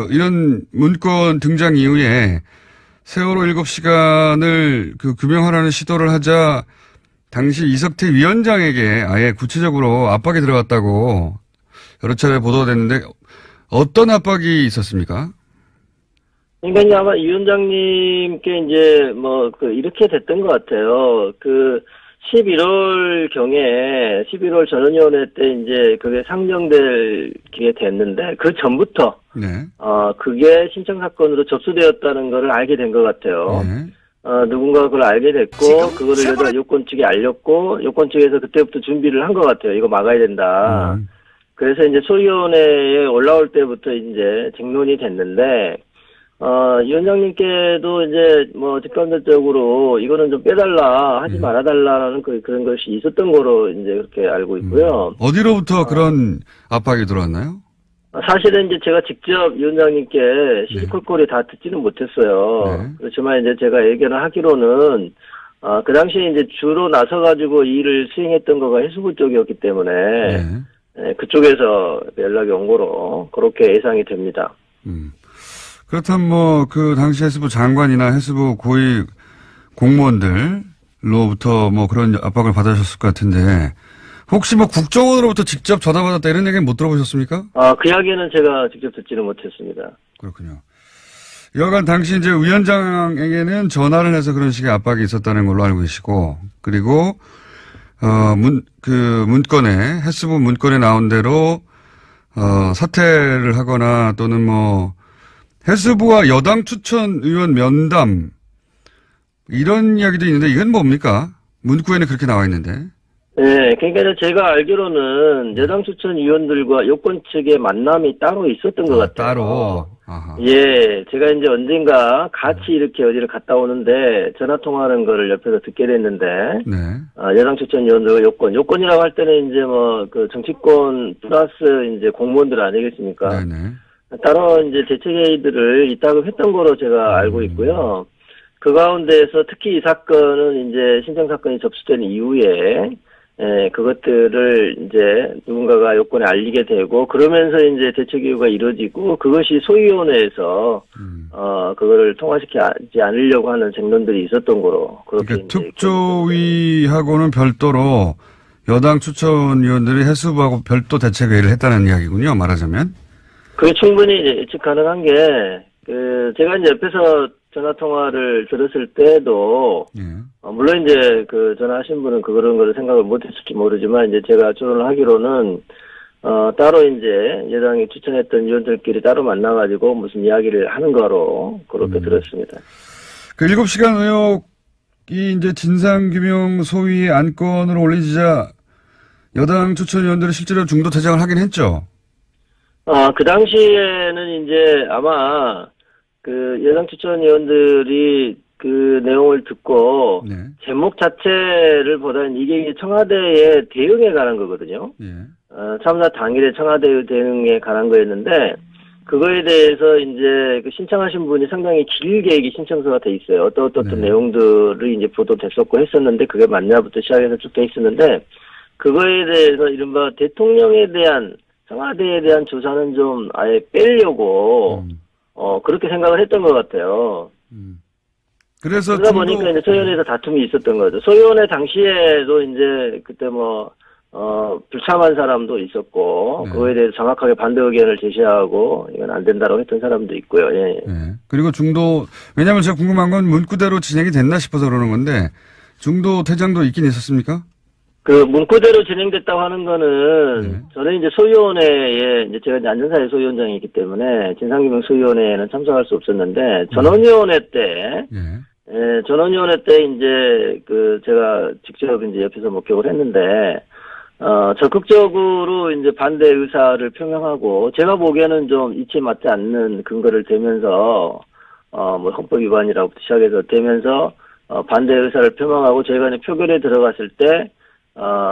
이런 문건 등장 이후에 세월호 7시간을 규명하라는 시도를 하자 당시 이석태 위원장에게 아예 구체적으로 압박이 들어갔다고 여러 차례 보도가 됐는데 어떤 압박이 있었습니까? 그러니까 이제 아마 이 위원장님께 이제 이렇게 됐던 것 같아요. 11월 경에 11월 전원위원회 때 이제 그게 상정될 게 됐는데 그 전부터 네. 그게 신청 사건으로 접수되었다는 거를 알게 된 것 같아요. 네. 누군가 그걸 알게 됐고 그거를 여자 요건 측에 알렸고 요건 측에서 그때부터 준비를 한 것 같아요. 이거 막아야 된다. 그래서 이제 소위원회에 올라올 때부터 이제 쟁론이 됐는데 위원장님께도 이제 직간접적으로 이거는 좀 빼달라 하지 말아달라는 그런 것이 있었던 거로 이제 그렇게 알고 있고요. 어디로부터 그런 압박이 들어왔나요? 사실은 이제 제가 직접 위원장님께 시시콜콜이 다 듣지는 못했어요. 네. 그렇지만 이제 제가 예견을 하기로는 그 당시에 이제 주로 나서가지고 이 일을 수행했던 거가 해수부 쪽이었기 때문에 그쪽에서 연락이 온 거로 그렇게 예상이 됩니다. 그렇다면 그 당시 해수부 장관이나 해수부 고위 공무원들로부터 그런 압박을 받으셨을 것 같은데 혹시 국정원으로부터 직접 전화 받았다 이런 얘기는 못 들어보셨습니까? 그 이야기는 제가 직접 듣지는 못했습니다. 그렇군요. 여간 당시 이제 위원장에게는 전화를 해서 그런 식의 압박이 있었다는 걸로 알고 계시고 그리고 문건에 해수부 문건에 나온 대로 사퇴를 하거나 또는 해수부와 여당 추천 의원 면담 이런 이야기도 있는데 이건 뭡니까? 문구에는 그렇게 나와 있는데. 네, 그러니까 제가 알기로는 여당 추천 위원들과 요건 측의 만남이 따로 있었던 것 같아요. 따로. 아하. 예, 제가 이제 언젠가 같이 이렇게 어디를 갔다 오는데 전화 통화하는 거를 옆에서 듣게 됐는데, 네. 여당 추천 위원들과 요건이라고 할 때는 이제 정치권 플러스 이제 공무원들 아니겠습니까? 네네. 따로 이제 대책회의들을 이따금 했던 거로 제가 알고 있고요. 그 가운데에서 특히 이 사건은 이제 신청 사건이 접수된 이후에 그것들을 이제 누군가가 요건에 알리게 되고 그러면서 이제 대책회의가 이루어지고 그것이 소위원회에서 그거를 통과시키지 않으려고 하는 쟁론들이 있었던 거로 그렇게 그러니까 특조위하고는 별도로 여당 추천위원들이 해수부하고 별도 대책회의를 했다는 이야기군요. 말하자면. 그게 충분히 예측 가능한 게, 제가 이제 옆에서 전화통화를 들었을 때도, 물론 이제 전화하신 분은 그런 거를 생각을 못 했을지 모르지만, 이제 제가 조언을 하기로는, 따로 이제 여당이 추천했던 위원들끼리 따로 만나가지고 무슨 이야기를 하는 거로 그렇게 들었습니다. 7시간 의혹이 이제 진상규명 소위의 안건으로 올리자 여당 추천위원들이 실제로 중도 퇴장을 하긴 했죠. 그 당시에는 이제 아마 여당 추천위원들이 그 내용을 듣고 제목 자체를 보다는 이게 청와대의 대응에 관한 거거든요. 참사 당일에 청와대의 대응에 관한 거였는데 그거에 대해서 이제 신청하신 분이 상당히 길게 이게 신청서가 돼 있어요. 어떤 내용들이 이제 보도됐었고 했었는데 그게 맞냐부터 시작해서 쭉 돼 있었는데 그거에 대해서 이른바 대통령에 대한 청와대에 대한 조사는 좀 아예 빼려고 그렇게 생각을 했던 것 같아요. 그러다 보니까 이제 소위원회에서 다툼이 있었던 거죠. 소위원회 당시에도 이제 그때 불참한 사람도 있었고 그거에 대해서 정확하게 반대 의견을 제시하고 이건 안 된다고 했던 사람도 있고요. 예. 그리고 왜냐하면 제가 궁금한 건 문구대로 진행이 됐나 싶어서 그러는 건데 중도 퇴장도 있긴 있었습니까? 그 문구대로 진행됐다고 하는 거는 저는 이제 소위원회에 이제 제가 이제 안전사회 소위원장이기 때문에 진상규명 소위원회에는 참석할 수 없었는데 전원위원회 때 전원위원회 때 이제 그 제가 직접 이제 옆에서 목격을 했는데 적극적으로 이제 반대 의사를 표명하고 제가 보기에는 좀 이치에 맞지 않는 근거를 대면서 뭐 헌법 위반이라고 시작해서 대면서 반대 의사를 표명하고 저희가 이제 표결에 들어갔을 때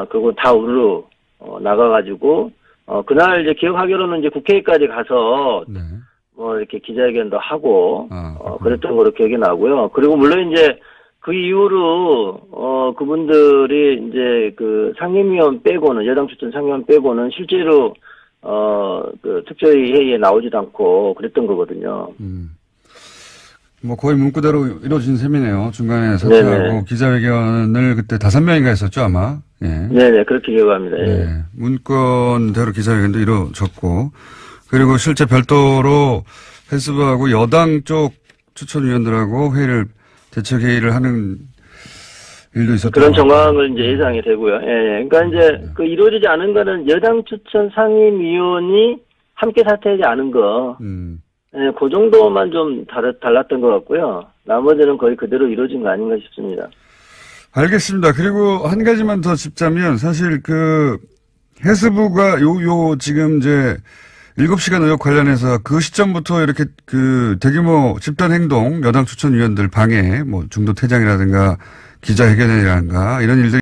그거 다 우르르 나가가지고 그날 이제 기억하기로는 이제 국회까지 가서 뭐 이렇게 기자회견도 하고 그랬던 거로 기억이 나고요. 그리고 물론 이제 그 이후로 그분들이 이제 그 상임위원 빼고는 여당 추천 상임위원 빼고는 실제로 그 특조위 회의에 나오지도 않고 그랬던 거거든요. 뭐 거의 문구대로 이루어진 셈이네요. 중간에 사퇴하고 기자회견을 그때 5명인가 했었죠 아마. 예. 네네 그렇게 기억합니다. 예. 문건대로 기자회견도 이루어졌고 그리고 실제 별도로 헬스부하고 여당 쪽 추천위원들하고 대책회의를 하는 일도 있었던 그런 정황을 이제 예상이 되고요. 예. 그러니까 이제 그 이루어지지 않은 거는 여당 추천 상임위원이 함께 사퇴하지 않은 거. 예, 그 정도만 좀 달랐던 것 같고요. 나머지는 거의 그대로 이루어진 거 아닌가 싶습니다. 알겠습니다. 그리고 한 가지만 더 짚자면 사실 그 해수부가 지금 이제 7시간 의혹 관련해서 그 시점부터 이렇게 그 대규모 집단 행동 여당 추천위원들 방해 뭐 중도 퇴장이라든가 기자회견이라든가 이런 일들이